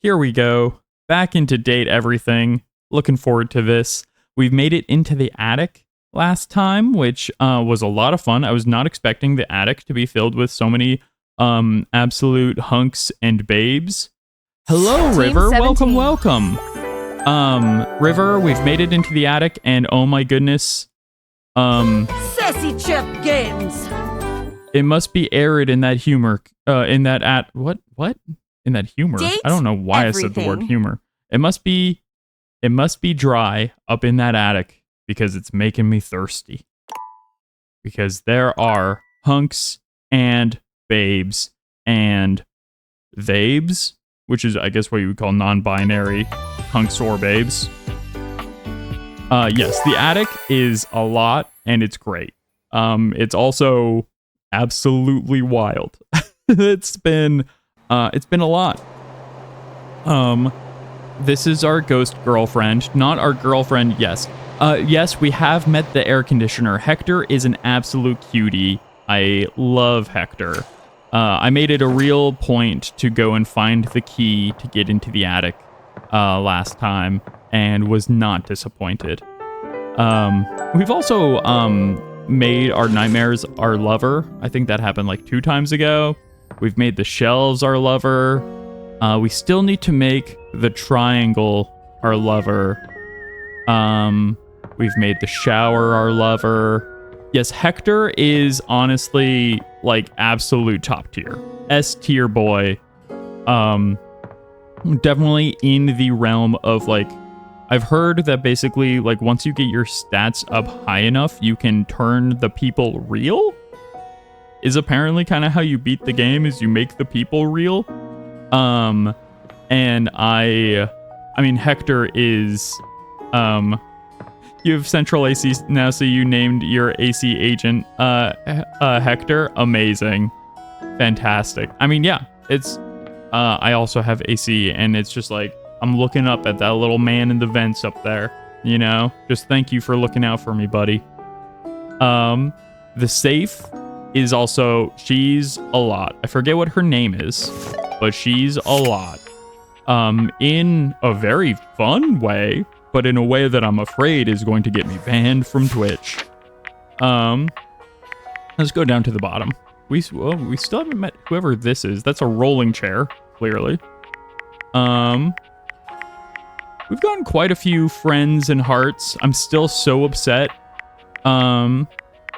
Here we go. Back into date everything. Looking forward to this. We've made it into the attic last time, which was a lot of fun. I was not expecting the attic to be filled with so many absolute hunks and babes. Hello, Team River. 17. Welcome. River, we've made it into the attic, and oh my goodness. Sassy Chef Games. It must be arid in that humor. In that what? In that humor. Date I don't know why I said the word everything. humor. It must be dry up in that attic because it's making me thirsty. Because there are hunks and babes and vabes, which is I guess what you would call non-binary hunks or babes. Yes, the attic is a lot and it's great. It's also absolutely wild. It's been a lot. This is our ghost girlfriend, not our girlfriend. Yes, we have met the air conditioner. Hector is an absolute cutie. I love Hector. I made it a real point to go and find the key to get into the attic last time and was not disappointed. We've also made our nightmares our lover. I think that happened like 2 times ago. We've made the shelves our lover. We still need to make the triangle our lover. We've made the shower our lover. Yes, Hector is honestly like absolute top tier. S tier boy. Definitely in the realm of like, I've heard that basically like once you get your stats up high enough, you can turn the people real. Is apparently kind of how you beat the game, is you make the people real. And I mean, Hector is, you have central AC now, so you named your AC agent, Hector. Amazing. Fantastic. I mean, yeah, it's, I also have AC, and it's just like, I'm looking up at that little man in the vents up there, you know? Just thank you for looking out for me, buddy. The safe is also, she's a lot. I forget what her name is, but she's a lot. In a very fun way, but in a way that I'm afraid is going to get me banned from Twitch. Let's go down to the bottom. We still haven't met whoever this is. That's a rolling chair, clearly. We've gotten quite a few friends and hearts. I'm still so upset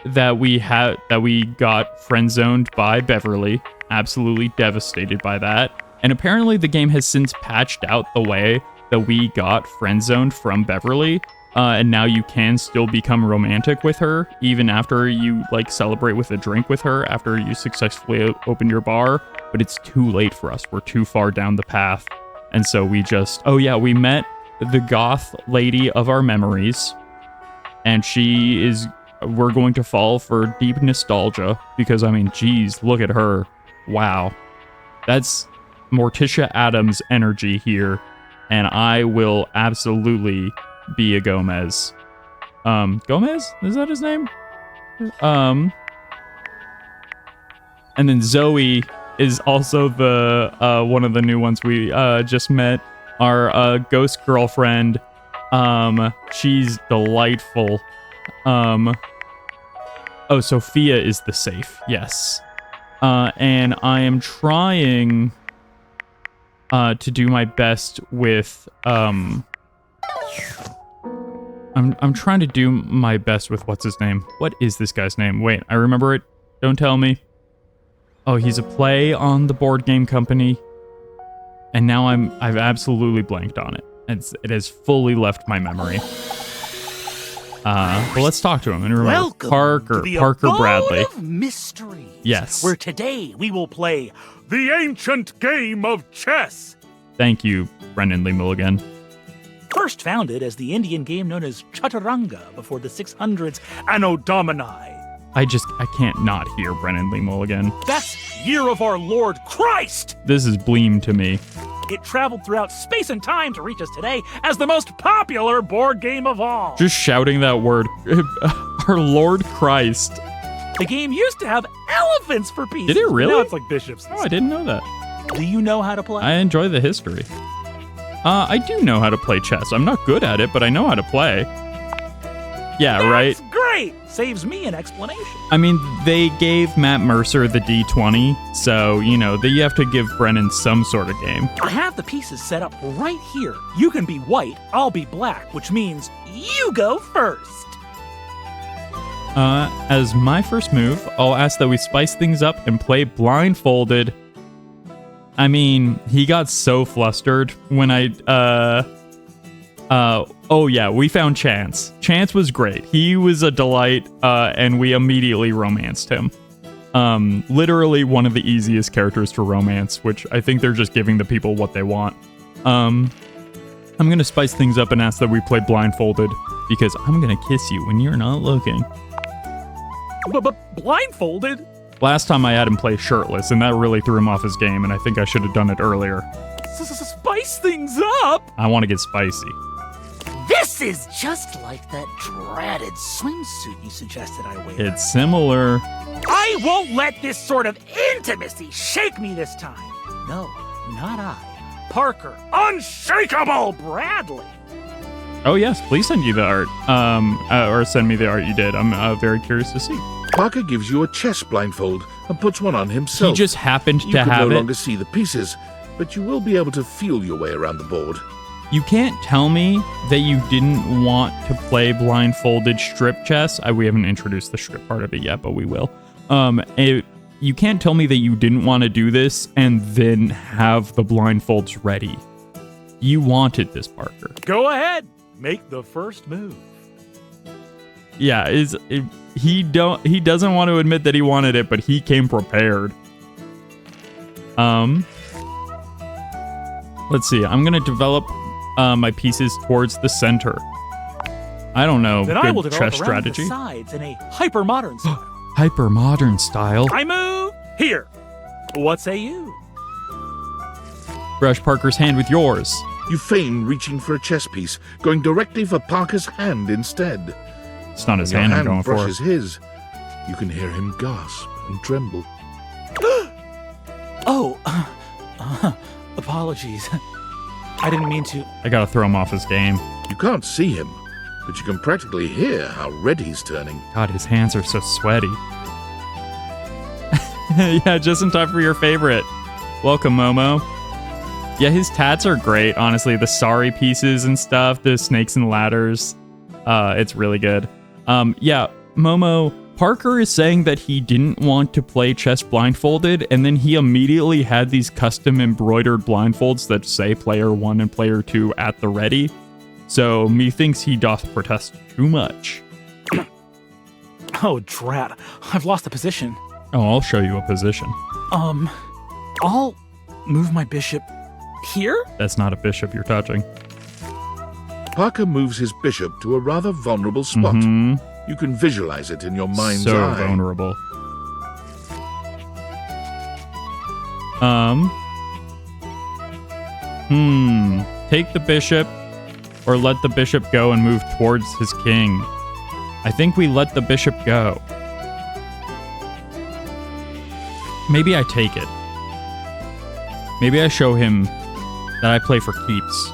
that we got friend zoned by Beverly. Absolutely devastated by that. And apparently the game has since patched out the way that we got friend zoned from Beverly. And now you can still become romantic with her even after you like celebrate with a drink with her after you successfully open your bar. But it's too late for us. We're too far down the path. And so we just, we met the goth lady of our memories. And we're going to fall for deep nostalgia because, I mean, geez, look at her. Wow. That's Morticia Adams energy here. And I will absolutely be a Gomez. Gomez? Is that his name? And then Zoe is also the one of the new ones we just met. Our ghost girlfriend. She's delightful. Sophia is the safe. Yes. And I am trying to do my best with I'm trying to do my best with what's his name? What is this guy's name? Wait, I remember it. Don't tell me. Oh, he's a play on the board game company. And now I've absolutely blanked on it. It has fully left my memory. But let's talk to him and remember. Welcome Parker to the Bradley. Abode of Mysteries. Yes. Where today we will play the ancient game of chess. Thank you, Brendan Lee Mulligan. First founded as the Indian game known as Chaturanga before the 600s Anno Domini. I can't not hear Brendan Lee Mulligan. That's Year of Our Lord Christ! This is Bleem to me. It traveled throughout space and time to reach us today as the most popular board game of all. Just shouting that word. Our Lord Christ. The game used to have elephants for pieces. Did it really? Now it's like bishops. Oh, I didn't know that. Do you know how to play? I enjoy the history. I do know how to play chess. I'm not good at it, but I know how to play. Yeah, right? That's great! Saves me an explanation. I mean, they gave Matt Mercer the D20, so, you know, you have to give Brennan some sort of game. I have the pieces set up right here. You can be white, I'll be black, which means you go first. As my first move, I'll ask that we spice things up and play blindfolded. I mean, he got so flustered when oh yeah, we found Chance. Chance was great. He was a delight, and we immediately romanced him. Literally one of the easiest characters to romance, which I think they're just giving the people what they want. I'm gonna spice things up and ask that we play blindfolded, because I'm gonna kiss you when you're not looking. But blindfolded? Last time I had him play shirtless, and that really threw him off his game, and I think I should have done it earlier. Spice things up? I want to get spicy. This is just like that dreaded swimsuit you suggested I wear. It's similar. I won't let this sort of intimacy shake me this time. No, not I. Parker, unshakable Bradley. Oh yes, please send you the art. Or send me the art you did. I'm very curious to see. Parker gives you a chess blindfold and puts one on himself. He just happened you to can have no it. longer see the pieces, but you will be able to feel your way around the board. You can't tell me that you didn't want to play blindfolded strip chess. We haven't introduced the strip part of it yet, but we will. You can't tell me that you didn't want to do this and then have the blindfolds ready. You wanted this, Parker. Go ahead. Make the first move. Yeah, he doesn't want to admit that he wanted it, but he came prepared. Let's see. I'm gonna develop my pieces towards the center. I don't know. Then good I will develop chess around strategy. the sides in a hyper-modern style. Hyper-modern style. I move here. What say you? Brush Parker's hand with yours. You feign reaching for a chess piece, going directly for Parker's hand instead. It's not his When hand your I'm going for. brushes his, you can hear him gasp and tremble. Apologies. I didn't mean to. I gotta throw him off his game. You can't see him, but you can practically hear how red he's turning. God, his hands are so sweaty. Yeah, just in time for your favorite. Welcome, Momo. Yeah, his tats are great, honestly. The sorry pieces and stuff, the snakes and ladders. It's really good. Yeah, Momo, Parker is saying that he didn't want to play chess blindfolded, and then he immediately had these custom embroidered blindfolds that say player 1 and player 2 at the ready. So methinks he doth protest too much. Oh, drat. I've lost the position. Oh, I'll show you a position. I'll move my bishop here? That's not a bishop you're touching. Parker moves his bishop to a rather vulnerable spot. You can visualize it in your mind's So eye. vulnerable. Take the bishop, or let the bishop go and move towards his king. I think we let the bishop go. Maybe I take it. Maybe I show him that I play for keeps.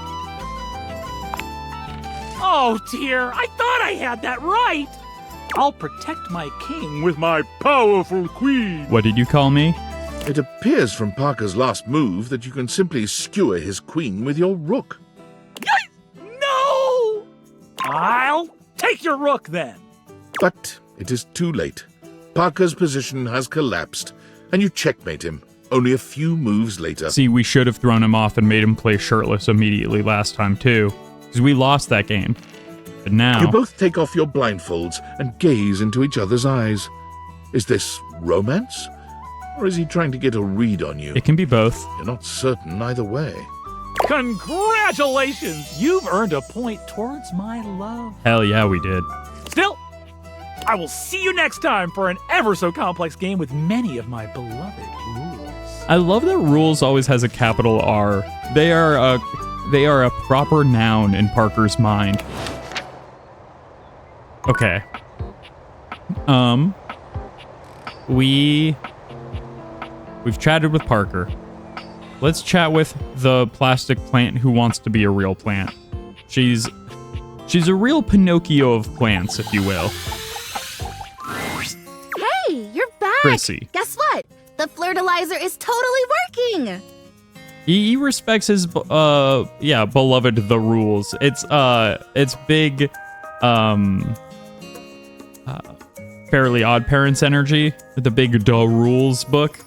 Oh dear, I thought I had that right. I'll protect my king with my powerful queen. What did you call me? It appears from Parker's last move that you can simply skewer his queen with your rook. No! I'll take your rook then. But it is too late. Parker's position has collapsed, and you checkmate him only a few moves later. See, we should have thrown him off and made him play shirtless immediately last time too, because we lost that game. But now... You both take off your blindfolds and gaze into each other's eyes. Is this romance? Or is he trying to get a read on you? It can be both. You're not certain either way. Congratulations! You've earned a point towards my love. Hell yeah, we did. Still, I will see you next time for an ever so complex game with many of my beloved rules. I love that rules always has a capital R. They are a proper noun in Parker's mind. Okay. We've chatted with Parker. let's chat with the plastic plant who wants to be a real plant. She's a real Pinocchio of plants, if you will. Hey, you're back. Prissy. Guess what? The flirtilizer is totally working. He respects his beloved The Rules. It's big Fairly Odd Parents energy, the big The Rules book.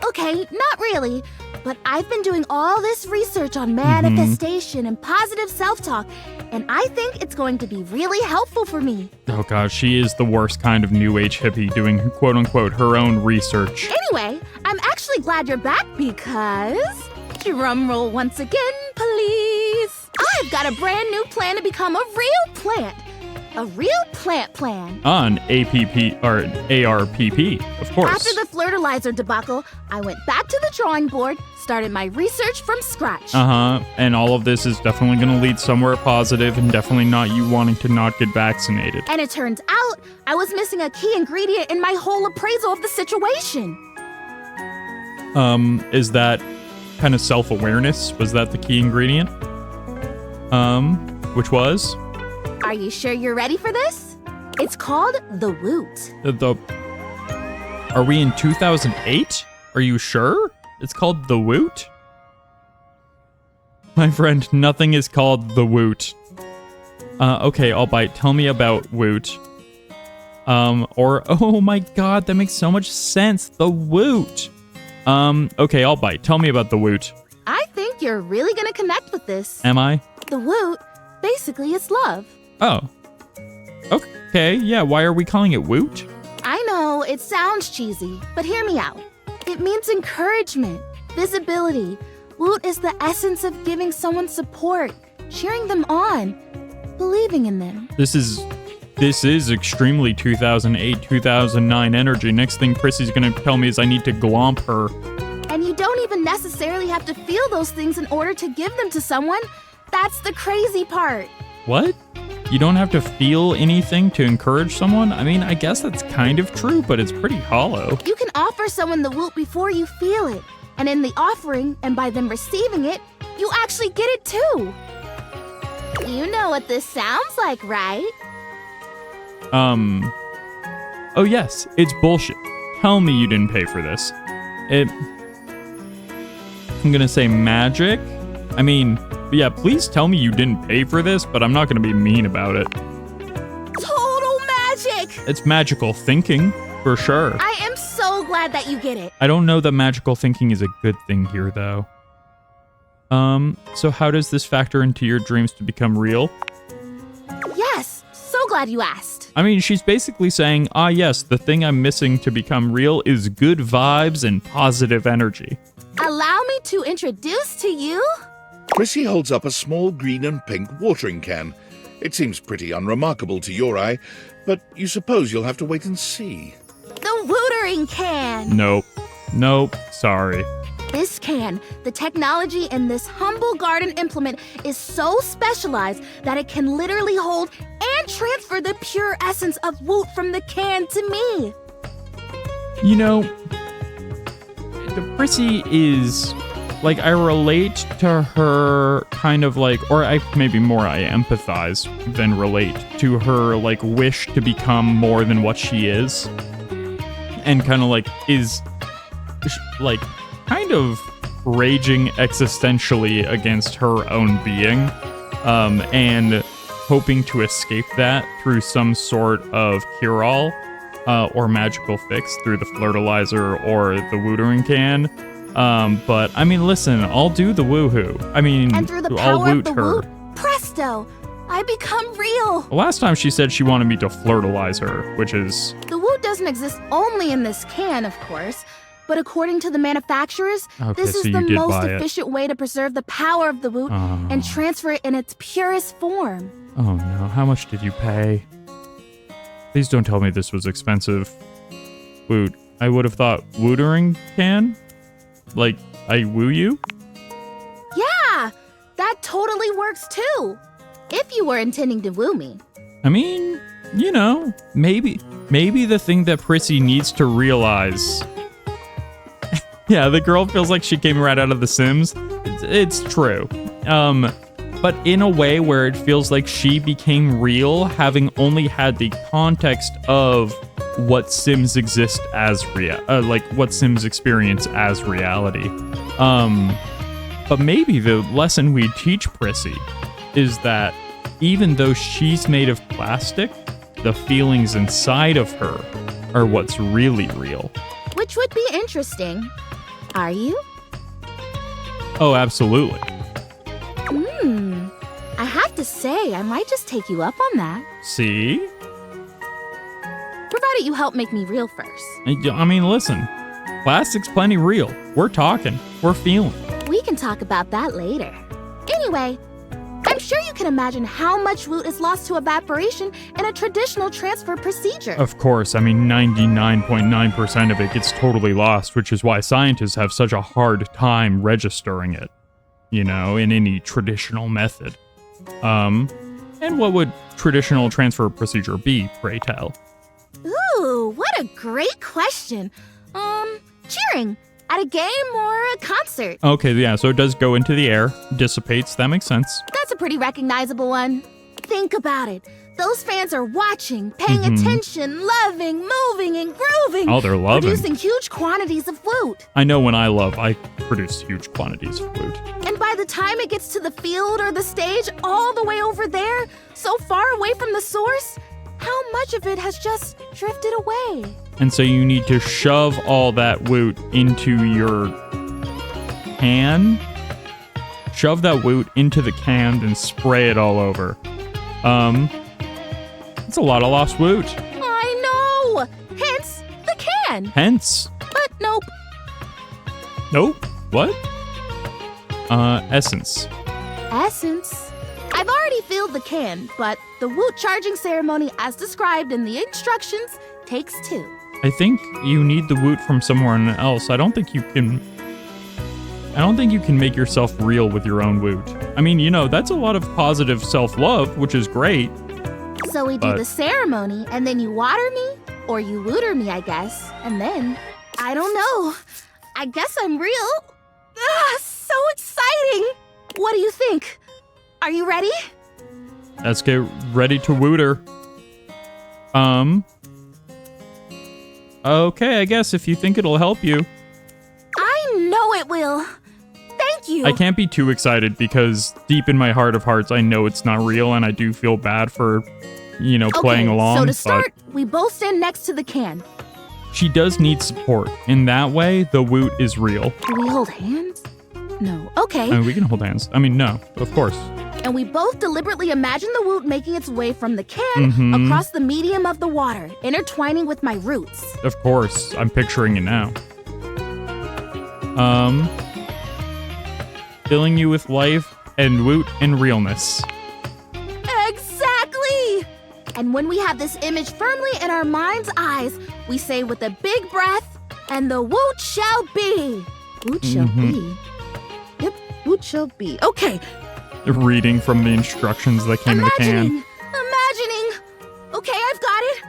Okay, not really. But I've been doing all this research on manifestation and positive self-talk, and I think it's going to be really helpful for me. Oh gosh, she is the worst kind of new age hippie doing quote-unquote her own research. Anyway, I'm actually glad you're back because... drum roll once again, please. I've got a brand new plan to become a real plant. A real plant plan. On APP, or ARPP, of course. After the flirtilizer debacle, I went back to the drawing board, started my research from scratch. And all of this is definitely going to lead somewhere positive and definitely not you wanting to not get vaccinated. And it turns out I was missing a key ingredient in my whole appraisal of the situation. Is that kind of self-awareness? Was that the key ingredient? Which was? Are you sure you're ready for this? It's called the Woot. Are we in 2008? Are you sure? It's called the Woot? My friend, nothing is called the Woot. Okay, I'll bite. Tell me about Woot. Oh my god, that makes so much sense. The Woot. Okay, I'll bite. Tell me about the Woot. I think you're really gonna connect with this. Am I? The Woot, basically, is love. Oh. Okay, yeah, why are we calling it Woot? I know, it sounds cheesy, but hear me out. It means encouragement, visibility. Woot is the essence of giving someone support, cheering them on, believing in them. This is extremely 2008, 2009 energy. Next thing Prissy's gonna tell me is I need to glomp her. And you don't even necessarily have to feel those things in order to give them to someone. That's the crazy part. What? You don't have to feel anything to encourage someone? I mean, I guess that's kind of true, but it's pretty hollow. You can offer someone the Woot before you feel it. And in the offering, and by them receiving it, you actually get it too. You know what this sounds like, right? Oh yes, it's bullshit. Tell me you didn't pay for this. I'm gonna say magic. I mean, yeah, please tell me you didn't pay for this, but I'm not gonna be mean about it. Total magic! It's magical thinking, for sure. I am so glad that you get it. I don't know that magical thinking is a good thing here, though. So how does this factor into your dreams to become real? Yes, so glad you asked. I mean, she's basically saying, yes, the thing I'm missing to become real is good vibes and positive energy. Allow me to introduce to you... Prissy holds up a small green and pink watering can. It seems pretty unremarkable to your eye, but you suppose you'll have to wait and see. the watering can. Nope, sorry. This can, the technology in this humble garden implement is so specialized that it can literally hold and transfer the pure essence of Woot from the can to me. You know, the Prissy is, like, I relate to her kind of like, or I empathize than relate to her, like, wish to become more than what she is. And kind of like, is, like, kind of raging existentially against her own being, and hoping to escape that through some sort of cure-all, or magical fix through the flirtilizer or the wootering can. But I mean, listen, I'll do the woohoo. I mean, and through the I'll power woot of the her. Woot, presto, I become real. Last time she said she wanted me to flirtilize her, which is... The Woot doesn't exist only in this can, of course. But according to the manufacturers, Okay, this is so the you did most buy it. efficient way to preserve the power of the Woot and transfer it in its purest form. Oh no, how much did you pay? Please don't tell me this was expensive. Woot. I would have thought wootering can? Like, I woo you? Yeah, that totally works too. If you were intending to woo me. I mean, you know, maybe the thing that Prissy needs to realize Yeah, the girl feels like she came right out of The Sims. It's true. But in a way where it feels like she became real, having only had the context of what Sims exist as what Sims experience as reality. But maybe the lesson we teach Prissy is that even though she's made of plastic, the feelings inside of her are what's really real. Which would be interesting. Are you? Oh, absolutely. I have to say, I might just take you up on that. See? Provided you help make me real first. I mean, listen. Plastic's plenty real. We're talking. We're feeling. We can talk about that later. Anyway, I'm sure you can imagine how much loot is lost to evaporation in a traditional transfer procedure. Of course, I mean 99.9% of it gets totally lost, which is why scientists have such a hard time registering it, in any traditional method. And what would traditional transfer procedure be, pray tell? Ooh, what a great question. Cheering. At a game or a concert. Okay, yeah, so it does go into the air, dissipates, that makes sense. That's a pretty recognizable one. Think about it. Those fans are watching, paying attention, loving, moving, and grooving. Oh, they're loving. Producing huge quantities of loot. I know when I love, I produce huge quantities of loot. And by the time it gets to the field or the stage, all the way over there, so far away from the source, how much of it has just drifted away? And so you need to shove all that loot into your can. Shove that loot into the can and spray it all over. It's a lot of lost loot. I know! Hence, the can. Hence. But nope. Nope. What? Essence. Essence? I've already filled the can, but the woot charging ceremony as described in the instructions takes 2. I think you need the woot from somewhere else. I don't think you can make yourself real with your own woot. I mean, that's a lot of positive self-love, which is great. So we do the ceremony, and then you water me, or you wooter me, I guess. And then, I don't know. I guess I'm real. So exciting! What do you think? Are you ready? Let's get ready to wooter. Okay, I guess if you think it'll help you. I know it will. Thank you. I can't be too excited because deep in my heart of hearts, I know it's not real and I do feel bad for, playing along. So to start, we both stand next to the can. She does need support. In that way, the woot is real. Do we hold hands? No. Okay. I mean, we can hold hands. I mean, no, of course. And we both deliberately imagine the woot making its way from the can across the medium of the water, intertwining with my roots. Of course, I'm picturing it now. Filling you with life and woot and realness. Exactly! And when we have this image firmly in our mind's eyes, we say with a big breath, and the woot shall be. Woot shall be. Yep, woot shall be. Okay. Reading from the instructions that came in the can. Imagining. Okay, I've got it.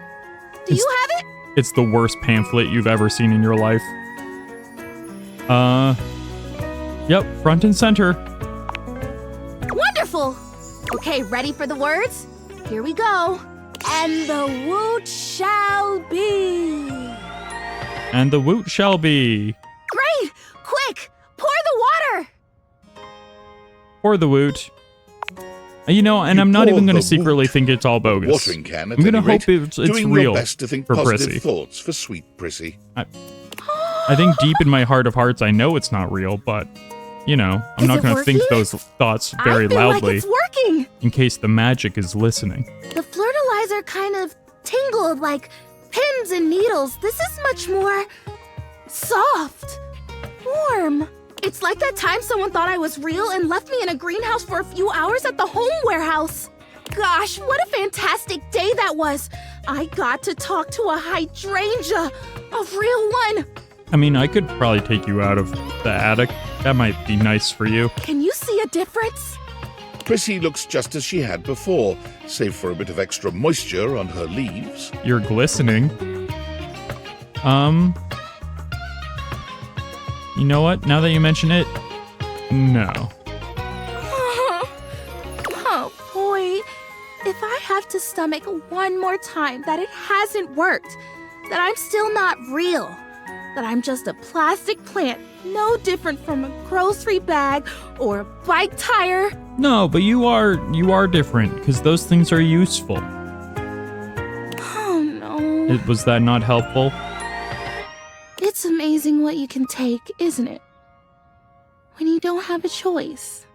Do you have it? It's the worst pamphlet you've ever seen in your life. Yep, front and center. Wonderful. Okay, ready for the words? Here we go. And the woot shall be. And the woot shall be. Great! Quick! Pour the water! Pour the woot. And I'm not even going to secretly think it's all bogus. Watering can, I'm going to hope it's doing real your best to think for positive Prissy. thoughts for sweet Prissy. I think deep in my heart of hearts, I know it's not real, but, I'm not going to think those thoughts very I feel loudly like it's working. in case the magic is listening. The flirtilizer kind of tingled like pins and needles. This is much more soft, warm. It's like that time someone thought I was real and left me in a greenhouse for a few hours at the home warehouse. Gosh, what a fantastic day that was. I got to talk to a hydrangea, a real one. I mean, I could probably take you out of the attic. That might be nice for you. Can you see a difference? Prissy looks just as she had before, save for a bit of extra moisture on her leaves. You're You know what? Now that you mention it, no. Oh boy. If I have to stomach one more time that it hasn't worked, that I'm still not real, that I'm just a plastic plant, no different from a grocery bag or a bike tire. No, but you are different, because those things are useful. Oh no. Was that not helpful? It's amazing what you can take, isn't it? When you don't have a choice.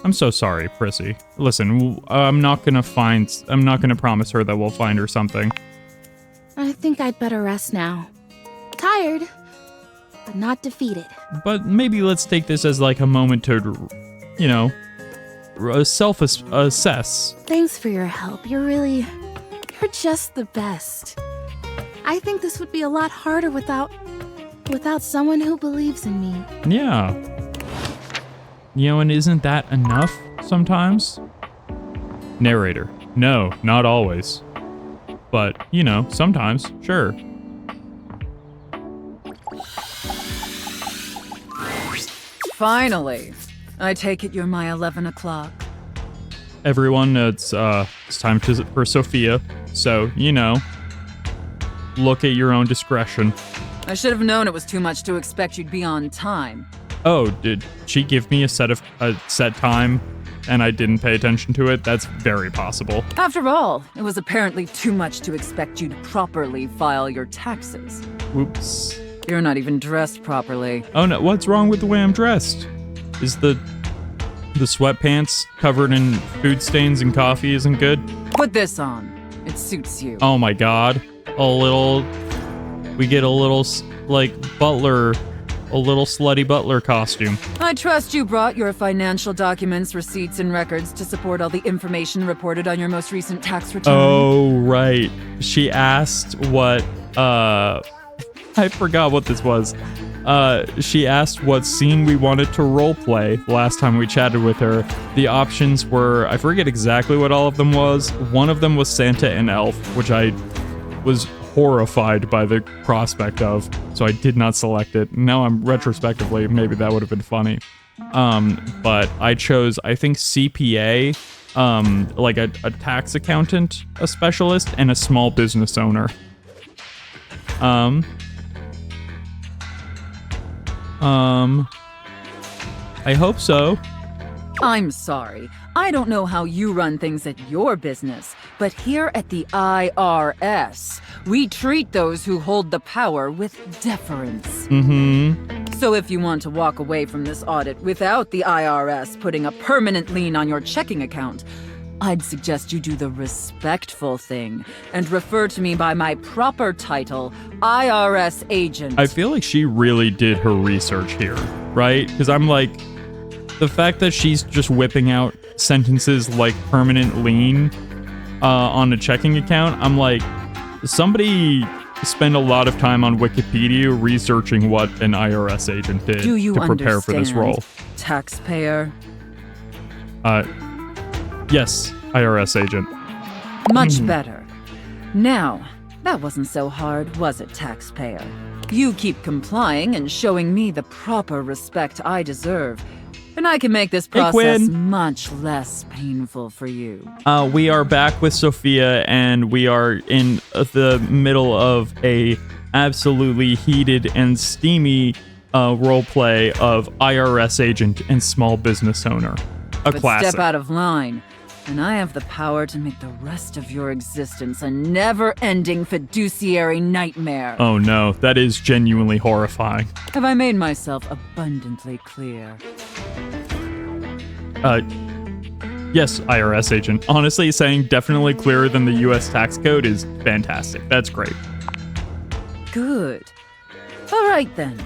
I'm so sorry, Prissy. Listen, I'm not gonna promise her that we'll find her something. I think I'd better rest now. Tired, but not defeated. But maybe let's take this as like a moment to, you know, self-assess. Thanks for your help. You're just the best. I think this would be a lot harder without someone who believes in me. Yeah. You know, and isn't that enough sometimes? Narrator. No, not always. But, you know, sometimes, sure. Finally. I take it you're my 11 o'clock. Everyone, it's time for Sophia. So, you know, look at your own discretion. I should have known it was too much to expect you'd be on time. Oh, did she give me a set time and I didn't pay attention to it? That's very possible. After all, it was apparently too much to expect you to properly file your taxes. Whoops. You're not even dressed properly. Oh no, what's wrong with the way I'm dressed? Is the sweatpants covered in food stains and coffee isn't good? Put this on. It suits you. Oh my god. We get a little, like, butler, a little slutty butler costume. I trust you brought your financial documents, receipts, and records to support all the information reported on your most recent tax return. Oh, right. She asked what, I forgot what this was. She asked what scene we wanted to roleplay last time we chatted with her. The options were, I forget exactly what all of them was. One of them was Santa and Elf, which I was horrified by the prospect of, so I did not select it. Now I'm retrospectively, maybe that would have been funny. But I chose, I think, CPA, like a tax accountant, a specialist, and a small business owner. I hope so. I'm sorry. I don't know how you run things at your business, but here at the IRS, we treat those who hold the power with deference. Mm-hmm. So if you want to walk away from this audit without the IRS putting a permanent lien on your checking account, I'd suggest you do the respectful thing and refer to me by my proper title, IRS agent. I feel like she really did her research here, right? Because I'm like, the fact that she's just whipping out sentences like permanent lien on a checking account, I'm like, somebody spend a lot of time on Wikipedia researching what an IRS agent did to prepare for this role. Taxpayer? Yes, IRS agent. Much better. Now, that wasn't so hard, was it, taxpayer? You keep complying and showing me the proper respect I deserve, and I can make this process much less painful for you. We are back with Sophia, and we are in the middle of a absolutely heated and steamy roleplay of IRS agent and small business owner. A classic. Step out of line, and I have the power to make the rest of your existence a never-ending fiduciary nightmare. Oh no, that is genuinely horrifying. Have I made myself abundantly clear? Yes, IRS agent. Honestly, saying definitely clearer than the US tax code is fantastic. That's great. Good. All right then.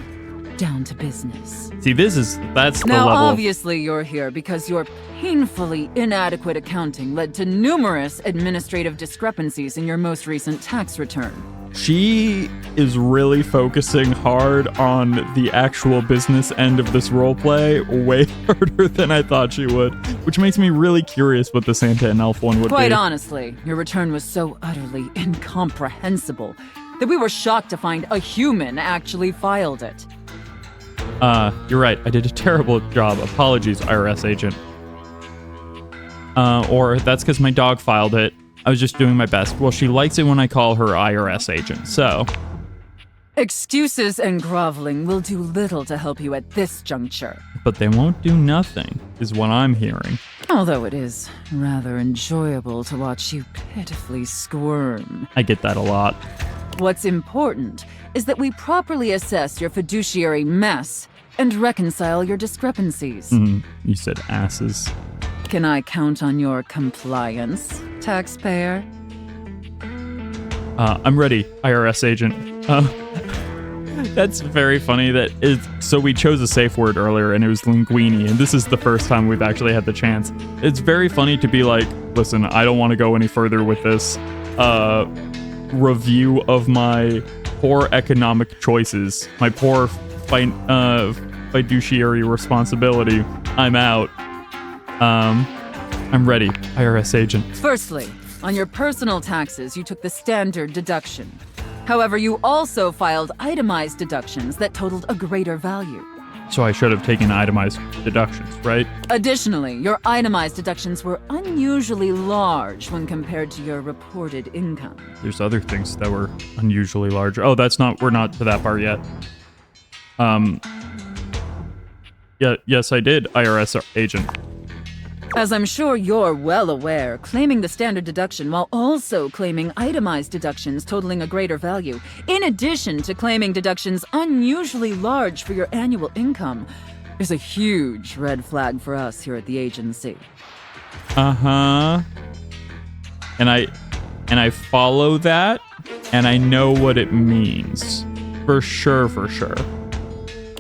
Down to business. See, that's the now, level. Obviously, you're here because your painfully inadequate accounting led to numerous administrative discrepancies in your most recent tax return. She is really focusing hard on the actual business end of this roleplay, way harder than I thought she would, which makes me really curious what the Santa and Elf one would be. Quite honestly, your return was so utterly incomprehensible that we were shocked to find a human actually filed it. You're right. I did a terrible job. Apologies, IRS agent. Or that's because my dog filed it. I was just doing my best. Well, she likes it when I call her IRS agent, so... Excuses and groveling will do little to help you at this juncture. But they won't do nothing, is what I'm hearing. Although it is rather enjoyable to watch you pitifully squirm. I get that a lot. What's important is that we properly assess your fiduciary mess and reconcile your discrepancies. You said asses. Can I count on your compliance, taxpayer? I'm ready, IRS agent. That's very funny that so we chose a safe word earlier and it was linguini, and this is the first time we've actually had the chance. It's very funny to be like, listen, I don't want to go any further with this review of my poor economic choices, my poor fiduciary responsibility. I'm out. I'm ready, IRS agent. Firstly, on your personal taxes, you took the standard deduction. However, you also filed itemized deductions that totaled a greater value. So I should have taken itemized deductions, right? Additionally, your itemized deductions were unusually large when compared to your reported income. There's other things that were unusually large. Oh, we're not to that part yet. Yeah, yes, I did, IRS agent. As I'm sure you're well aware, claiming the standard deduction while also claiming itemized deductions totaling a greater value, in addition to claiming deductions unusually large for your annual income, is a huge red flag for us here at the agency. Uh-huh. And I follow that, and I know what it means. For sure, for sure.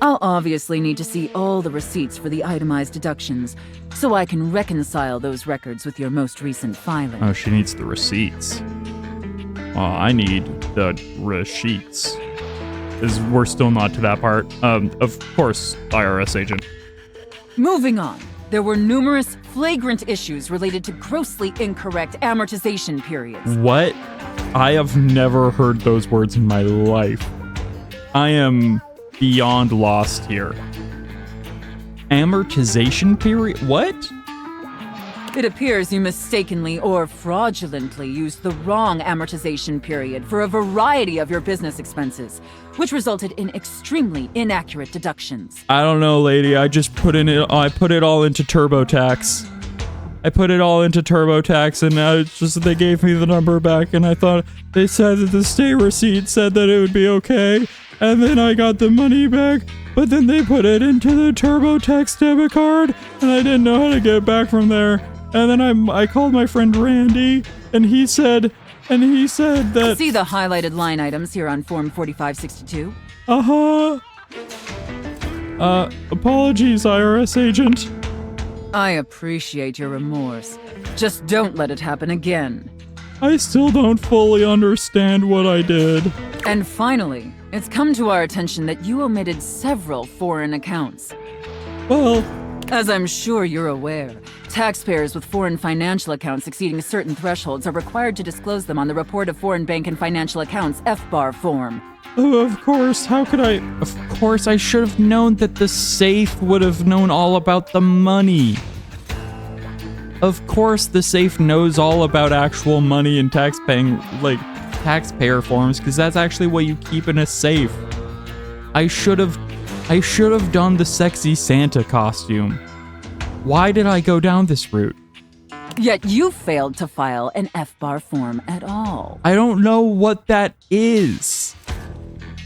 I'll obviously need to see all the receipts for the itemized deductions, so I can reconcile those records with your most recent filing. Oh, she needs the receipts. Well, I need the receipts. We're still not to that part. Of course, IRS agent. Moving on. There were numerous flagrant issues related to grossly incorrect amortization periods. What? I have never heard those words in my life. I am beyond lost here. Amortization period? What? It appears you mistakenly or fraudulently used the wrong amortization period for a variety of your business expenses, which resulted in extremely inaccurate deductions. I don't know, lady. I put it all into TurboTax. And they gave me the number back, and I thought they said that the stay receipt said that it would be okay, and then I got the money back, but then they put it into the TurboTax debit card, and I didn't know how to get back from there. And then I called my friend Randy, and he said that... See the highlighted line items here on Form 4562? Uh-huh. Apologies, IRS agent. I appreciate your remorse. Just don't let it happen again. I still don't fully understand what I did. And finally, it's come to our attention that you omitted several foreign accounts. Well, as I'm sure you're aware, taxpayers with foreign financial accounts exceeding certain thresholds are required to disclose them on the Report of Foreign Bank and Financial Accounts FBAR form. Oh, of course, how could I? Of course, I should have known that the safe would have known all about the money. Of course, the safe knows all about actual money and taxpayer forms, because that's actually what you keep in a safe. I should have done the sexy Santa costume. Why did I go down this route? Yet you failed to file an FBAR form at all. I don't know what that is.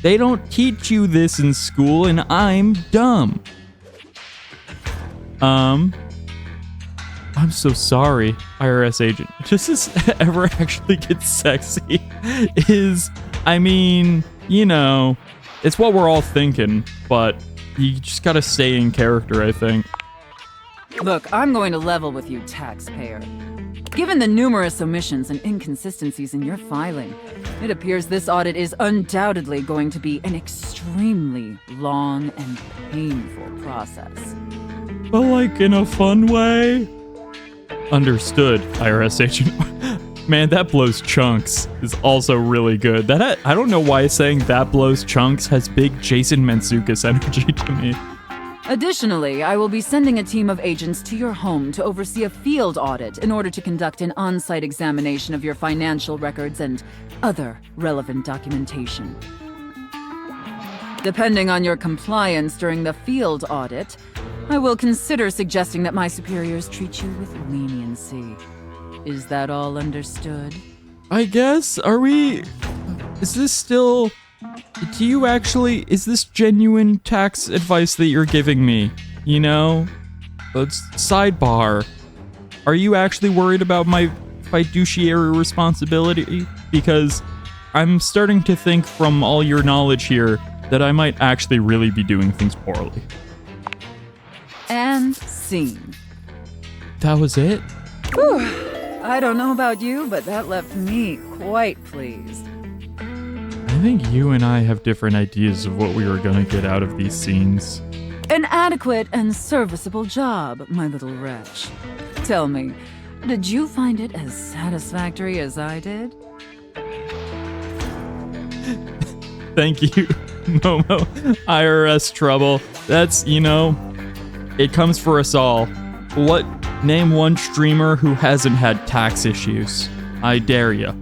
They don't teach you this in school, and I'm dumb. I'm so sorry, IRS agent. Does this ever actually get sexy? It's what we're all thinking, but you just gotta stay in character, I think. Look, I'm going to level with you, taxpayer. Given the numerous omissions and inconsistencies in your filing, it appears this audit is undoubtedly going to be an extremely long and painful process. But in a fun way? Understood, IRS agent. Man, that blows chunks is also really good. That I don't know why saying that blows chunks has big Jason Mantzoukas energy to me. Additionally, I will be sending a team of agents to your home to oversee a field audit in order to conduct an on-site examination of your financial records and other relevant documentation. Depending on your compliance during the field audit, I will consider suggesting that my superiors treat you with leniency. Is that all understood? I guess, is this still, is this genuine tax advice that you're giving me? You know? Let's sidebar. Are you actually worried about my fiduciary responsibility? Because I'm starting to think from all your knowledge here that I might actually really be doing things poorly. And scene. That was it? Whew. I don't know about you, but that left me quite pleased. I think you and I have different ideas of what we were gonna get out of these scenes. An adequate and serviceable job, my little wretch. Tell me, did you find it as satisfactory as I did? Thank you, Momo. IRS trouble. That's, it comes for us all. Name one streamer who hasn't had tax issues. I dare ya.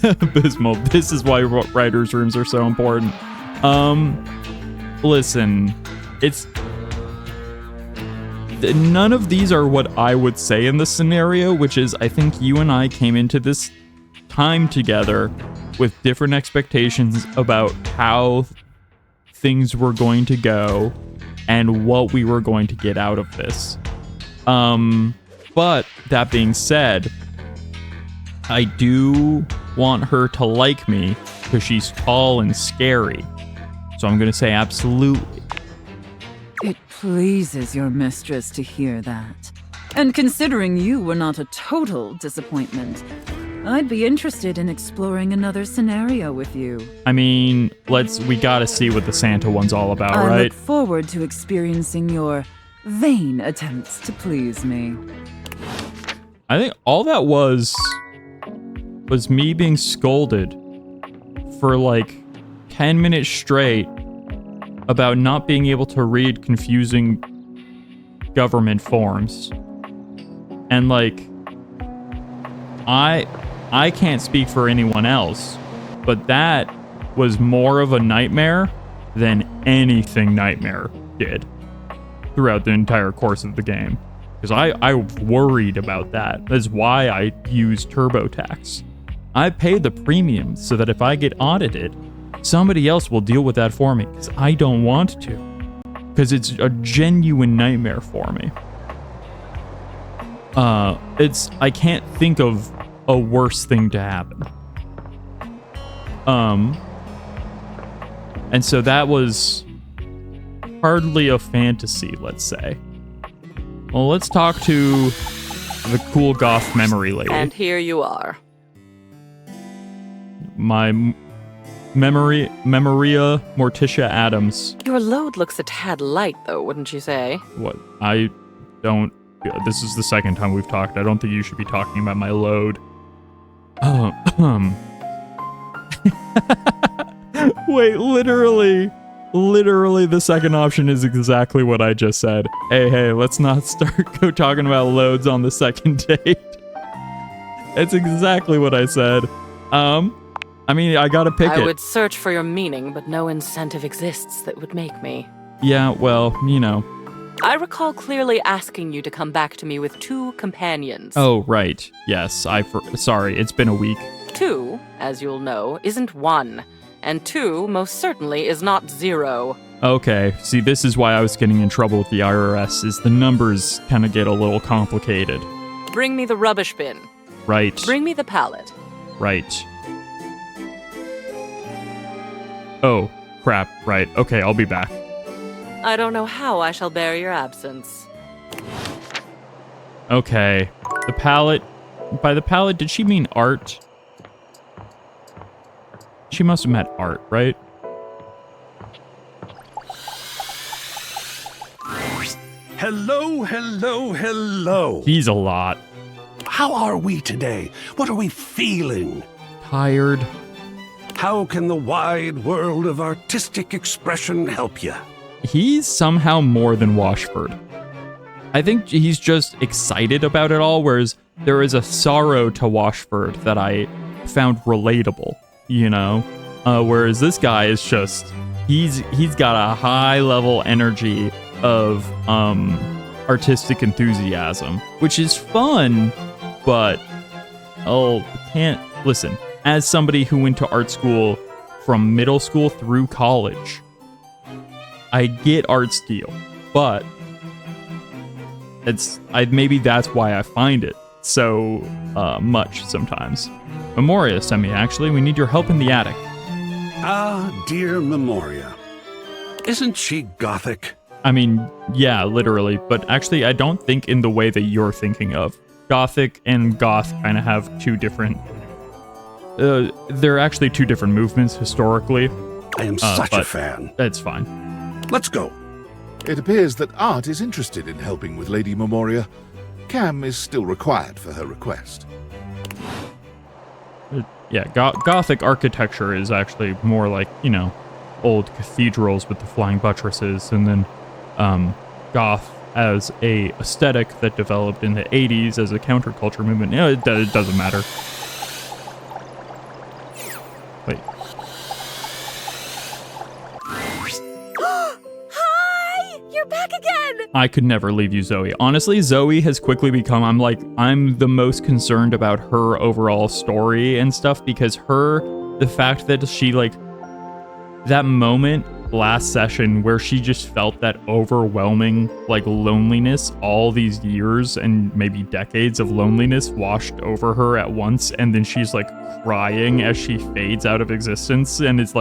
Abysmal. This is why writers' rooms are so important. Listen, none of these are what I would say in this scenario, which is I think you and I came into this time together with different expectations about how things were going to go and what we were going to get out of this. But that being said, I do want her to like me because she's tall and scary. So I'm going to say absolutely. It pleases your mistress to hear that. And considering you were not a total disappointment, I'd be interested in exploring another scenario with you. I mean, we gotta see what the Santa one's all about, right? I look forward to experiencing your vain attempts to please me. I think all that was me being scolded for like 10 minutes straight about not being able to read confusing government forms. And like, I can't speak for anyone else, but that was more of a nightmare than anything Nightmare did throughout the entire course of the game. Because I worried about that. That's why I use TurboTax. I pay the premium so that if I get audited, somebody else will deal with that for me, because I don't want to. Because it's a genuine nightmare for me. I can't think of a worse thing to happen. And so that was hardly a fantasy, let's say. Well, let's talk to the cool goth memory lady. And here you are. My Memoria Morticia Adams. Your load looks a tad light, though, wouldn't you say? What? This is the second time we've talked. I don't think you should be talking about my load. Wait, literally the second option is exactly what I just said. Hey, let's not go talking about loads on the second date. It's exactly what I said. I mean, I gotta pick it. I would search for your meaning, but no incentive exists that would make me. Yeah, well, I recall clearly asking you to come back to me with 2 companions. Oh, right. Yes, sorry, it's been a week. 2, as you'll know, isn't 1. And 2, most certainly, is not 0. Okay, see, this is why I was getting in trouble with the IRS, is the numbers kind of get a little complicated. Bring me the rubbish bin. Right. Bring me the pallet. Right. Oh, crap, right. Okay, I'll be back. I don't know how I shall bear your absence. Okay. The palette. By the palette, did she mean art? She must have meant art, right? Hello, hello. He's a lot. How are we today? What are we feeling? Tired. How can the wide world of artistic expression help you? He's somehow more than Washford. I think he's just excited about it all, whereas there is a sorrow to Washford that I found relatable, you know? Whereas this guy is just, he's got a high level energy of artistic enthusiasm, which is fun, but can't listen. As somebody who went to art school from middle school through college, I get art style, but maybe that's why I find it so much sometimes. Memoria sent me, actually. We need your help in the attic. Ah, dear Memoria. Isn't she gothic? I mean, yeah, literally, but actually I don't think in the way that you're thinking of. Gothic and goth kind of have two different... they're actually two different movements historically. I am such a fan. That's fine. Let's go. It appears that Art is interested in helping with Lady Memoria. Cam is still required for her request. Yeah, Gothic architecture is actually more like, you know, old cathedrals with the flying buttresses, and then Goth as a aesthetic that developed in the 80s as a counterculture movement. You know, it doesn't matter. Wait. Hi! You're back again! I could never leave you, Zoe. Honestly, Zoe has quickly become, I'm the most concerned about her overall story and stuff, because the fact that she, that moment last session where she just felt that overwhelming, loneliness, all these years and maybe decades of loneliness washed over her at once, and then she's, crying as she fades out of existence, and is,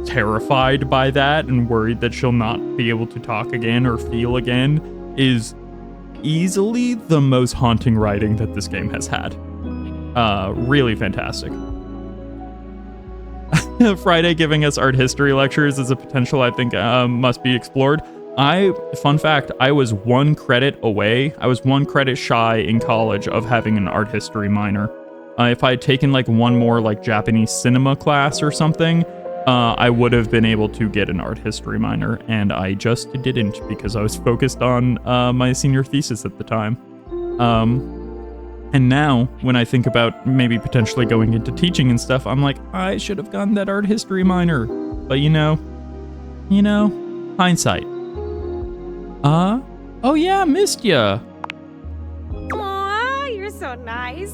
terrified by that and worried that she'll not be able to talk again or feel again, is easily the most haunting writing that this game has had. Really fantastic. Friday giving us art history lectures is a potential I think must be explored. Fun fact, I was 1 credit away. I was 1 credit shy in college of having an art history minor. If I had taken one more Japanese cinema class or something, I would have been able to get an art history minor, and I just didn't because I was focused on my senior thesis at the time. And now, when I think about maybe potentially going into teaching and stuff, I'm like, I should have gotten that art history minor. But you know, hindsight. Oh yeah, missed ya. Aw, you're so nice.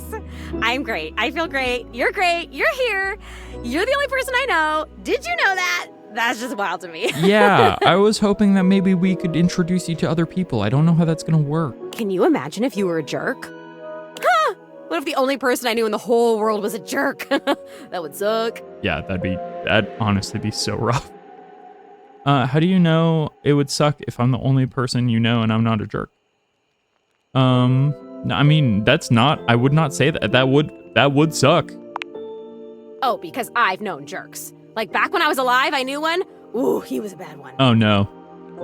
I'm great. I feel great. You're great. You're here. You're the only person I know. Did you know that? That's just wild to me. Yeah, I was hoping that maybe we could introduce you to other people. I don't know how that's gonna work. Can you imagine if you were a jerk? Huh? What if the only person I knew in the whole world was a jerk? That would suck. Yeah, that'd honestly be so rough. How do you know it would suck if I'm the only person you know and I'm not a jerk? No, I mean, I would not say that. That would suck. Oh, because I've known jerks. Back when I was alive, I knew one. Ooh, he was a bad one. Oh no.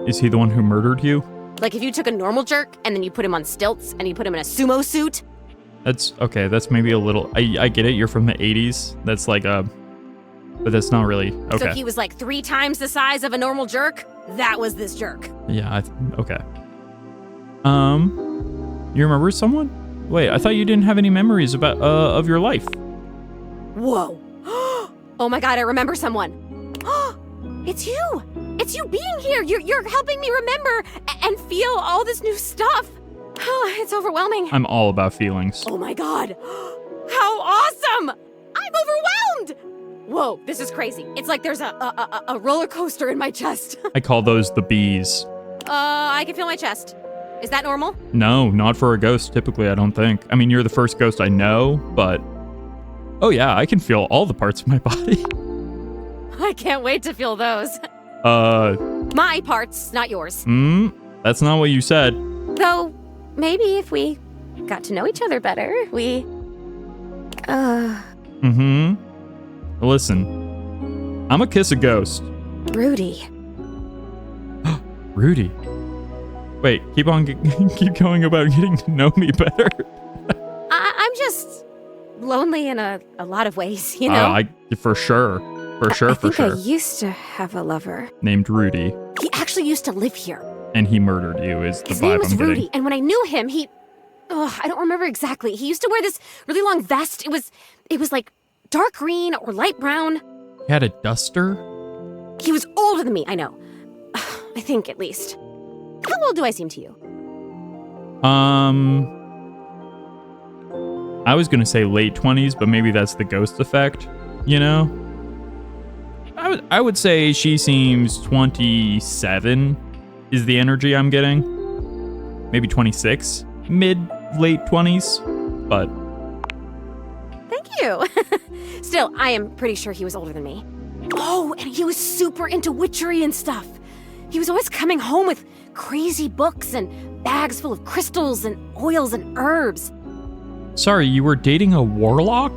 Is he the one who murdered you? If you took a normal jerk and then you put him on stilts and you put him in a sumo suit. That's okay. That's maybe a little, I get it. You're from the 80s. That's but that's not really, okay. So he was 3 times the size of a normal jerk. That was this jerk. Yeah, okay. You remember someone? Wait, I thought you didn't have any memories of your life. Whoa. Oh my god, I remember someone. It's you. It's you being here. You're helping me remember and feel all this new stuff. It's overwhelming. I'm all about feelings. Oh my god. How awesome. I'm overwhelmed. Whoa, this is crazy. It's like there's a roller coaster in my chest. I call those the bees. I can feel my chest. Is that normal? No, not for a ghost, typically, I don't think. I mean, you're the first ghost I know, but... Oh yeah, I can feel all the parts of my body. I can't wait to feel those. My parts, not yours. That's not what you said. Though, maybe if we got to know each other better, we... Listen, I'ma kiss a ghost. Rudy. Rudy. Wait, keep going about getting to know me better. I'm just lonely in a lot of ways, you know? For sure. For sure, I for think I sure. used to have a lover. Named Rudy. He actually used to live here. And he murdered you is the His vibe name was I'm Rudy, getting. and when I knew him, I don't remember exactly. He used to wear this really long vest. It was like dark green or light brown. He had a duster? He was older than me, I know. I think, at least. How old do I seem to you? I was gonna say late 20s, but maybe that's the ghost effect, you know? I would say she seems 27 is the energy I'm getting. Maybe 26, late 20s, but... Thank you. Still, I am pretty sure he was older than me. Oh, and he was super into witchery and stuff. He was always coming home with crazy books and bags full of crystals and oils and herbs. Sorry, you were dating a warlock?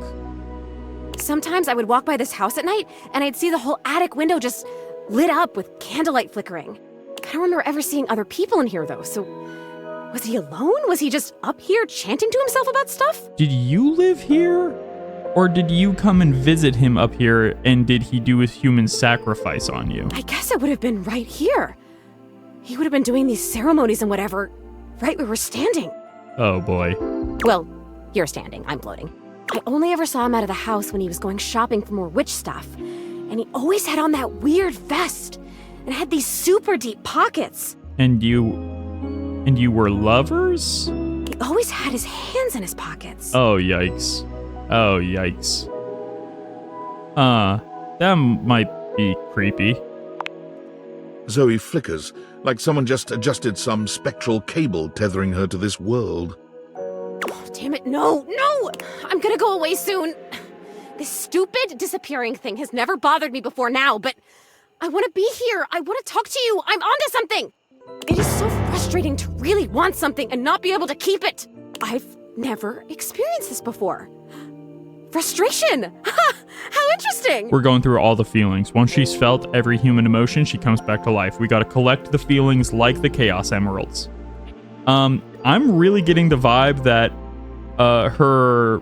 Sometimes I would walk by this house at night and I'd see the whole attic window just lit up with candlelight flickering. I don't remember ever seeing other people in here though, so was he alone? Was he just up here chanting to himself about stuff? Did you live here? Or did you come and visit him up here and did he do his human sacrifice on you? I guess it would have been right here. He would have been doing these ceremonies and whatever, right where we're standing. Oh boy. Well, you're standing, I'm floating. I only ever saw him out of the house when he was going shopping for more witch stuff. And he always had on that weird vest and had these super deep pockets. And you were lovers? He always had his hands in his pockets. Oh, yikes. Oh, yikes. That might be creepy. Zoe flickers, like someone just adjusted some spectral cable tethering her to this world. Oh, damn it, no! I'm gonna go away soon. This stupid disappearing thing has never bothered me before now, but I want to be here. I want to talk to you. I'm onto something. It is so frustrating to really want something and not be able to keep it. I've never experienced this before. Frustration! How interesting! We're going through all the feelings. Once she's felt every human emotion, she comes back to life. We gotta collect the feelings like the Chaos Emeralds. I'm really getting the vibe that her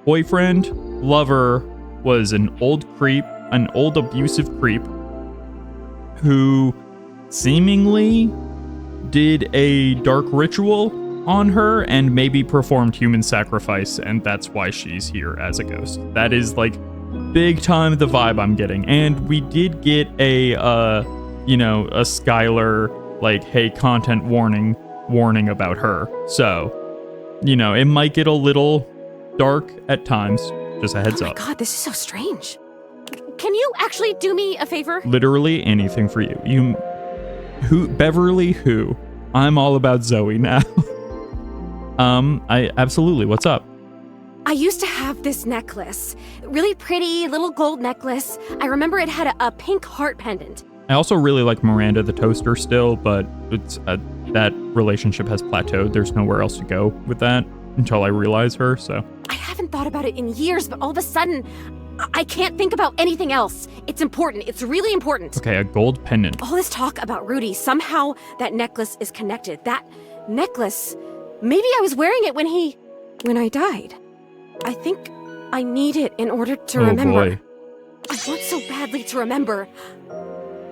boyfriend, lover, was an old abusive creep, who seemingly did a dark ritual on her and maybe performed human sacrifice, and that's why she's here as a ghost. That is like big time the vibe I'm getting. And we did get a Skylar like, hey, content warning about her. So, it might get a little dark at times. Just a heads up. Oh my god, this is so strange. Can you actually do me a favor? Literally anything for you. Beverly who? I'm all about Zoe now. Absolutely. What's up? I used to have this necklace. Really pretty little gold necklace. I remember it had a pink heart pendant. I also really like Miranda the Toaster still, but it's that relationship has plateaued. There's nowhere else to go with that until I realize her, so. I haven't thought about it in years, but all of a sudden, I can't think about anything else. It's important. It's really important. Okay, a gold pendant. All this talk about Rudy, somehow that necklace is connected. That necklace, maybe I was wearing it when I died. I think I need it in order to remember. Boy. I want so badly to remember.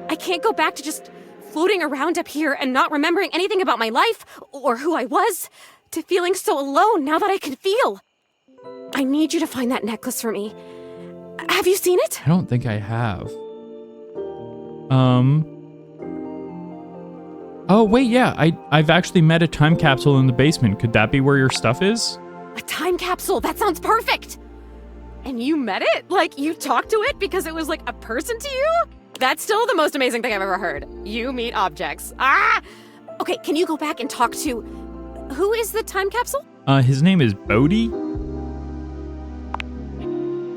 I can't go back to just floating around up here and not remembering anything about my life or who I was, to feeling so alone now that I can feel. I need you to find that necklace for me. Have you seen it? I don't think I have. Oh, wait, yeah. I've actually met a time capsule in the basement. Could that be where your stuff is? A time capsule. That sounds perfect. And you met it? Like, you talked to it because it was like a person to you? That's still the most amazing thing I've ever heard. You meet objects. Ah! Okay, can you go back and talk to... Who is the time capsule? His name is Bodhi.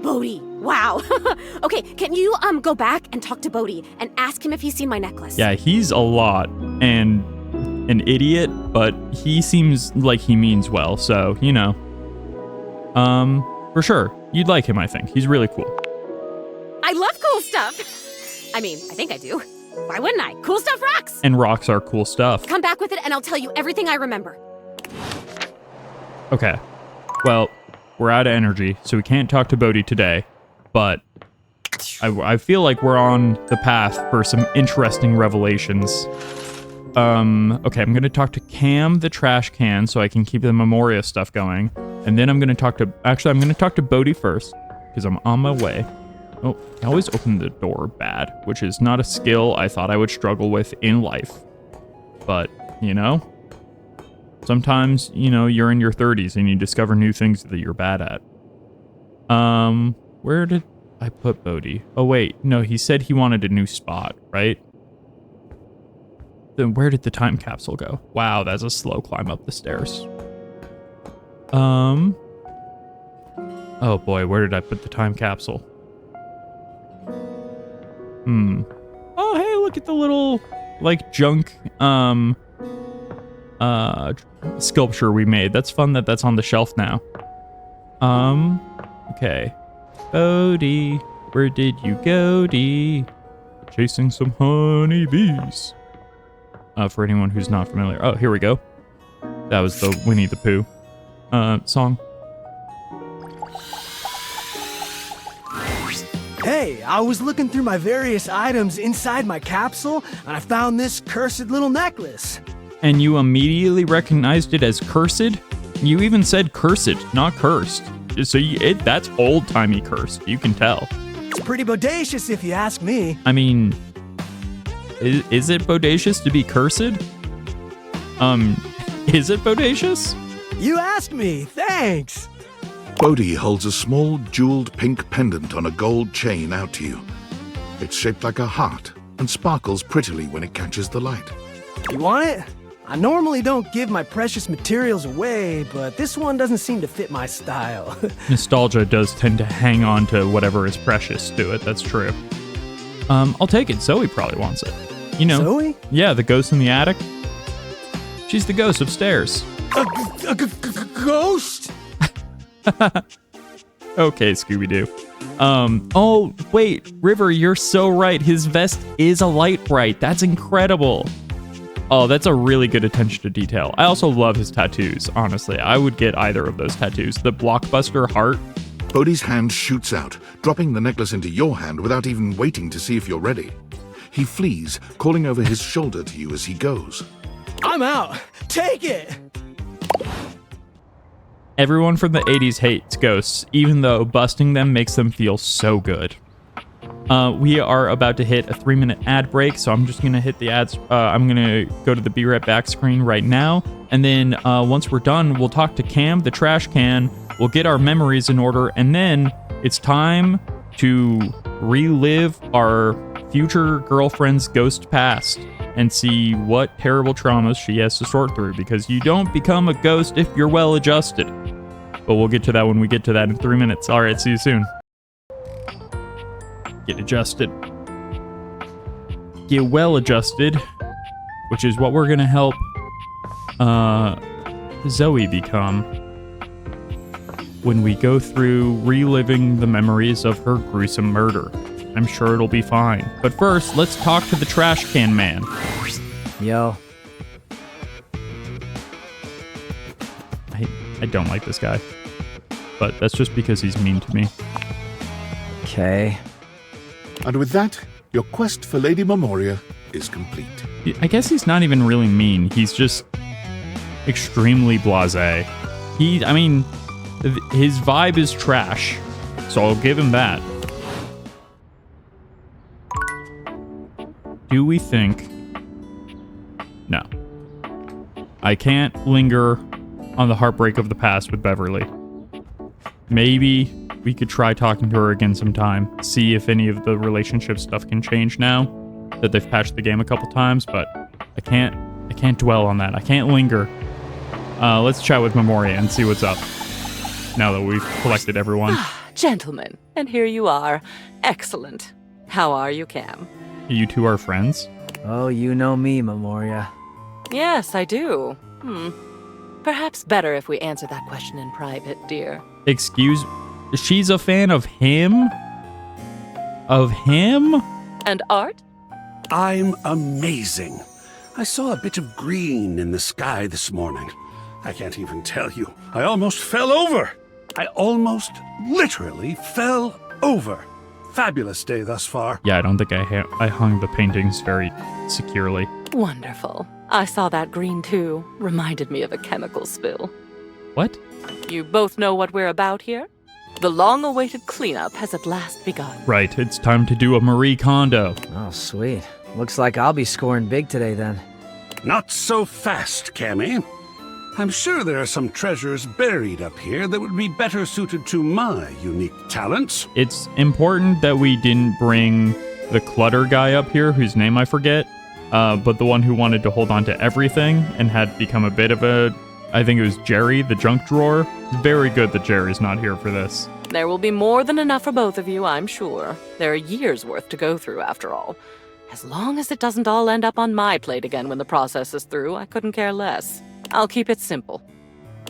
Bodhi. Wow. Okay, can you go back and talk to Bodhi and ask him if he's seen my necklace? Yeah, he's a lot and an idiot, but he seems like he means well, so, for sure. You'd like him, I think. He's really cool. I love cool stuff. I mean, I think I do. Why wouldn't I? Cool stuff rocks! And rocks are cool stuff. Come back with it and I'll tell you everything I remember. Okay. Well, we're out of energy, so we can't talk to Bodhi today. But I feel like we're on the path for some interesting revelations. Okay, I'm gonna talk to Cam the trash can so I can keep the Memoria stuff going. And then I'm gonna talk to... Actually, I'm gonna talk to Bodhi first, because I'm on my way. Oh, I always open the door bad, which is not a skill I thought I would struggle with in life. But, you know, sometimes, you know, you're in your 30s and you discover new things that you're bad at. Where did I put Bodhi? Oh, wait. No, he said he wanted a new spot, right? Then where did the time capsule go? Wow, that's a slow climb up the stairs. Oh boy, where did I put the time capsule? Oh, hey, look at the little, like, junk, sculpture we made. That's fun that that's on the shelf now. Okay. Bodhi, where did you go, Dee? Chasing some honeybees. For anyone who's not familiar. Oh, here we go. That was the Winnie the Pooh, song. Hey, I was looking through my various items inside my capsule, and I found this cursed little necklace. And you immediately recognized it as cursed? You even said cursed, not cursed. So that's old-timey cursed, you can tell. It's pretty bodacious if you ask me. I mean, is it bodacious to be cursed? Is it bodacious? You asked me, thanks. Bodhi holds a small jeweled pink pendant on a gold chain out to you. It's shaped like a heart and sparkles prettily when it catches the light. You want it? I normally don't give my precious materials away, but this one doesn't seem to fit my style. Nostalgia does tend to hang on to whatever is precious to it, that's true. I'll take it. Zoe probably wants it. You know. Zoe? Yeah, the ghost in the attic. She's the ghost upstairs. A ghost? Okay, Scooby-Doo. Oh, wait, River, you're so right. His vest is a light bright. That's incredible. Oh, that's a really good attention to detail. I also love his tattoos, honestly. I would get either of those tattoos. The blockbuster heart. Bodhi's hand shoots out, dropping the necklace into your hand without even waiting to see if you're ready. He flees, calling over his shoulder to you as he goes. I'm out. Take it. Everyone from the 80s hates ghosts, even though busting them makes them feel so good. We are about to hit a 3-minute ad break, so I'm just going to hit the ads. I'm going to go to the Be Right Back screen right now. And then once we're done, we'll talk to Cam, the trash can. We'll get our memories in order. And then it's time to relive our future girlfriend's ghost past and see what terrible traumas she has to sort through, because you don't become a ghost if you're well adjusted. But we'll get to that when we get to that in 3 minutes. All right, see you soon. Get adjusted. Get well adjusted, which is what we're gonna help Zoe become when we go through reliving the memories of her gruesome murder. I'm sure it'll be fine. But first, let's talk to the trash can man. Yo. I don't like this guy. But that's just because he's mean to me. Okay. And with that, your quest for Lady Memoria is complete. I guess he's not even really mean. He's just extremely blasé. His vibe is trash. So I'll give him that. Do we think... No. I can't linger on the heartbreak of the past with Beverly. Maybe we could try talking to her again sometime, see if any of the relationship stuff can change now that they've patched the game a couple times, but I can't dwell on that. I can't linger. Let's chat with Memoria and see what's up now that we've collected everyone. Gentlemen, and here you are. Excellent. How are you, Cam? You two are friends? Oh, you know me, Memoria. Yes, I do. Perhaps better if we answer that question in private, dear. Excuse... She's a fan of him? Of him? And art? I'm amazing. I saw a bit of green in the sky this morning. I can't even tell you. I almost fell over. I almost literally fell over. Fabulous day thus far. Yeah, I don't think I hung the paintings very securely. Wonderful. I saw that green too. Reminded me of a chemical spill. What? You both know what we're about here? The long-awaited cleanup has at last begun. Right, it's time to do a Marie Kondo. Oh, sweet. Looks like I'll be scoring big today then. Not so fast, Cammy. I'm sure there are some treasures buried up here that would be better suited to my unique talents. It's important that we didn't bring the clutter guy up here, whose name I forget, but the one who wanted to hold on to everything and had become a bit of a, I think it was Jerry, the junk drawer. Very good that Jerry's not here for this. There will be more than enough for both of you, I'm sure. There are years' worth to go through, after all. As long as it doesn't all end up on my plate again when the process is through, I couldn't care less. I'll keep it simple.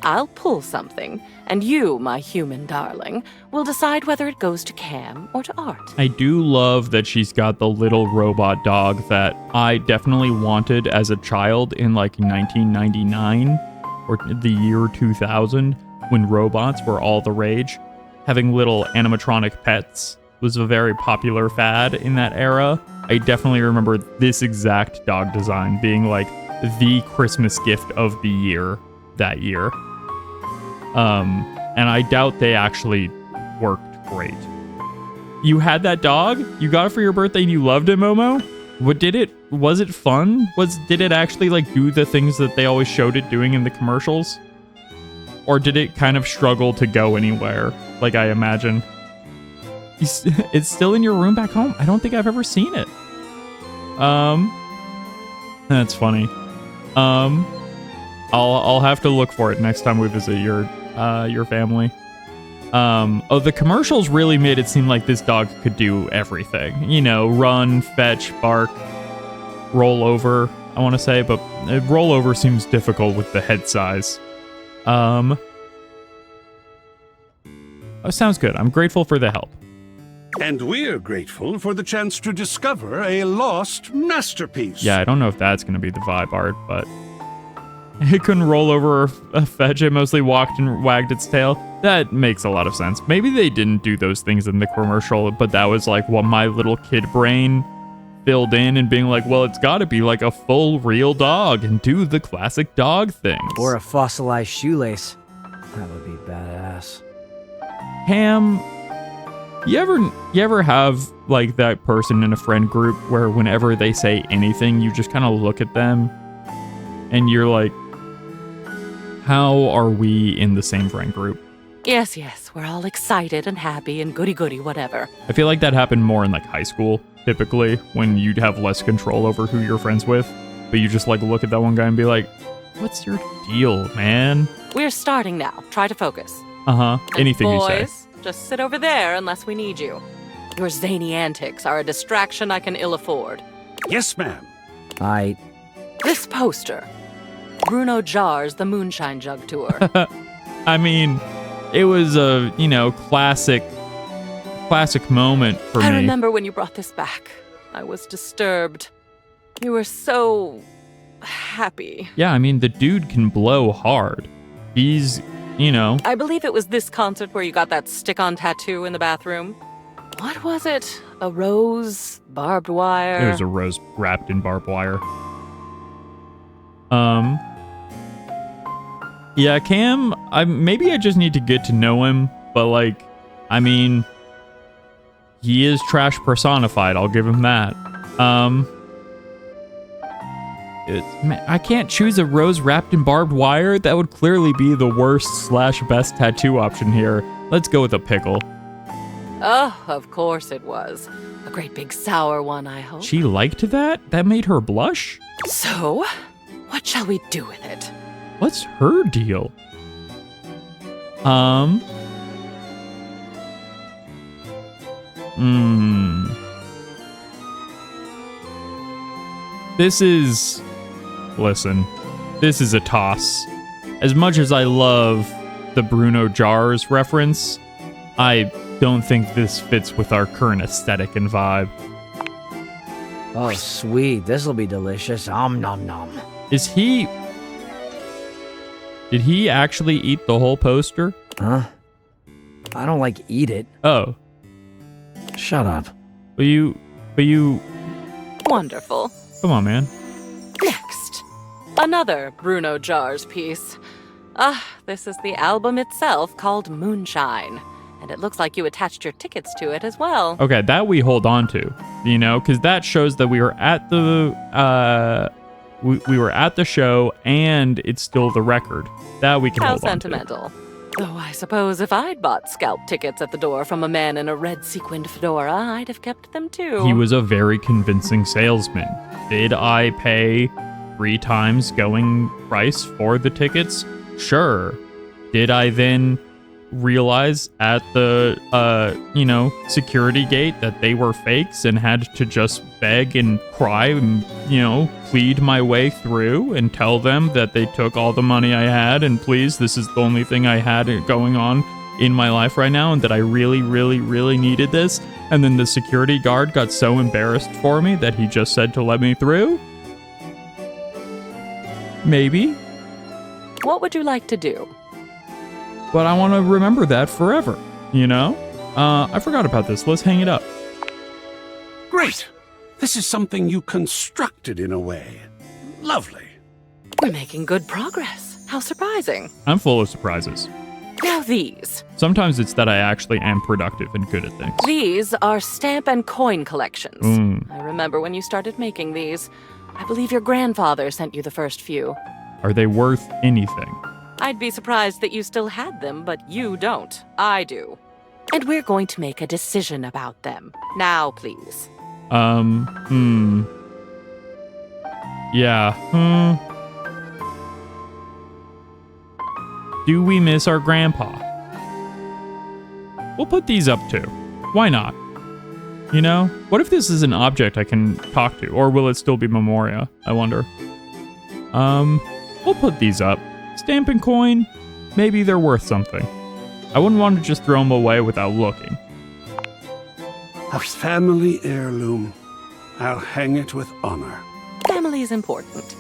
I'll pull something, and you, my human darling, will decide whether it goes to Cam or to Art. I do love that she's got the little robot dog that I definitely wanted as a child in like 1999 or the year 2000 when robots were all the rage. Having little animatronic pets was a very popular fad in that era. I definitely remember this exact dog design being like the Christmas gift of the year that year. And I doubt they actually worked great. You had that dog? You got it for your birthday and you loved it, Momo? Was it fun? Did it actually like do the things that they always showed it doing in the commercials? Or did it kind of struggle to go anywhere, like I imagine? It's still in your room back home? I don't think I've ever seen it. That's funny. I'll have to look for it next time we visit your family. The commercials really made it seem like this dog could do everything. You know, run, fetch, bark, roll over, I want to say, but roll over seems difficult with the head size. Oh, sounds good. I'm grateful for the help. And we're grateful for the chance to discover a lost masterpiece. Yeah, I don't know if that's going to be the vibe art, but it couldn't roll over or fetch. It mostly walked and wagged its tail. That makes a lot of sense. Maybe they didn't do those things in the commercial, but that was like what my little kid brain filled in and being like, well, it's got to be like a full real dog and do the classic dog things. Or a fossilized shoelace. That would be badass. Ham, you ever have like that person in a friend group where whenever they say anything, you just kind of look at them and you're like, how are we in the same friend group? Yes, we're all excited and happy and goody-goody whatever. I feel like that happened more in like high school, typically, when you'd have less control over who you're friends with, but you just like look at that one guy and be like, what's your deal, man? We're starting now. Try to focus. Uh-huh. Anything you say. Boys, just sit over there unless we need you. Your zany antics are a distraction I can ill afford. Yes, ma'am. This poster. Bruno Jar's The Moonshine Jug Tour. I mean, it was a, classic moment for me. I remember when you brought this back. I was disturbed. You were so happy. Yeah, I mean, the dude can blow hard. He's, I believe it was this concert where you got that stick-on tattoo in the bathroom. What was it? A rose? Barbed wire? It was a rose wrapped in barbed wire. Yeah, Cam, maybe I just need to get to know him, but he is trash personified, I'll give him that. I can't choose a rose wrapped in barbed wire. That would clearly be the worst/best tattoo option here. Let's go with a pickle. Oh, of course it was. A great big sour one, I hope. She liked that? That made her blush? So, what shall we do with it? What's her deal? This is a toss. As much as I love the Bruno Jars reference, I don't think this fits with our current aesthetic and vibe. Oh, sweet. This'll be delicious. Om nom nom. Is he... Did he actually eat the whole poster? Huh? I don't like eat it. Oh. Shut up. But you... Wonderful. Come on, man. Next, another Bruno Jars piece. This is the album itself called Moonshine. And it looks like you attached your tickets to it as well. Okay, that we hold on to, you know, because that shows that we were at the we were at the show and it's still the record. That we can How hold sentimental. on to. Though I suppose if I'd bought scalp tickets at the door from a man in a red sequined fedora, I'd have kept them too. He was a very convincing salesman. Did I pay 3 times going price for the tickets? Sure. Did I then realize at the security gate that they were fakes and had to just beg and cry and plead my way through and tell them that they took all the money I had and please, this is the only thing I had going on in my life right now and that I really, really, really needed this? And then the security guard got so embarrassed for me that he just said to let me through? Maybe. What would you like to do? But I want to remember that forever, you know? I forgot about this. Let's hang it up. Great. This is something you constructed in a way. Lovely. We're making good progress. How surprising. I'm full of surprises. Now these. Sometimes it's that I actually am productive and good at things. These are stamp and coin collections. Mm. I remember when you started making these. I believe your grandfather sent you the first few. Are they worth anything? I'd be surprised that you still had them, but you don't. I do. And we're going to make a decision about them. Now, please. Yeah. Do we miss our grandpa? We'll put these up too. Why not? You know? What if this is an object I can talk to? Or will it still be Memoria? I wonder. We'll put these up. Stamp and coin, maybe they're worth something. I wouldn't want to just throw them away without looking. A family heirloom. I'll hang it with honor. Family is important.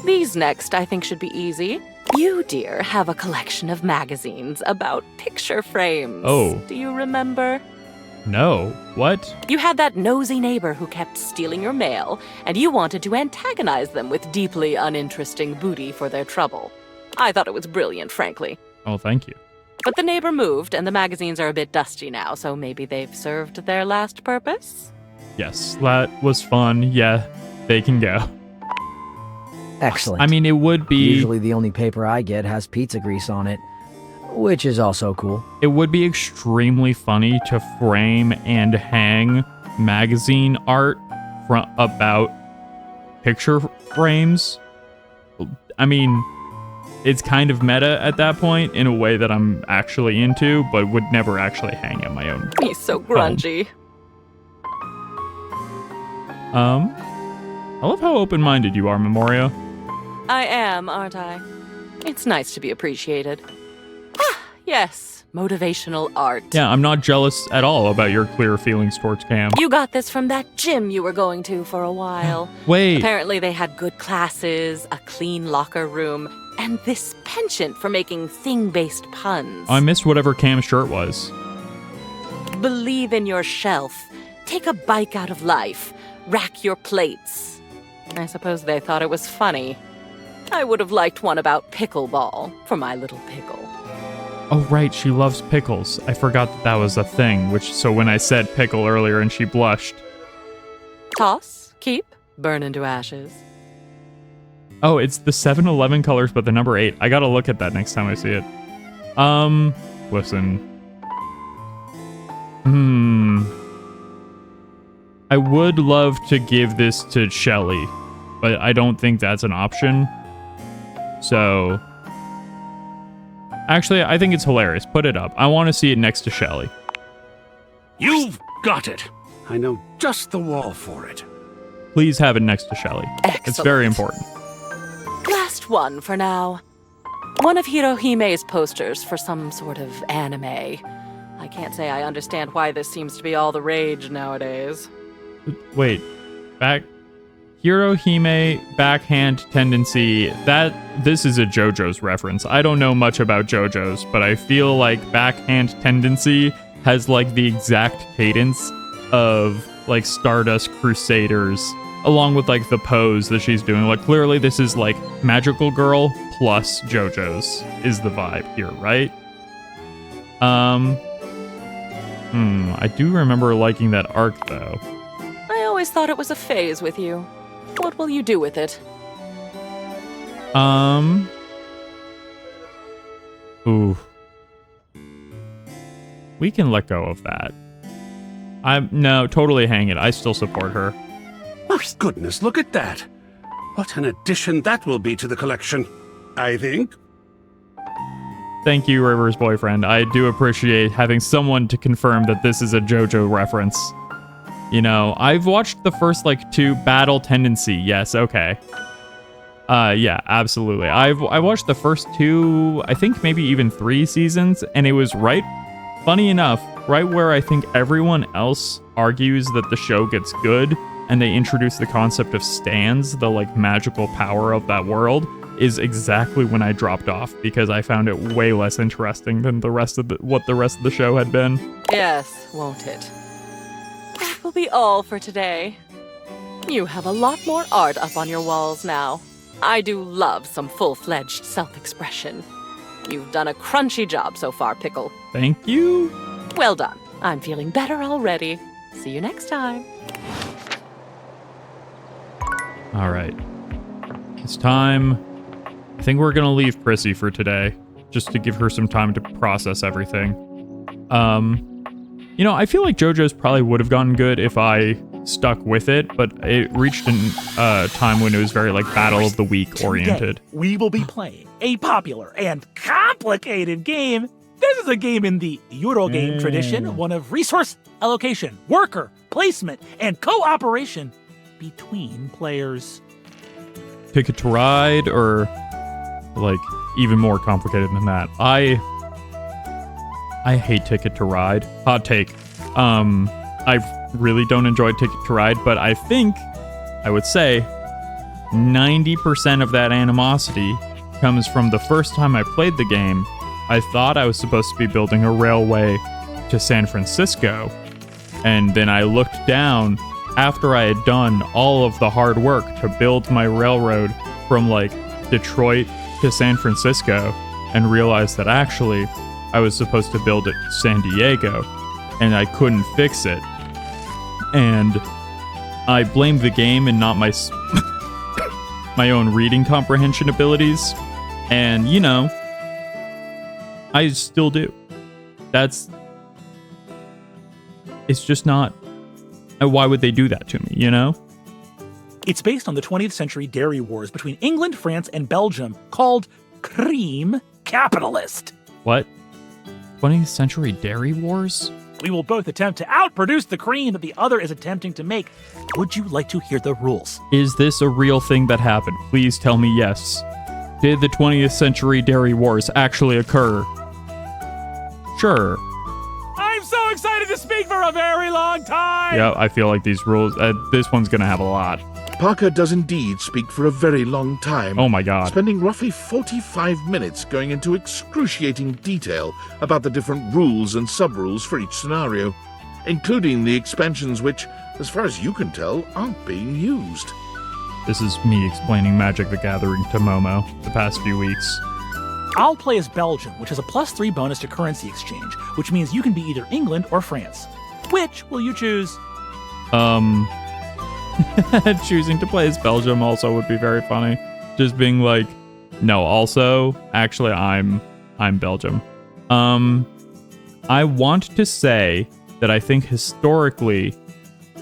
These next, I think, should be easy. You, dear, have a collection of magazines about picture frames. Oh. Do you remember? No. What? You had that nosy neighbor who kept stealing your mail, and you wanted to antagonize them with deeply uninteresting booty for their trouble. I thought it was brilliant, frankly. Oh, thank you. But the neighbor moved, and the magazines are a bit dusty now, so maybe they've served their last purpose? Yes, that was fun. Yeah, they can go. Excellent. I mean, it would be... Usually the only paper I get has pizza grease on it, which is also cool. It would be extremely funny to frame and hang magazine art about picture frames. I mean, it's kind of meta at that point in a way that I'm actually into, but would never actually hang at my own. He's so grungy. I love how open-minded you are, Memoria. I am, aren't I? It's nice to be appreciated. Yes, motivational art. Yeah, I'm not jealous at all about your clear feelings towards Cam. You got this from that gym you were going to for a while. Wait. Apparently they had good classes, a clean locker room, and this penchant for making thing-based puns. I missed whatever Cam's shirt was. Believe in yourself. Take a bike out of life. Rack your plates. I suppose they thought it was funny. I would have liked one about pickleball for my little pickle. Oh, right, she loves pickles. I forgot that was a thing, so when I said pickle earlier and she blushed. Toss, keep, burn into ashes. Oh, it's the 7-Eleven colors, but the number 8. I gotta look at that next time I see it. Listen. I would love to give this to Shelly, but I don't think that's an option. So... Actually, I think it's hilarious. Put it up. I want to see it next to Shelly. You've got it. I know just the wall for it. Please have it next to Shelly. Excellent. It's very important. Last one for now. One of Hirohime's posters for some sort of anime. I can't say I understand why this seems to be all the rage nowadays. Wait, Hirohime backhand tendency. This is a JoJo's reference. I don't know much about JoJo's, but I feel like backhand tendency has like the exact cadence of like Stardust Crusaders, along with like the pose that she's doing. Like clearly this is like Magical Girl plus JoJo's is the vibe here, right? I do remember liking that arc though. I always thought it was a phase with you. What will you do with it? Ooh. We can let go of that. No, totally hang it. I still support her. Oh, goodness, look at that. What an addition that will be to the collection, I think. Thank you, River's boyfriend. I do appreciate having someone to confirm that this is a JoJo reference. You know, I've watched the first, like, 2 Battle Tendency. Yes, okay. Yeah, absolutely. I watched the first 2, I think maybe even 3 seasons, and it was funny enough, right where I think everyone else argues that the show gets good, and they introduce the concept of stands, the, like, magical power of that world, is exactly when I dropped off, because I found it way less interesting than what the rest of the show had been. Yes, won't it? That will be all for today. You have a lot more art up on your walls now. I do love some full-fledged self-expression. You've done a crunchy job so far, Pickle. Thank you. Well done. I'm feeling better already. See you next time. All right. It's time. I think we're going to leave Prissy for today, just to give her some time to process everything. You know, I feel like JoJo's probably would have gotten good if I stuck with it, but it reached a time when it was very, like, Battle of the Week oriented. Today, we will be playing a popular and complicated game. This is a game in the Eurogame tradition, one of resource allocation, worker, placement, and cooperation between players. Ticket to Ride, or, like, even more complicated than that. I hate Ticket to Ride. Hot take. I really don't enjoy Ticket to Ride, but I think, I would say, 90% of that animosity comes from the first time I played the game. I thought I was supposed to be building a railway to San Francisco, and then I looked down after I had done all of the hard work to build my railroad from, like, Detroit to San Francisco, and realized that actually I was supposed to build it to San Diego, and I couldn't fix it. And I blamed the game and not my my own reading comprehension abilities. And, you know, I still do. It's just not... Why would they do that to me, you know? It's based on the 20th century dairy wars between England, France, and Belgium, called Cream Capitalist. What? 20th century dairy wars? We will both attempt to outproduce the cream that the other is attempting to make. Would you like to hear the rules? Is this a real thing that happened? Please tell me yes. Did the 20th century dairy wars actually occur? Sure. I'm so excited to speak for a very long time! Yeah, I feel like these rules, this one's gonna have a lot. Parker does indeed speak for a very long time. Oh my god. Spending roughly 45 minutes going into excruciating detail about the different rules and sub-rules for each scenario, including the expansions which, as far as you can tell, aren't being used. This is me explaining Magic the Gathering to Momo the past few weeks. I'll play as Belgium, which has a +3 bonus to currency exchange, which means you can be either England or France. Which will you choose? Choosing to play as Belgium also would be very funny. Just being like, no, also, actually, I'm Belgium. I want to say that I think historically,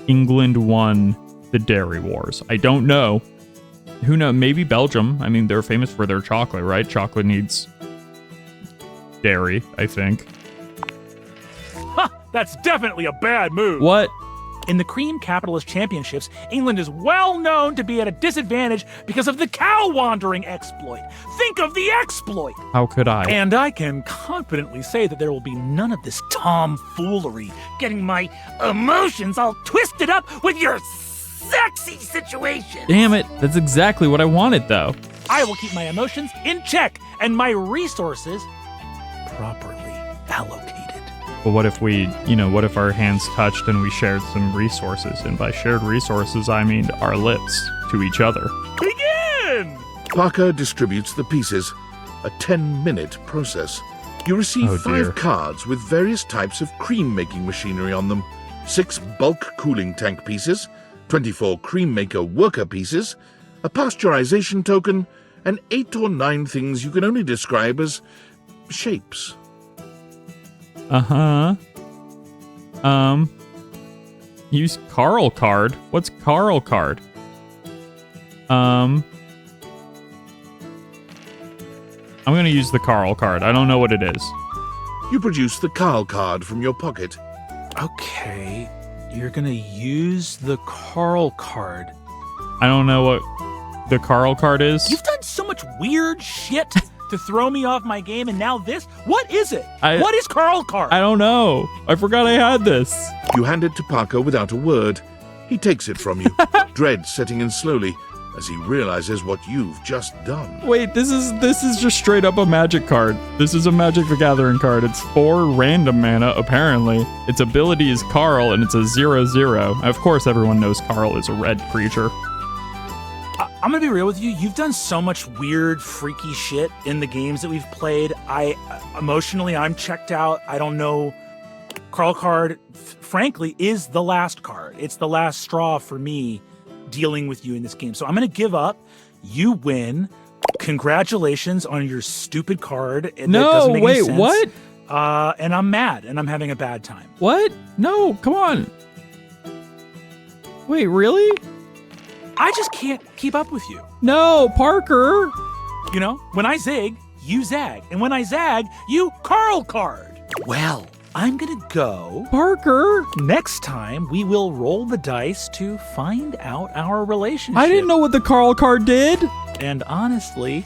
England won the Dairy Wars. I don't know. Who knows? Maybe Belgium. I mean, they're famous for their chocolate, right? Chocolate needs dairy, I think. Ha! That's definitely a bad move. What? In the Cream Capitalist Championships, England is well known to be at a disadvantage because of the cow wandering exploit. Think of the exploit! How could I? And I can confidently say that there will be none of this tomfoolery, getting my emotions all twisted up with your sexy situation. Damn it. That's exactly what I wanted, though. I will keep my emotions in check and my resources properly allocated. But what if what if our hands touched and we shared some resources? And by shared resources, I mean our lips to each other. Begin! Parker distributes the pieces, a 10-minute process. You receive Oh, dear. 5 cards with various types of cream-making machinery on them, 6 bulk cooling tank pieces, 24 cream maker worker pieces, a pasteurization token, and 8 or 9 things you can only describe as shapes. Uh-huh. Use Carl card. What's Carl card? I'm gonna use the Carl card. I don't know what it is. You produce the Carl card from your pocket. Okay, you're gonna use the Carl card. I don't know what the Carl card is. You've done so much weird shit to throw me off my game, and now this? What is it? I- What is Carl card? I don't know. I forgot I had this. You hand it to Parker without a word. He takes it from you, dread setting in slowly as he realizes what you've just done. Wait, this is just straight up a magic card. This is a Magic the Gathering card. It's 4 random mana, apparently. Its ability is Carl, and it's a 0/0. Of course, everyone knows Carl is a red creature. I'm gonna be real with you. You've done so much weird, freaky shit in the games that we've played. Emotionally, I'm checked out. I don't know. Carl card, frankly, is the last card. It's the last straw for me dealing with you in this game. So I'm gonna give up. You win. Congratulations on your stupid card. That No, doesn't make any wait, sense. what? And I'm mad, and I'm having a bad time. What? No, come on. Wait, really? I just can't keep up with you. No, Parker. You know, when I zig, you zag. And when I zag, you Carl card. Well, I'm gonna go. Parker. Next time, we will roll the dice to find out our relationship. I didn't know what the Carl card did. And honestly,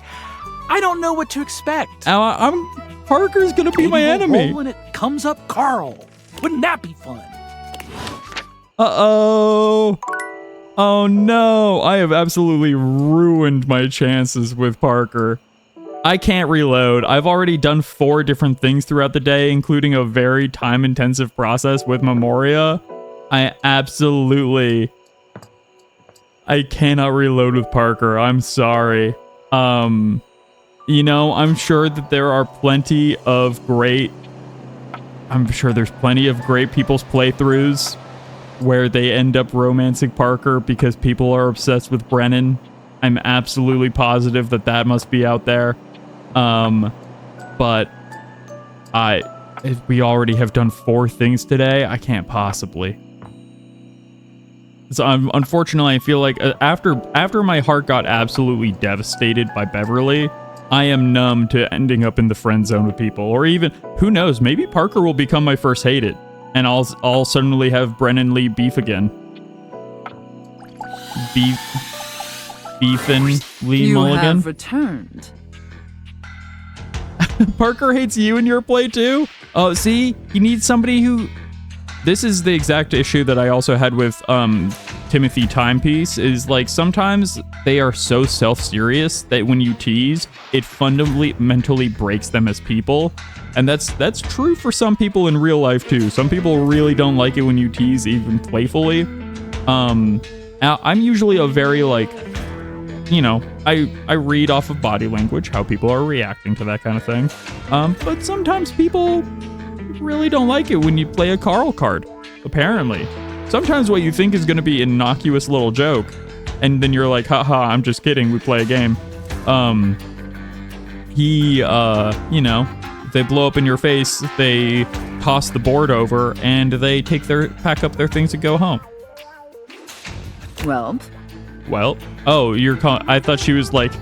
I don't know what to expect. Parker's gonna be Maybe my we'll enemy. roll and it comes up Carl. Wouldn't that be fun? Uh-oh. Oh no, I have absolutely ruined my chances with Parker. I can't reload. I've already done 4 different things throughout the day, including a very time-intensive process with Memoria. I cannot reload with Parker. I'm sorry. I'm sure that there are plenty of great people's playthroughs where they end up romancing Parker because people are obsessed with Brennan. I'm absolutely positive that must be out there. But if we already have done 4 things today, I can't possibly. So unfortunately, I feel like after my heart got absolutely devastated by Beverly, I am numb to ending up in the friend zone with people. Or even, who knows, maybe Parker will become my first hated. And I'll suddenly have Brennan Lee beef again. Beefin' Lee You Mulligan. have returned. Parker hates you in your play too? Oh, see? You need somebody who... This is the exact issue that I also had with Timothy Timepiece, is like sometimes they are so self-serious that when you tease, it fundamentally breaks them as people. And that's true for some people in real life too. Some people really don't like it when you tease even playfully. I'm usually a very I read off of body language how people are reacting to that kind of thing. But sometimes people really don't like it when you play a Carl card, apparently. Sometimes what you think is going to be an innocuous little joke, and then you're like, haha, I'm just kidding, we play a game. They blow up in your face, they toss the board over, and they pack up their things and go home. Well, oh, I thought she was like...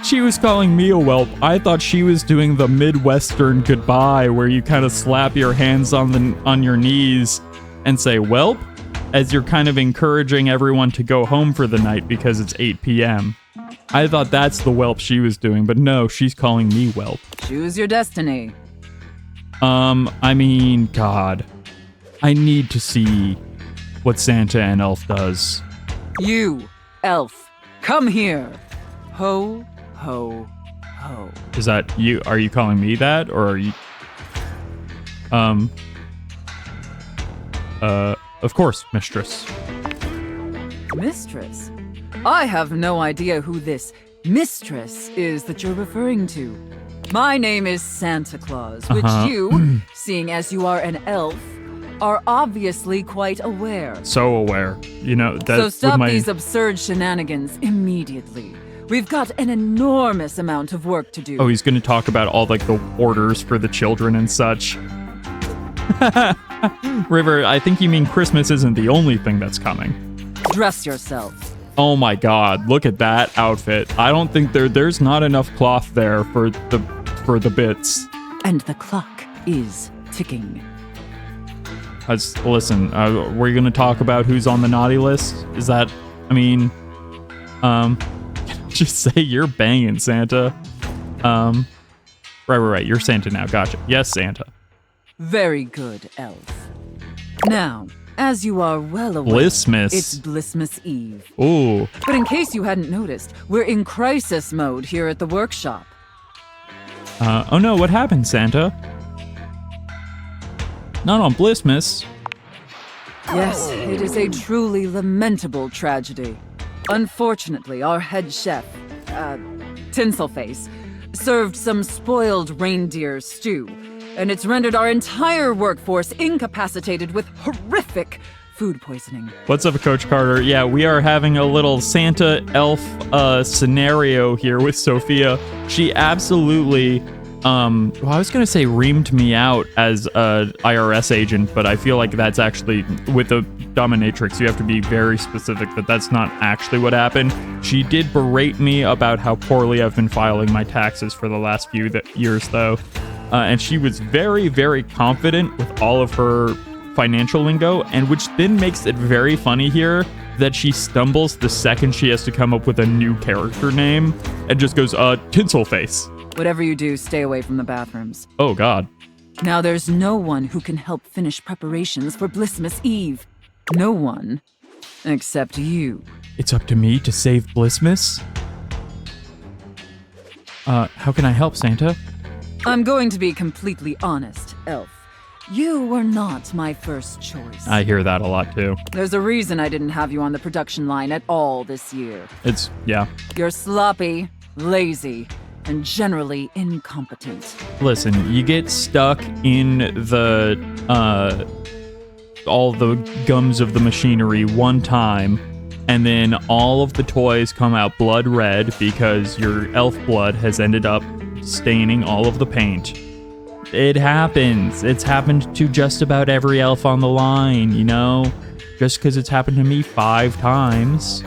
She was calling me a whelp. I thought she was doing the Midwestern goodbye, where you kind of slap your hands on your knees and say whelp, as you're kind of encouraging everyone to go home for the night because it's 8 p.m. I thought that's the whelp she was doing, but no, she's calling me whelp. choose your destiny. God, I need to see what Santa and Elf does. You, elf, come here. Ho, ho, ho. Is that you? Are you calling me that, or are you? Of course, mistress. Mistress? I have no idea who this mistress is that you're referring to. My name is Santa Claus, which you, seeing as you are an elf, are obviously quite aware. So aware. You know, that So stop with my... these absurd shenanigans immediately. We've got an enormous amount of work to do. Oh, he's going to talk about all, like, the orders for the children and such. River, I think you mean Christmas isn't the only thing that's coming. Dress yourself. Oh my god, look at that outfit. I don't think there's not enough cloth there for the bits. And the clock is ticking. Listen, we're going to talk about who's on the naughty list? Is that, I mean, just say you're banging, Santa. Right, you're Santa now, gotcha. Yes, Santa. Very good, elf. Now, as you are well aware, Blissmas. it's Blissmas Eve. Ooh. But in case you hadn't noticed, we're in crisis mode here at the workshop. Oh no, what happened, Santa? Not on Blissmas. Yes, it is a truly lamentable tragedy. Unfortunately, our head chef, Tinselface, served some spoiled reindeer stew, and it's rendered our entire workforce incapacitated with horrific food poisoning. What's up, Coach Carter? Yeah, we are having a little Santa elf scenario here with Sophia. She absolutely, well, I was gonna say reamed me out as a IRS agent, but I feel like that's actually, with the dominatrix, you have to be very specific that that's not actually what happened. She did berate me about how poorly I've been filing my taxes for the last few years, though. And she was very, very confident with all of her financial lingo, and which then makes it very funny here that she stumbles the second she has to come up with a new character name and just goes, Tinselface. Whatever you do, stay away from the bathrooms. Oh, God. Now there's no one who can help finish preparations for Blissmas Eve. No one. Except you. It's up to me to save Blissmas? How can I help, Santa? I'm going to be completely honest, Elf. You were not my first choice. I hear that a lot, too. There's a reason I didn't have you on the production line at all this year. Yeah. You're sloppy, lazy, and generally incompetent. Listen, you get stuck in the, all the gums of the machinery one time, and then all of the toys come out blood red because your elf blood has ended up staining all of the paint. It happens. It's happened to just about every elf on the line, you know? Just because it's happened to me 5 times.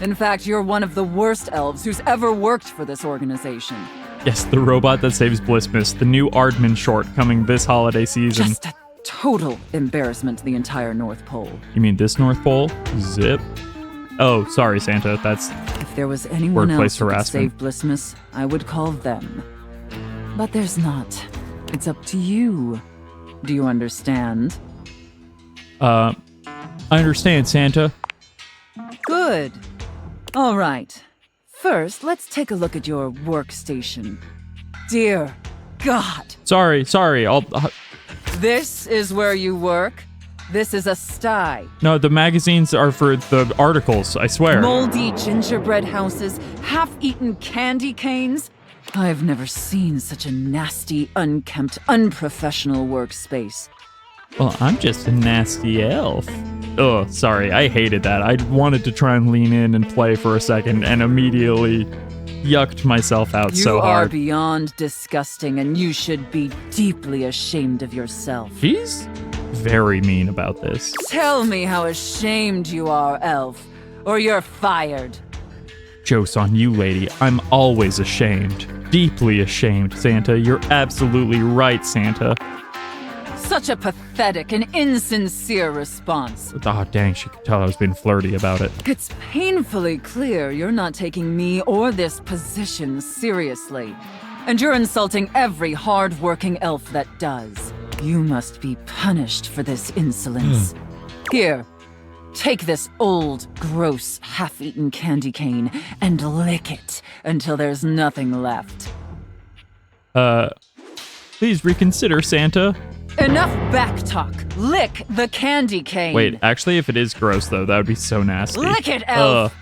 In fact, you're one of the worst elves who's ever worked for this organization. Yes, the robot that saves Blissmas, the new Aardman short coming this holiday season. Just a total embarrassment to the entire North Pole. You mean this North Pole? Zip. Oh, sorry, Santa. That's if there was anyone workplace else who could harassment. save Blissmas, I would call them. But there's not. It's up to you. Do you understand? I understand, Santa. Good. All right. First, let's take a look at your workstation. Dear God. Sorry. I'll... This is where you work? This is a sty. No, the magazines are for the articles, I swear. Moldy gingerbread houses, half-eaten candy canes. I've never seen such a nasty, unkempt, unprofessional workspace. Well, I'm just a nasty elf. Oh, sorry, I hated that. I wanted to try and lean in and play for a second and immediately yucked myself out so You are hard. beyond disgusting, and you should be deeply ashamed of yourself. He's very mean about this. Tell me how ashamed you are, Elf, or you're fired. Joke's on you, lady. I'm always ashamed. Deeply ashamed, Santa. You're absolutely right, Santa. Such a pathetic and insincere response. Oh, dang, she could tell I was being flirty about it. It's painfully clear you're not taking me or this position seriously. And you're insulting every hard-working elf that does. You must be punished for this insolence. Here, Take this old, gross, half-eaten candy cane and lick it until there's nothing left. Please reconsider, Santa. Enough backtalk. Lick the candy cane. Wait, actually, if it is gross, though, that would be so nasty. Lick it, Elf.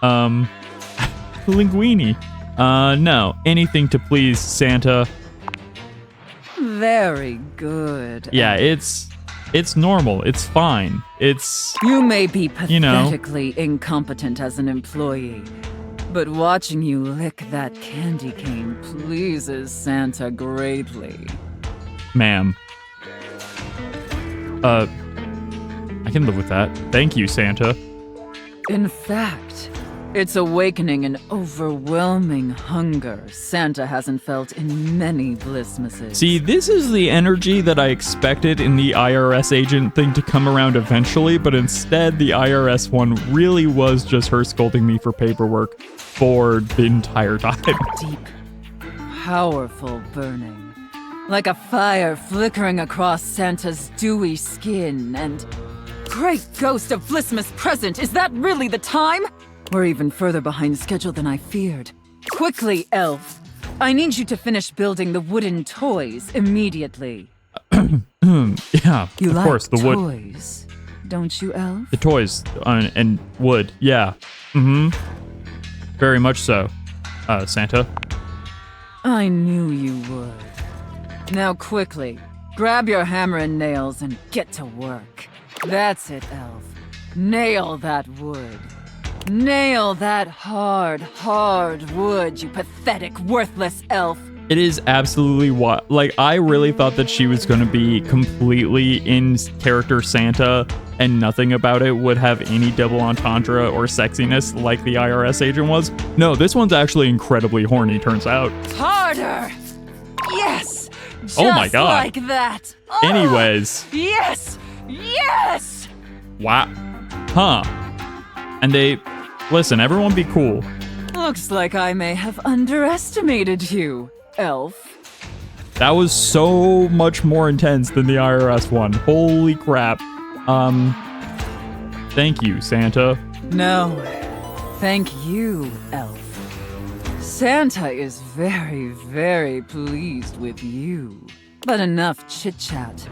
Linguini. No. Anything to please Santa. Very good. Yeah, it's normal. It's fine. It's... You may be You know. pathetically incompetent as an employee, but watching you lick that candy cane pleases Santa greatly. Ma'am. I can live with that. Thank you, Santa. In fact, it's awakening an overwhelming hunger Santa hasn't felt in many Blissmases. See, this is the energy that I expected in the IRS agent thing to come around eventually, but instead the IRS one really was just her scolding me for paperwork for the entire time. Deep, powerful burning. Like a fire flickering across Santa's dewy skin and... Great ghost of Blissmas present, is that really the time? We're even further behind schedule than I feared. Quickly, Elf. I need you to finish building the wooden toys immediately. Yeah, You of like course, the wood. toys, don't you, Elf? The toys and wood, yeah. Mm-hmm. Very much so, Santa. I knew you would. Now quickly, grab your hammer and nails and get to work. That's it, Elf. Nail that wood. Nail that hard, hard wood, you pathetic, worthless elf. It is absolutely what, like, I really thought that she was going to be completely in character Santa and nothing about it would have any double entendre or sexiness like the IRS agent was. No, this one's actually incredibly horny, turns out. Harder! Yes! Just Oh my God. like that! Oh, Anyways. Yes! Yes! Wow. Huh. And they... Listen, everyone be cool. Looks like I may have underestimated you, elf. That was so much more intense than the IRS one. Holy crap. Thank you, Santa. No, thank you, elf. Santa is very, very pleased with you. But enough chit-chat.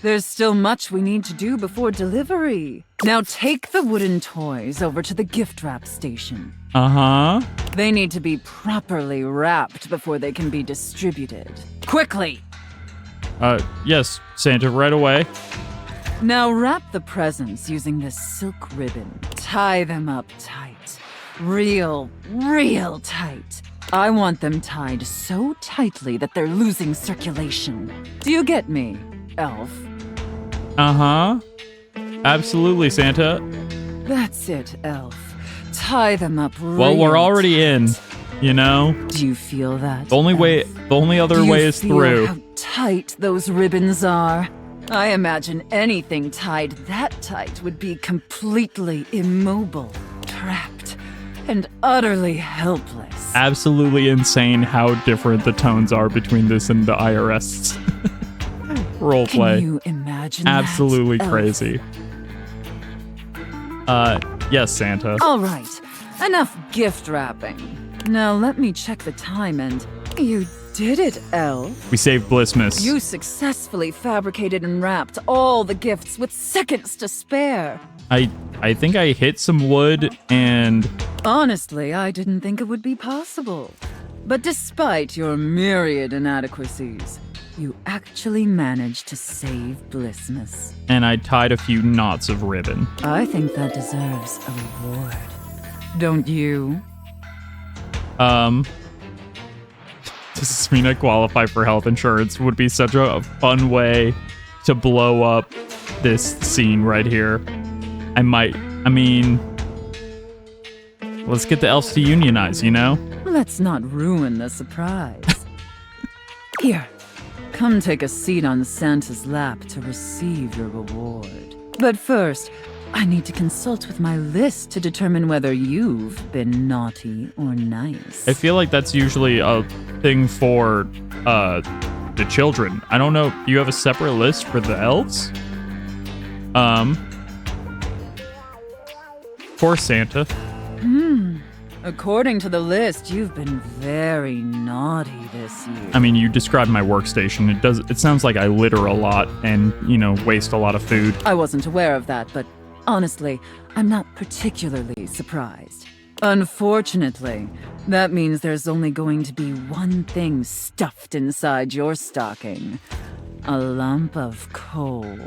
There's still much we need to do before delivery. Now take the wooden toys over to the gift wrap station. Uh-huh. They need to be properly wrapped before they can be distributed. Quickly! Yes, Santa, right away. Now wrap the presents using this silk ribbon. Tie them up tight. Real tight. I want them tied so tightly that they're losing circulation. Do you get me, elf? Uh-huh. Absolutely, Santa. That's it, elf. Tie them up Well, we're real already tight. in, you know? Do you feel that? The only other Do you way is feel through. how tight those ribbons are? I imagine anything tied that tight would be completely immobile, trapped, and utterly helpless. Absolutely insane how different the tones are between this and the IRS roleplay. Can you imagine Absolutely that, elf? crazy. Yes, Santa. All right, enough gift wrapping. Now let me check the time and... You did it, elf. We saved Blissmas. You successfully fabricated and wrapped all the gifts with seconds to spare. I think I hit some wood and... Honestly, I didn't think it would be possible. But despite your myriad inadequacies, you actually managed to save Blissmas. And I tied a few knots of ribbon. I think that deserves a reward. Don't you? Does this mean I qualify for health insurance? Would be such a fun way to blow up this scene right here. Let's get the elves to unionize, you know? Let's not ruin the surprise. Here, come take a seat on Santa's lap to receive your reward. But first, I need to consult with my list to determine whether you've been naughty or nice. I feel like that's usually a thing for the children. I don't know. Do you have a separate list for the elves? Poor Santa. According to the list, you've been very naughty this year. I mean, you described my workstation. It sounds like I litter a lot and, waste a lot of food. I wasn't aware of that, but honestly, I'm not particularly surprised. Unfortunately, that means there's only going to be one thing stuffed inside your stocking. A lump of coal.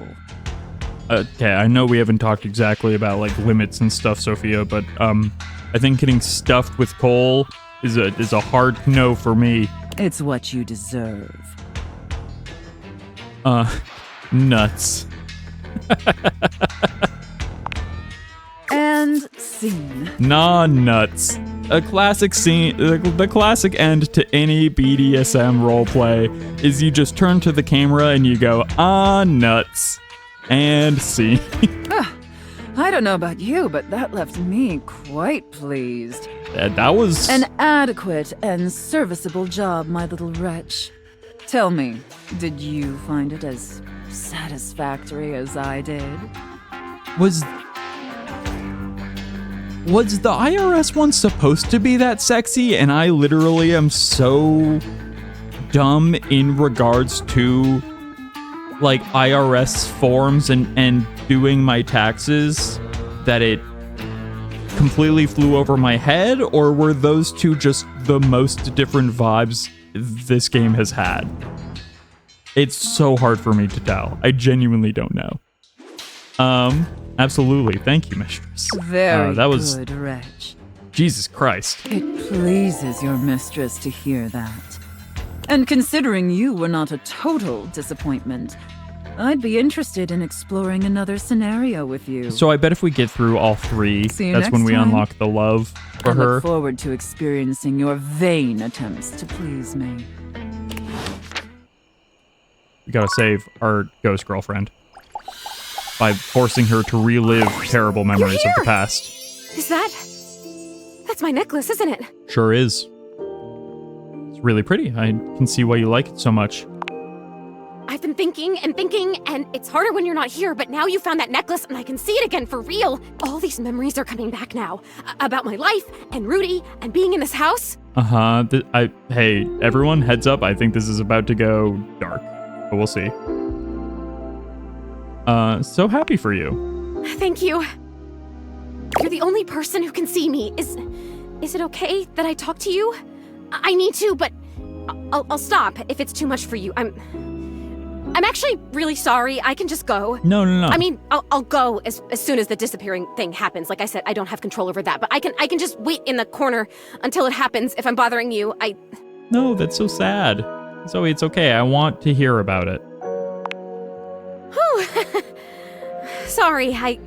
Okay, I know we haven't talked exactly about, limits and stuff, Sophia, but, I think getting stuffed with coal is a hard no for me. It's what you deserve. Nuts. And scene. Nah, nuts. A classic scene, the classic end to any BDSM roleplay is you just turn to the camera and you go, nuts. And scene. I don't know about you, but that left me quite pleased. That was... An adequate and serviceable job, my little wretch. Tell me, did you find it as satisfactory as I did? Was the IRS one supposed to be that sexy? And I literally am so dumb in regards to IRS forms and doing my taxes that it completely flew over my head, or were those two just the most different vibes this game has had? It's so hard for me to tell. I genuinely don't know. Absolutely. Thank you, mistress. Very that was good, wretch. Jesus Christ. It pleases your mistress to hear that. And considering you were not a total disappointment, I'd be interested in exploring another scenario with you. So I bet if we get through all three, See you that's next when we time. unlock the love for I her. look forward to experiencing your vain attempts to please me. We gotta save our ghost girlfriend by forcing her to relive terrible memories of the past. Is that... That's my necklace, isn't it? Sure is. It's really pretty. I can see why you like it so much. I've been thinking, and it's harder when you're not here, but now you found that necklace and I can see it again for real. All these memories are coming back now. About my life, and Rudy, and being in this house. Uh-huh. Hey, everyone, heads up. I think this is about to go dark, but we'll see. So happy for you. Thank you. You're the only person who can see me. Is it okay that I talk to you? I need to, but I'll stop if it's too much for you. I'm actually really sorry. I can just go. No. I mean, I'll go as soon as the disappearing thing happens. Like I said, I don't have control over that, but I can just wait in the corner until it happens. If I'm bothering you, No, that's so sad. Zoe, it's okay. I want to hear about it. Whew. Sorry, I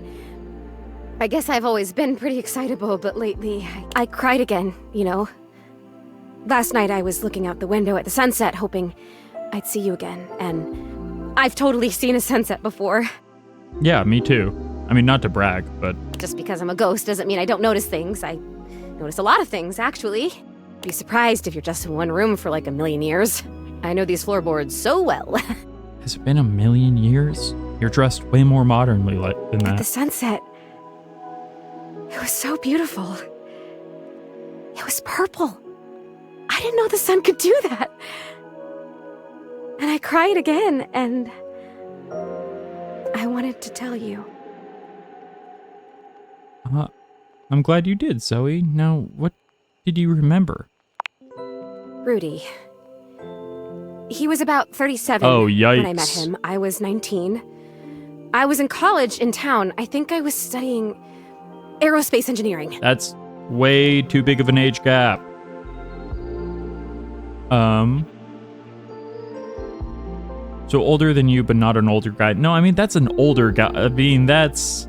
guess I've always been pretty excitable, but lately I cried again, Last night I was looking out the window at the sunset, hoping I'd see you again, and I've totally seen a sunset before. Yeah, me too. I mean, not to brag, but... Just because I'm a ghost doesn't mean I don't notice things. I notice a lot of things, actually. Be surprised if you're just in one room for like a million years. I know these floorboards so well. Has it been a million years? You're dressed way more modernly than that. The sunset... It was so beautiful. It was purple. I didn't know the sun could do that. And I cried again, and I wanted to tell you. I'm glad you did, Zoe. Now, what did you remember? Rudy. He was about 37 Oh, yikes. when I met him. I was 19. I was in college in town. I think I was studying aerospace engineering. That's way too big of an age gap. So older than you, but not an older guy. No, I mean, that's an older guy. I mean, that's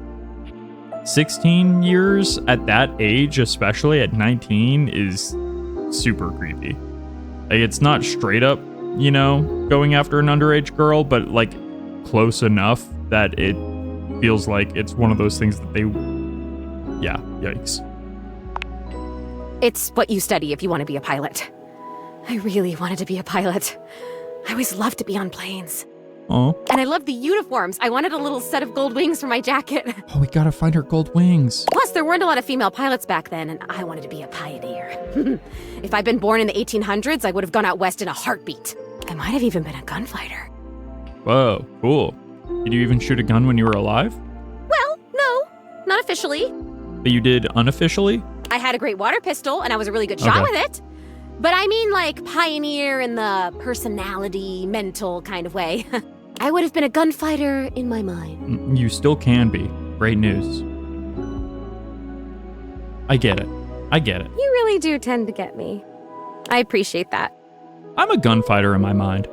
16 years at that age, especially at 19, is super creepy. Like, it's not straight up, going after an underage girl, but, close enough that it feels like it's one of those things that they... Yeah, yikes. It's what you study if you want to be a pilot. I really wanted to be a pilot. I always loved to be on planes. Oh. And I loved the uniforms. I wanted a little set of gold wings for my jacket. Oh, we gotta find her gold wings. Plus, there weren't a lot of female pilots back then, and I wanted to be a pioneer. If I'd been born in the 1800s, I would have gone out west in a heartbeat. I might have even been a gunfighter. Whoa, cool. Did you even shoot a gun when you were alive? Well, no, not officially. But you did unofficially? I had a great water pistol, and I was a really good shot with it. But I mean like pioneer in the personality, mental kind of way. I would have been a gunfighter in my mind. You still can be. Great news. I get it. You really do tend to get me. I appreciate that. I'm a gunfighter in my mind.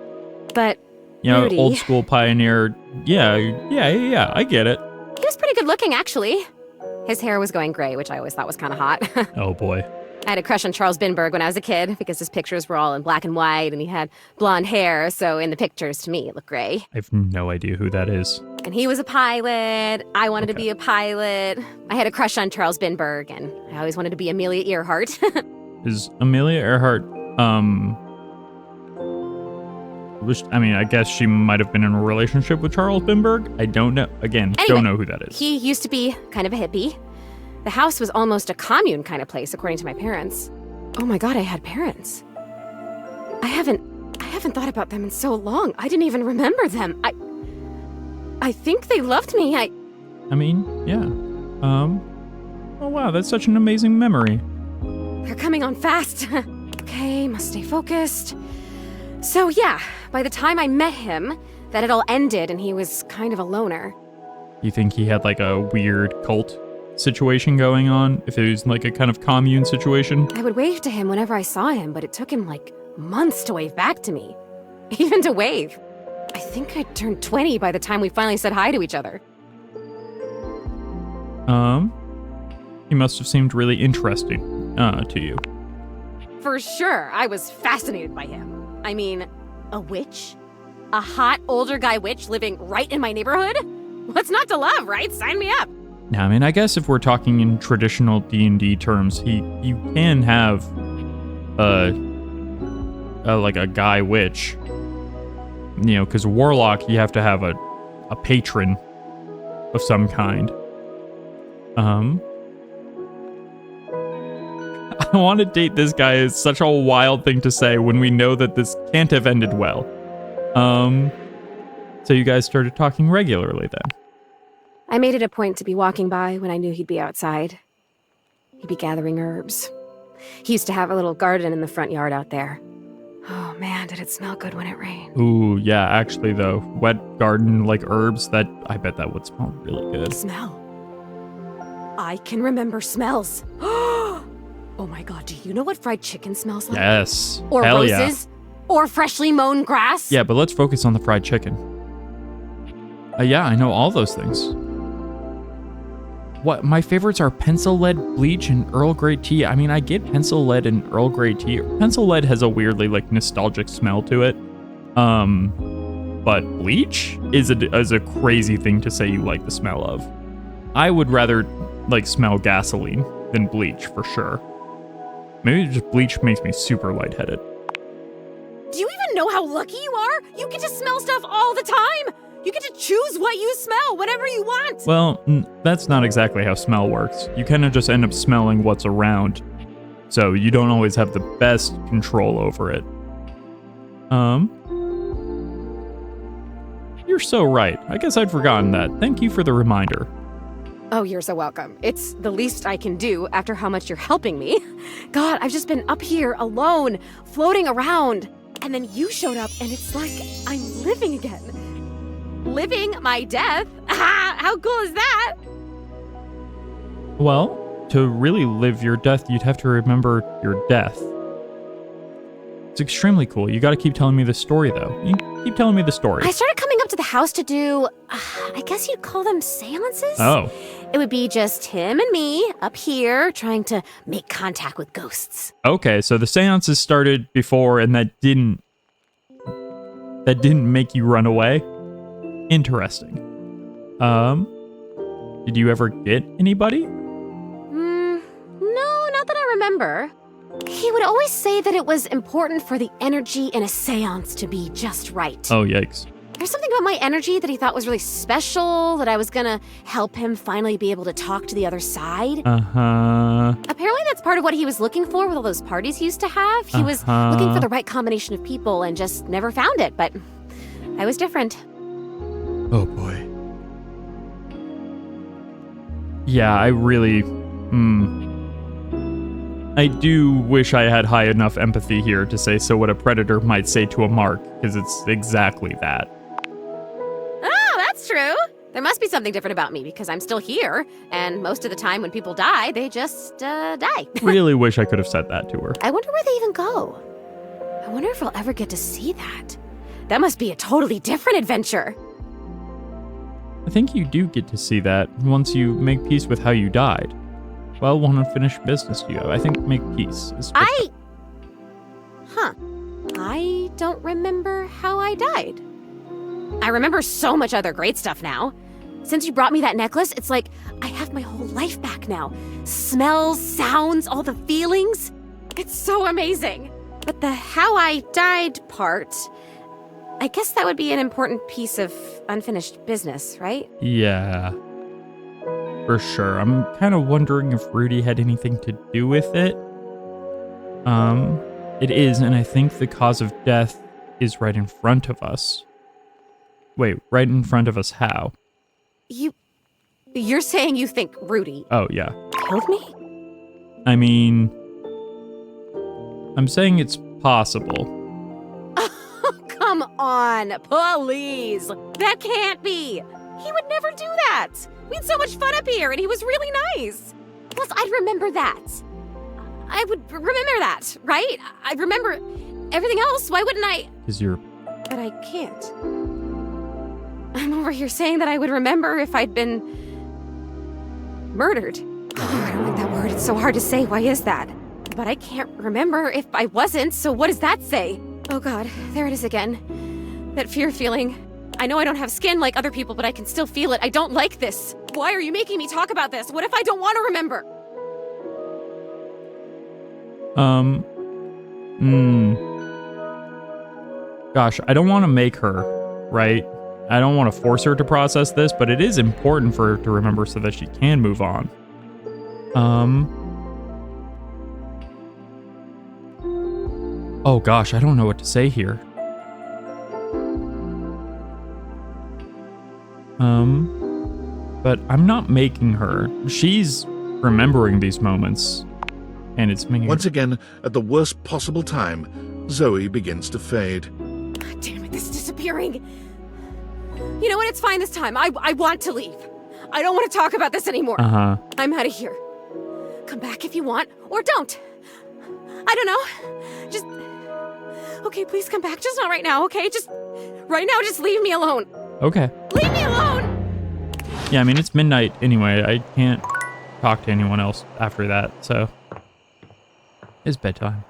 But, Rudy, old school pioneer. Yeah, I get it. He was pretty good looking, actually. His hair was going gray, which I always thought was kind of hot. Oh, boy. I had a crush on Charles Binberg when I was a kid because his pictures were all in black and white and he had blonde hair, so in the pictures, to me, it looked gray. I have no idea who that is. And he was a pilot. I wanted to be a pilot. I had a crush on Charles Binberg, and I always wanted to be Amelia Earhart. Is Amelia Earhart, I guess she might have been in a relationship with Charles Binberg. I don't know. Again, anyway, don't know who that is. He used to be kind of a hippie. The house was almost a commune kind of place, according to my parents. Oh my God, I had parents. I haven't thought about them in so long. I didn't even remember them. I think they loved me. Yeah. Oh wow, that's such an amazing memory. They're coming on fast. Okay, must stay focused. So yeah, by the time I met him, that had all ended and he was kind of a loner. You think he had like a weird cult situation going on? If it was like a kind of commune situation? I would wave to him whenever I saw him, but it took him like months to wave back to me. Even to wave. I think I turned 20 by the time we finally said hi to each other. He must have seemed really interesting, to you. For sure, I was fascinated by him. I mean, a witch? A hot older guy witch living right in my neighborhood? What's not to love, right? Sign me up. Now, I guess if we're talking in traditional D&D terms, you can have like a guy witch. Because warlock, you have to have a patron of some kind. I want to date this guy is such a wild thing to say when we know that this can't have ended well. So you guys started talking regularly then? I made it a point to be walking by when I knew he'd be outside. He'd be gathering herbs. He used to have a little garden in the front yard out there. Oh man, did it smell good when it rained. Ooh, yeah, actually though, wet garden, like herbs, I bet that would smell really good. Smell. I can remember smells. Oh my God, do you know what fried chicken smells like? Yes. Or Hell roses? Yeah. Or freshly mown grass? Yeah, but let's focus on the fried chicken. Yeah, I know all those things. What, my favorites are pencil lead, bleach, and Earl Grey tea. I get pencil lead and Earl Grey tea. Pencil lead has a weirdly, nostalgic smell to it. But bleach is a crazy thing to say you like the smell of. I would rather, smell gasoline than bleach, for sure. Maybe just bleach makes me super lightheaded. Do you even know how lucky you are? You get to smell stuff all the time! You get to choose what you smell whenever you want! Well, that's not exactly how smell works. You kind of just end up smelling what's around. So you don't always have the best control over it. You're so right. I guess I'd forgotten that. Thank you for the reminder. Oh, you're so welcome. It's the least I can do after how much you're helping me. God, I've just been up here alone, floating around. And then you showed up and it's like I'm living again. Living my death? How cool is that? Well, to really live your death, you'd have to remember your death. It's extremely cool. You gotta keep telling me the story, though. You keep telling me the story. I started coming up to the house to do, I guess you'd call them seances? Oh. It would be just him and me up here trying to make contact with ghosts. Okay, so the seances started before and that didn't make you run away? Interesting. Did you ever get anybody? No, not that I remember. He would always say that it was important for the energy in a seance to be just right. Oh, yikes. There's something about my energy that he thought was really special, that I was gonna help him finally be able to talk to the other side. Uh-huh. Apparently that's part of what he was looking for with all those parties he used to have. He was looking for the right combination of people and just never found it, but I was different. Oh boy. Yeah, I really... I do wish I had high enough empathy here to say so what a predator might say to a mark, because it's exactly that. Oh, that's true. There must be something different about me because I'm still here, and most of the time when people die, they just die. Really wish I could have said that to her. I wonder where they even go. I wonder if I'll ever get to see that. That must be a totally different adventure. I think you do get to see that once you make peace with how you died. Well, what unfinished business do you have? I think make peace is I don't remember how I died. I remember so much other great stuff now. Since you brought me that necklace, it's like I have my whole life back now. Smells, sounds, all the feelings. It's so amazing. But the how I died part, I guess that would be an important piece of unfinished business, right? Yeah. For sure. I'm kind of wondering if Rudy had anything to do with it. It is, and I think the cause of death is right in front of us. Wait, right in front of us how? You're saying you think Rudy Oh, yeah. killed me? I mean... I'm saying it's possible. Come on, please. That can't be. He would never do that. We had so much fun up here, and he was really nice. Plus, I'd remember that. I would remember that, right? I remember everything else. Why wouldn't I? Because you're... But I can't. I'm over here saying that I would remember if I'd been... murdered. Oh, I don't like that word. It's so hard to say. Why is that? But I can't remember if I wasn't, so what does that say? Oh god, there it is again. That fear feeling. I know I don't have skin like other people, but I can still feel it. I don't like this. Why are you making me talk about this? What if I don't want to remember? Gosh, I don't want to make her, right? I don't want to force her to process this, but it is important for her to remember so that she can move on. Oh gosh, I don't know what to say here. But I'm not making her. She's remembering these moments. And it's making Once again, at the worst possible time, Zoe begins to fade. God damn it, this is disappearing. You know what? It's fine this time. I want to leave. I don't want to talk about this anymore. I'm out of here. Come back if you want, or don't. I don't know. Just... Okay, please come back. Just not right now, okay? Just... Right now, just leave me alone. Okay. Leave me alone! Yeah, I mean, it's midnight anyway. I can't talk to anyone else after that, so... It's bedtime.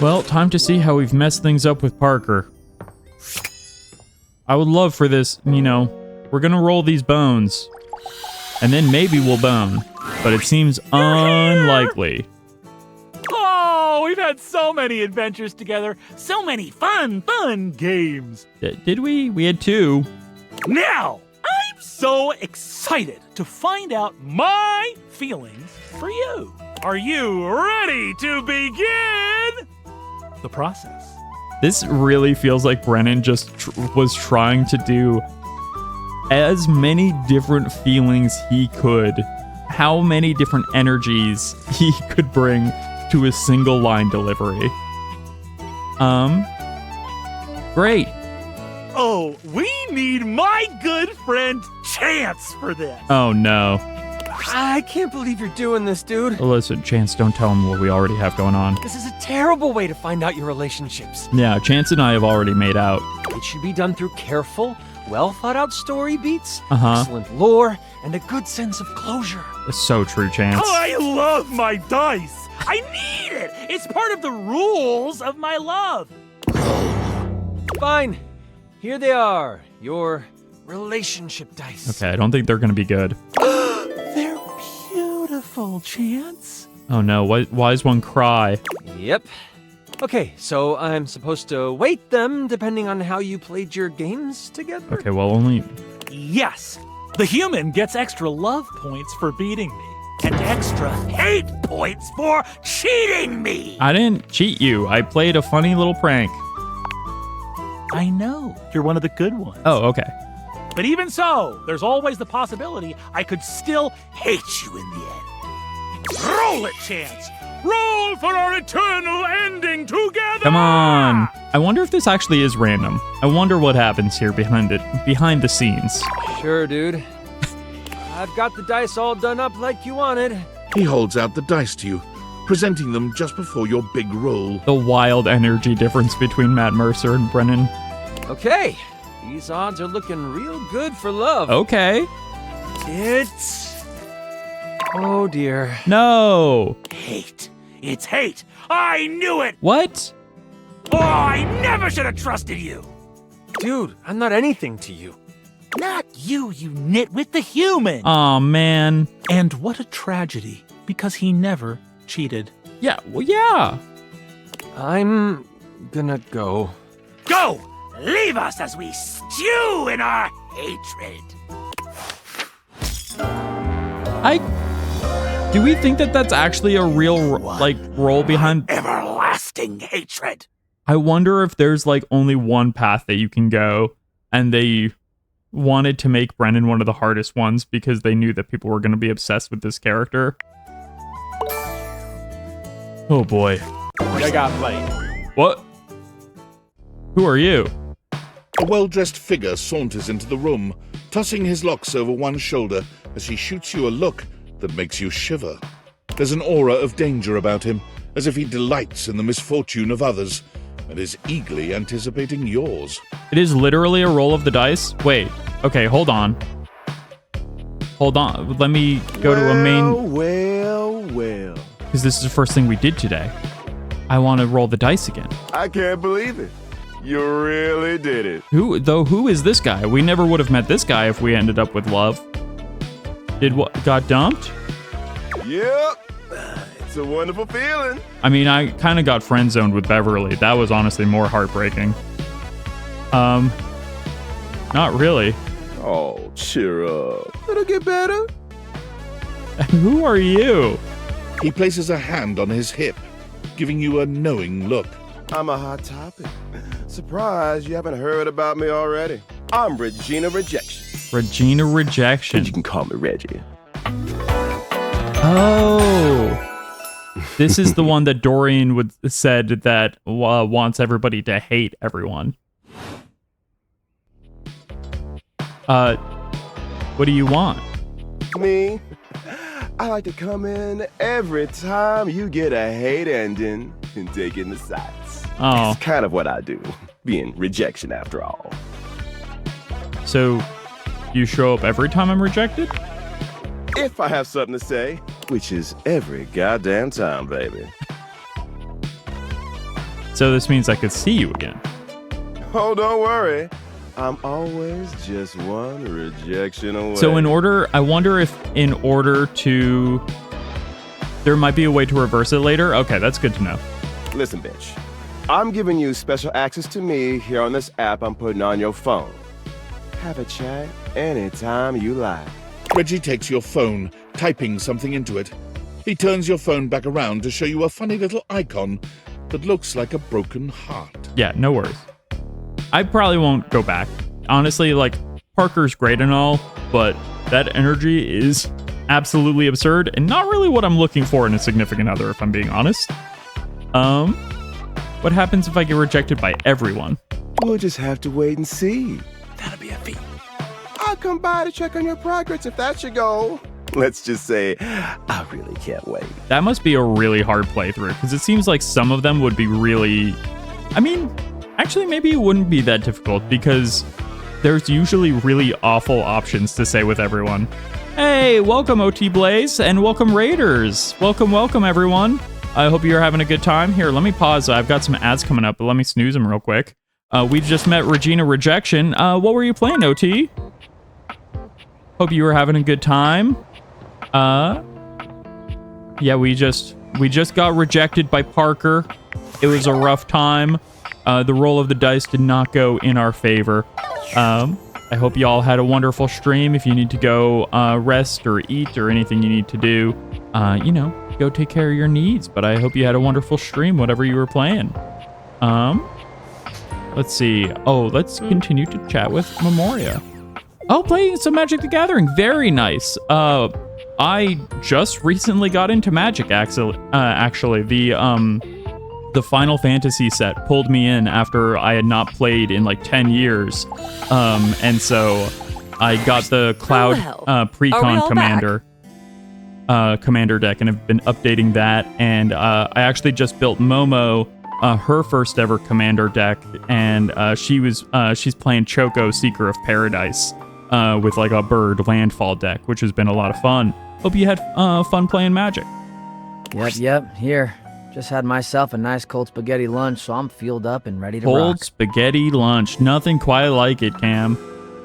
Well, time to see how we've messed things up with Parker. I would love for this, you know, we're gonna roll these bones. And then maybe we'll bone. But it seems unlikely. Oh, we've had so many adventures together. So many fun games. Did we? We had 2. Now, I'm so excited to find out my feelings for you. Are you ready to begin the process? This really feels like Brennan just was trying to do as many different feelings he could. How many different energies he could bring to a single line delivery. Great. Oh, we need my good friend Chance for this. Oh no. I can't believe you're doing this, dude. Listen, Chance, don't tell him what we already have going on. This is a terrible way to find out your relationships. Yeah, Chance and I have already made out. It should be done through careful, well thought out story beats, Uh-huh. excellent lore, and a good sense of closure. It's so true, Chance. I love my dice. I need it. It's part of the rules of my love. Fine. Here they are, your relationship dice. Okay, I don't think they're gonna be good. They're beautiful, Chance. Oh no, why does one cry? Yep. Okay, so I'm supposed to weight them depending on how you played your games together? Okay, well, only... Yes, the human gets extra love points for beating me, and extra hate points for cheating me. I didn't cheat you. I played a funny little prank. I know, you're one of the good ones. Oh, okay. But even so, there's always the possibility I could still hate you in the end. Roll it, Chance! Roll for our eternal ending together! Come on. I wonder if this actually is random. I wonder what happens here behind the scenes. Sure, dude. I've got the dice all done up like you wanted. He holds out the dice to you, presenting them just before your big roll. The wild energy difference between Matt Mercer and Brennan. Okay, these odds are looking real good for love. Okay. It's... Oh dear. No. Hate. It's hate. I knew it! What? Oh, I never should have trusted you! Dude, I'm not anything to you. Not you, you nitwit, the human! Aw, man. And what a tragedy, because he never cheated. Yeah, well, yeah. I'm gonna go. Go! Leave us as we stew in our hatred! Do we think that that's actually a real, role behind... Everlasting hatred! I wonder if there's, only one path that you can go, and they wanted to make Brennan one of the hardest ones because they knew that people were going to be obsessed with this character. Oh, boy. I got played. What? Who are you? A well-dressed figure saunters into the room, tossing his locks over one shoulder as he shoots you a look that makes you shiver. There's an aura of danger about him, as if he delights in the misfortune of others, and is eagerly anticipating yours. It is literally a roll of the dice? Wait, okay, hold on. Hold on, let me go to a main... Well. Because this is the first thing we did today. I want to roll the dice again. I can't believe it. You really did it. Who is this guy? We never would have met this guy if we ended up with love. Got dumped? Yep. It's a wonderful feeling. I mean, I kind of got friend-zoned with Beverly. That was honestly more heartbreaking. Not really. Oh, cheer up. It'll get better. Who are you? He places a hand on his hip, giving you a knowing look. I'm a hot topic. Surprised you haven't heard about me already. I'm Regina Rejection. Regina Rejection. You can call me Reggie. Oh. This is the one that Dorian said that wants everybody to hate everyone. What do you want? Me? I like to come in every time you get a hate ending and take in the sights. Oh. It's kind of what I do, being rejection after all. So, you show up every time I'm rejected? If I have something to say, which is every goddamn time, baby. So this means I could see you again. Oh, don't worry. I'm always just one rejection away. So I wonder if in order to... There might be a way to reverse it later? Okay, that's good to know. Listen, bitch. I'm giving you special access to me here on this app I'm putting on your phone. Have a chat anytime you like. Reggie takes your phone, typing something into it. He turns your phone back around to show you a funny little icon that looks like a broken heart. Yeah, no worries. I probably won't go back. Honestly, Parker's great and all, but that energy is absolutely absurd and not really what I'm looking for in a significant other, if I'm being honest. What happens if I get rejected by everyone? We'll just have to wait and see. That'll be a feat. I'll come by to check on your progress if that's your goal. Let's just say, I really can't wait. That must be a really hard playthrough, because it seems like some of them would be really... I mean, actually, maybe it wouldn't be that difficult, because there's usually really awful options to say with everyone. Hey, welcome OT Blaze, and welcome Raiders. Welcome, everyone. I hope you're having a good time. Here, let me pause. I've got some ads coming up, but let me snooze them real quick. We just met Regina Rejection. What were you playing, OT? Hope you were having a good time. Yeah, we just got rejected by Parker. It was a rough time. The roll of the dice did not go in our favor. I hope you all had a wonderful stream. If you need to go rest or eat or anything you need to do, go take care of your needs. But I hope you had a wonderful stream, whatever you were playing. Let's see. Oh, let's continue to chat with Memoria. Oh, playing some Magic the Gathering. Very nice. I just recently got into Magic, actually. The Final Fantasy set pulled me in after I had not played in like 10 years. And so I got the Cloud Precon Commander deck and have been updating that. And I actually just built Momo her first ever Commander deck, and she's playing Choco Seeker of Paradise with like a bird landfall deck, which has been a lot of fun. Hope you had fun playing Magic. Yep, here. Just had myself a nice cold spaghetti lunch, so I'm fueled up and ready to rock. Cold spaghetti lunch. Nothing quite like it, Cam.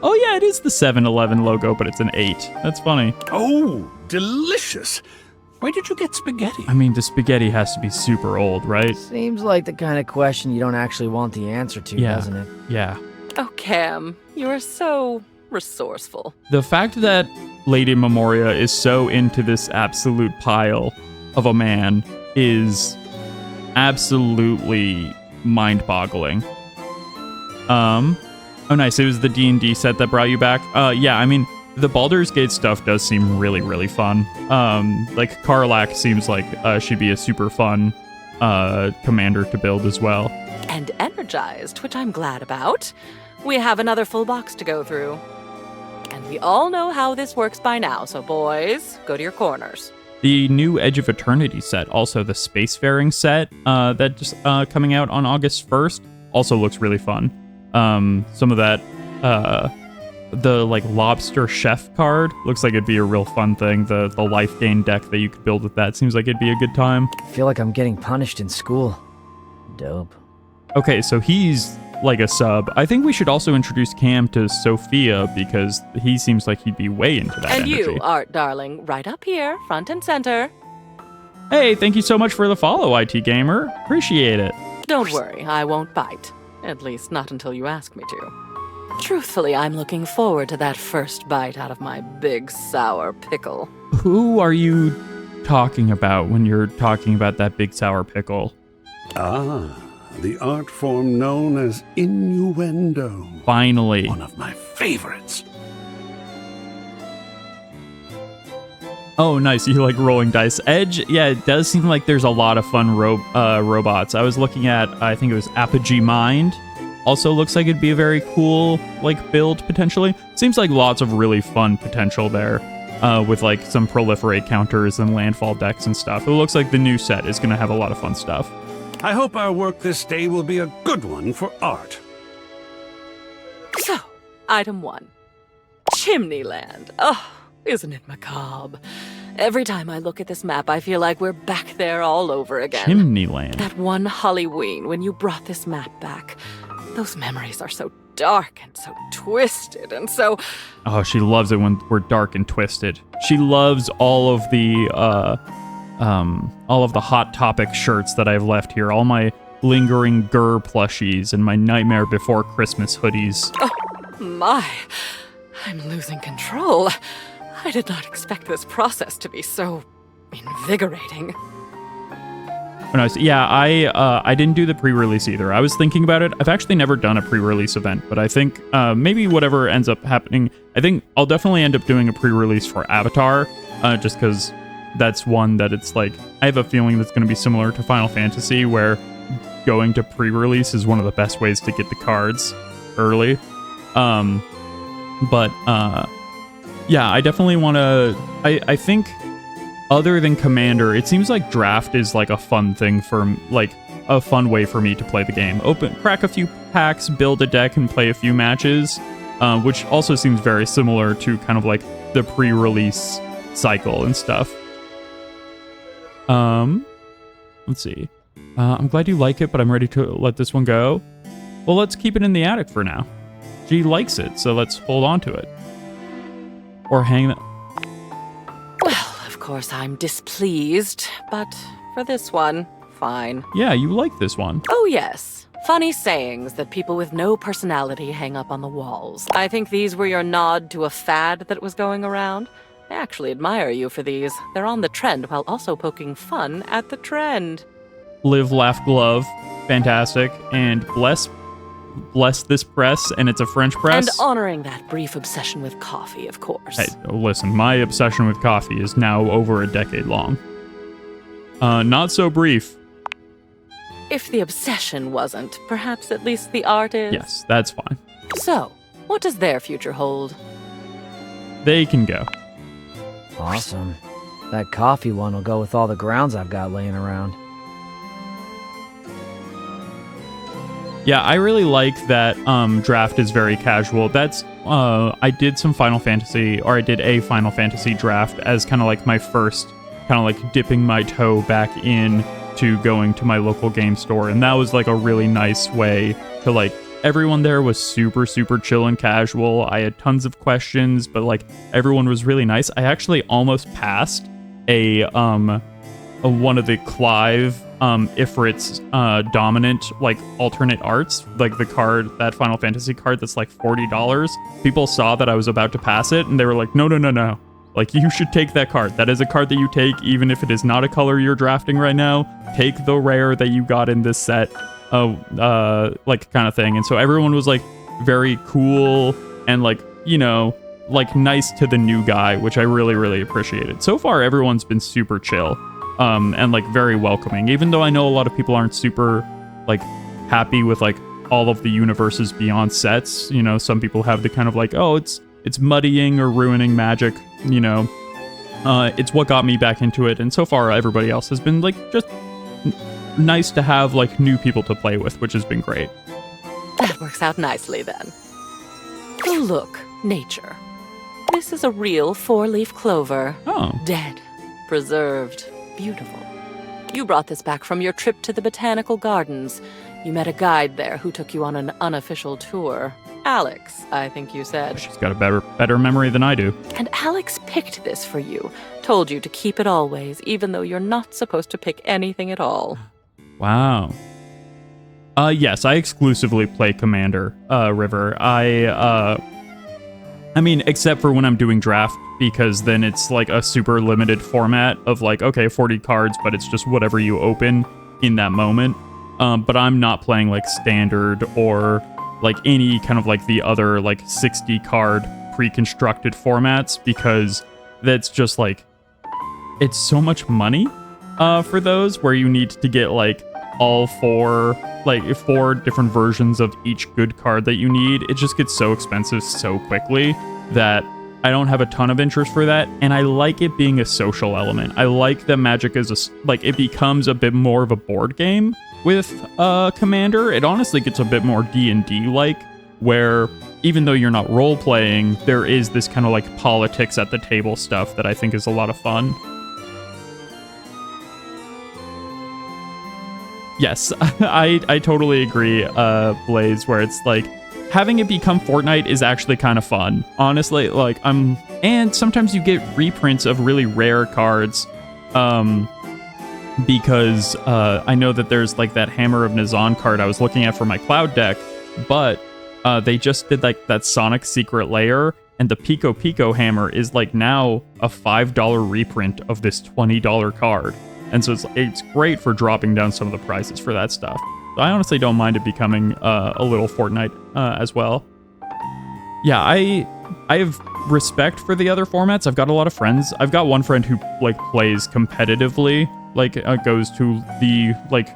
Oh yeah, it is the 7-Eleven logo, but it's an 8. That's funny. Oh, delicious. Where did you get spaghetti? I mean, the spaghetti has to be super old, right? Seems like the kind of question you don't actually want the answer to, doesn't it? Yeah. Oh, Cam, you are so resourceful. The fact that Lady Memoria is so into this absolute pile of a man is absolutely mind-boggling. Oh, nice. It was the D&D set that brought you back. Yeah, I mean, the Baldur's Gate stuff does seem really, really fun. Like, Karlak seems like she'd be a super fun commander to build as well. And energized, which I'm glad about. We have another full box to go through. And we all know how this works by now, so boys, go to your corners. The new Edge of Eternity set, also the Spacefaring set that just coming out on August 1st, also looks really fun. Some of that, the like Lobster Chef card looks like it'd be a real fun thing. The life gain deck that you could build with that seems like it'd be a good time. I feel like I'm getting punished in school. Dope. Okay, so he's like a sub. I think we should also introduce Cam to Sophia because he seems like he'd be way into that And energy. you, Art darling, right up here, front and center. Hey, thank you so much for the follow, IT Gamer. Appreciate it. Don't worry, I won't bite. At least not until you ask me to. Truthfully, I'm looking forward to that first bite out of my big sour pickle. Who are you talking about when you're talking about that big sour pickle? Ah, the art form known as innuendo. Finally. One of my favorites. Oh, nice. You like rolling dice. Edge, yeah, it does seem like there's a lot of fun robots. I was looking at, I think it was Apogee Mind. Also looks like it'd be a very cool, like, build, potentially. Seems like lots of really fun potential there, with, like, some proliferate counters and landfall decks and stuff. It looks like the new set is going to have a lot of fun stuff. I hope our work this day will be a good one for Art. So, item 1. Chimneyland. Oh, isn't it macabre? Every time I look at this map, I feel like we're back there all over again. Chimneyland. That one Halloween when you brought this map back. Those memories are so dark and so twisted and so... Oh, she loves it when we're dark and twisted. She loves all of the Hot Topic shirts that I've left here. All my lingering Grr plushies and my Nightmare Before Christmas hoodies. Oh, my. I'm losing control. I did not expect this process to be so invigorating. Oh, nice. Yeah, I didn't do the pre-release either. I was thinking about it. I've actually never done a pre-release event, but I think maybe whatever ends up happening, I think I'll definitely end up doing a pre-release for Avatar, just because that's one that it's like, I have a feeling that's going to be similar to Final Fantasy, where going to pre-release is one of the best ways to get the cards early. Yeah, I definitely want to... I think... Other than Commander, it seems like Draft is like a fun thing for, like, a fun way for me to play the game. Crack a few packs, build a deck, and play a few matches, which also seems very similar to kind of like the pre-release cycle and stuff. Let's see. I'm glad you like it, but I'm ready to let this one go. Well, let's keep it in the attic for now. She likes it, so let's hold on to it. Or hang that. Well, of course, I'm displeased, but for this one, fine. Yeah, you like this one. Oh, yes. Funny sayings that people with no personality hang up on the walls. I think these were your nod to a fad that was going around. I actually admire you for these. They're on the trend while also poking fun at the trend. Live, laugh, glove. Fantastic. And bless this press, and it's a French press. And honoring that brief obsession with coffee, of course. Hey, listen, my obsession with coffee is now over a decade long. Not so brief. If the obsession wasn't, perhaps at least the art is? Yes, that's fine. So, what does their future hold? They can go. Awesome. That coffee one will go with all the grounds I've got laying around. Yeah, I really like that draft is very casual. That's I did a Final Fantasy draft as kind of like my first kind of like dipping my toe back in to going to my local game store, and that was like a really nice way to like everyone there was super chill and casual. I had tons of questions, but like everyone was really nice. I actually almost passed a one of the Clive Ifrit's dominant like alternate arts, like the card, that Final Fantasy card that's like $40. People saw that I was about to pass it and they were like, no, like you should take that card. That is a card that you take even if it is not a color you're drafting right now. Take the rare that you got in this set, like kind of thing. And so everyone was like very cool and like, you know, like nice to the new guy, which I really appreciated. So far everyone's been super chill. And like very welcoming, even though I know a lot of people aren't super like happy with like all of the universes beyond sets. You know, some people have the kind of like, oh, it's muddying or ruining magic, you know. It's what got me back into it, and so far everybody else has been like just nice to have like new people to play with, which has been great. That works out nicely then. Oh look, nature. This is a real 4-leaf clover. Oh. Dead, preserved. Beautiful. You brought this back from your trip to the botanical gardens. You met a guide there who took you on an unofficial tour. Alex, I think you said. She's got a better memory than I do. And Alex picked this for you. Told you to keep it always, even though you're not supposed to pick anything at all. Wow. Yes, I exclusively play Commander, River. I mean, except for when I'm doing draft, because then it's like a super limited format of like, okay, 40 cards, but it's just whatever you open in that moment. But I'm not playing like standard or like any kind of like the other like 60 card pre-constructed formats, because that's just like, it's so much money for those, where you need to get like all four different versions of each good card that you need. It just gets so expensive so quickly that I don't have a ton of interest for that, and I like it being a social element. I like that Magic is it becomes a bit more of a board game with Commander. It honestly gets a bit more D&D like, where even though you're not role playing, there is this kind of like politics at the table stuff that I think is a lot of fun. Yes, I totally agree, Blaze, where it's like, having it become Fortnite is actually kind of fun. Honestly, like, and sometimes you get reprints of really rare cards, because I know that there's like that Hammer of Nazan card I was looking at for my Cloud deck, but they just did like that Sonic Secret Lair, and the Pico Pico Hammer is like now a $5 reprint of this $20 card. And so it's great for dropping down some of the prices for that stuff. So I honestly don't mind it becoming a little Fortnite as well. Yeah, I have respect for the other formats. I've got a lot of friends. I've got one friend who like plays competitively, like goes to the like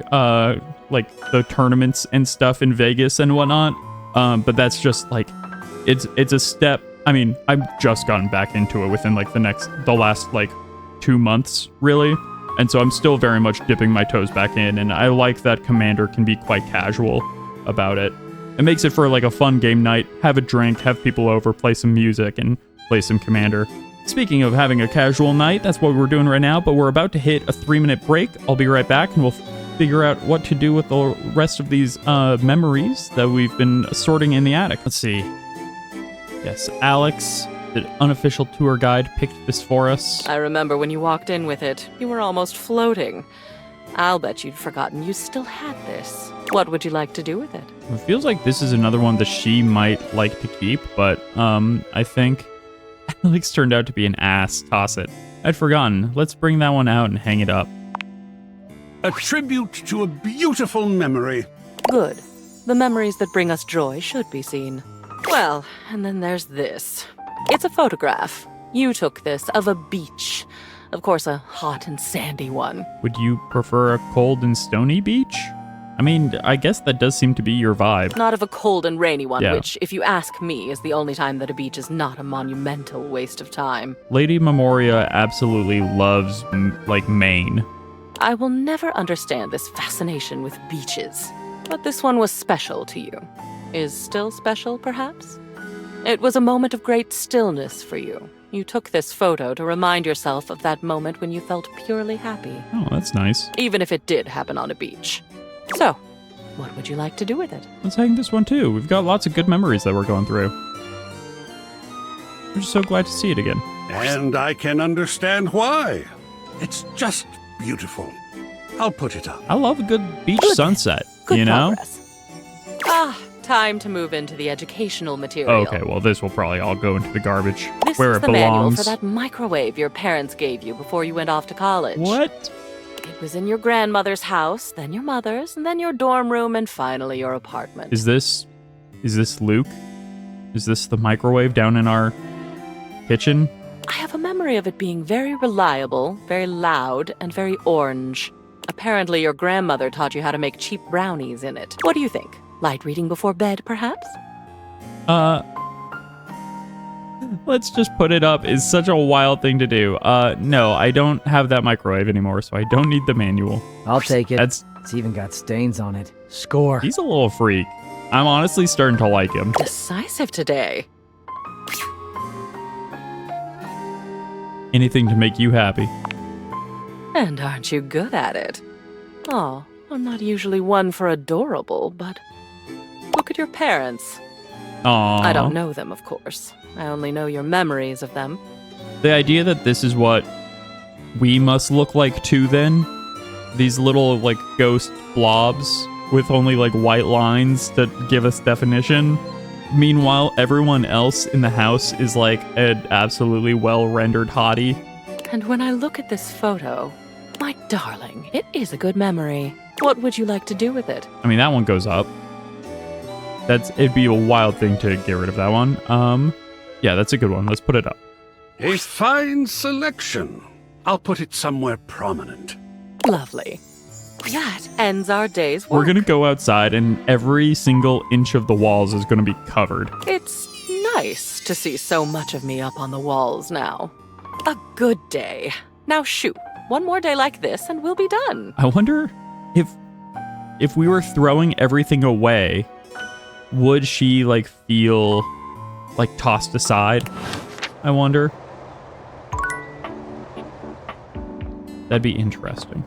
the tournaments and stuff in Vegas and whatnot. But that's just like, it's a step. I mean, I've just gotten back into it within like the last like 2 months, really. And so I'm still very much dipping my toes back in, and I like that Commander can be quite casual about it. It makes it for like a fun game night, have a drink, have people over, play some music, and play some Commander. Speaking of having a casual night, that's what we're doing right now, but we're about to hit a 3-minute break. I'll be right back, and we'll figure out what to do with the rest of these memories that we've been sorting in the attic. Let's see. Yes, Alex The unofficial tour guide picked this for us. I remember when you walked in with it. You were almost floating. I'll bet you'd forgotten you still had this. What would you like to do with it? It feels like this is another one that she might like to keep, but I think Alex turned out to be an ass. Toss it. I'd forgotten. Let's bring that one out and hang it up. A tribute to a beautiful memory. Good. The memories that bring us joy should be seen. Well, and then there's this. It's a photograph. You took this of a beach. Of course, a hot and sandy one. Would you prefer a cold and stony beach? I mean, I guess that does seem to be your vibe. Not of a cold and rainy one, Yeah. which, if you ask me, is the only time that a beach is not a monumental waste of time. Lady Memoria absolutely loves, Maine. I will never understand this fascination with beaches. But this one was special to you. Is still special, perhaps? It was a moment of great stillness for you. You took this photo to remind yourself of that moment when you felt purely happy. Oh, that's nice. Even if it did happen on a beach. So, what would you like to do with it? Let's hang this one too. We've got lots of good memories that we're going through. I'm just so glad to see it again. And I can understand why. It's just beautiful. I'll put it up. I love a good beach sunset, Good you know? progress. Time to move into the educational material. Okay, well, this will probably all go into the garbage This where is it the manual belongs. for that microwave your parents gave you before you went off to college. What? It was in your grandmother's house, then your mother's, and then your dorm room, and finally your apartment. Is this Luke? Is this the microwave down in our kitchen? I have a memory of it being very reliable, very loud, and very orange. Apparently your grandmother taught you how to make cheap brownies in it. What do you think? Light reading before bed, perhaps? Let's just put it up is such a wild thing to do. No, I don't have that microwave anymore, so I don't need the manual. I'll take it. That's It's even got stains on it. Score. He's a little freak. I'm honestly starting to like him. Decisive today. Anything to make you happy. And aren't you good at it? Oh, I'm not usually one for adorable, but look at your parents. Aww. I don't know them, of course. I only know your memories of them. The idea that this is what we must look like too then, these little ghost blobs with only white lines that give us definition. Meanwhile, everyone else in the house is an absolutely well-rendered hottie. And when I look at this photo, my darling, it is a good memory. What would you like to do with it? I mean, that one goes up. It'd be a wild thing to get rid of that one. Yeah, that's a good one. Let's put it up. A fine selection. I'll put it somewhere prominent. Lovely. That ends our day's work. We're gonna go outside and every single inch of the walls is gonna be covered. It's nice to see so much of me up on the walls now. A good day. Now shoot, one more day like this and we'll be done. I wonder if we were throwing everything away, would she feel tossed aside? I wonder. That'd be interesting.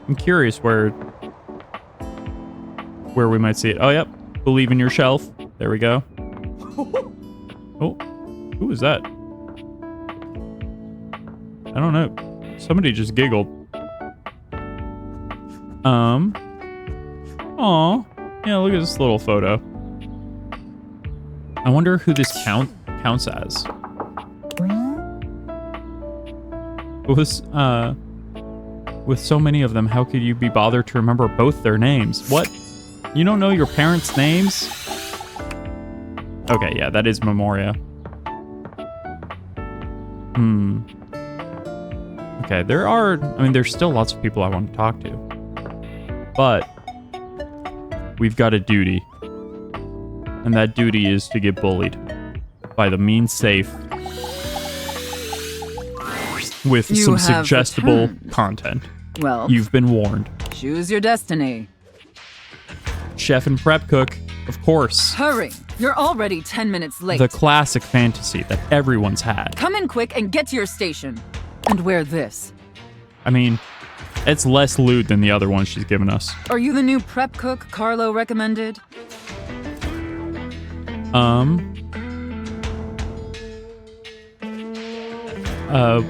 I'm curious where we might see it. Oh, yep. Believe in your shelf. There we go. Oh, who is that? I don't know. Somebody just giggled. Aw. Yeah, look at this little photo. I wonder who this counts as. With so many of them, how could you be bothered to remember both their names? What? You don't know your parents' names? Okay, yeah, that is Memoria. Okay, there's still lots of people I want to talk to. But we've got a duty. And that duty is to get bullied by the mean safe with You some have suggestible returned. content. Well, You've been warned. choose your destiny. Chef and prep cook, of course. Hurry. You're already 10 minutes late. The classic fantasy that everyone's had. Come in quick and get to your station. And wear this. I mean, it's less loot than the other ones she's given us. Are you the new prep cook Carlo recommended?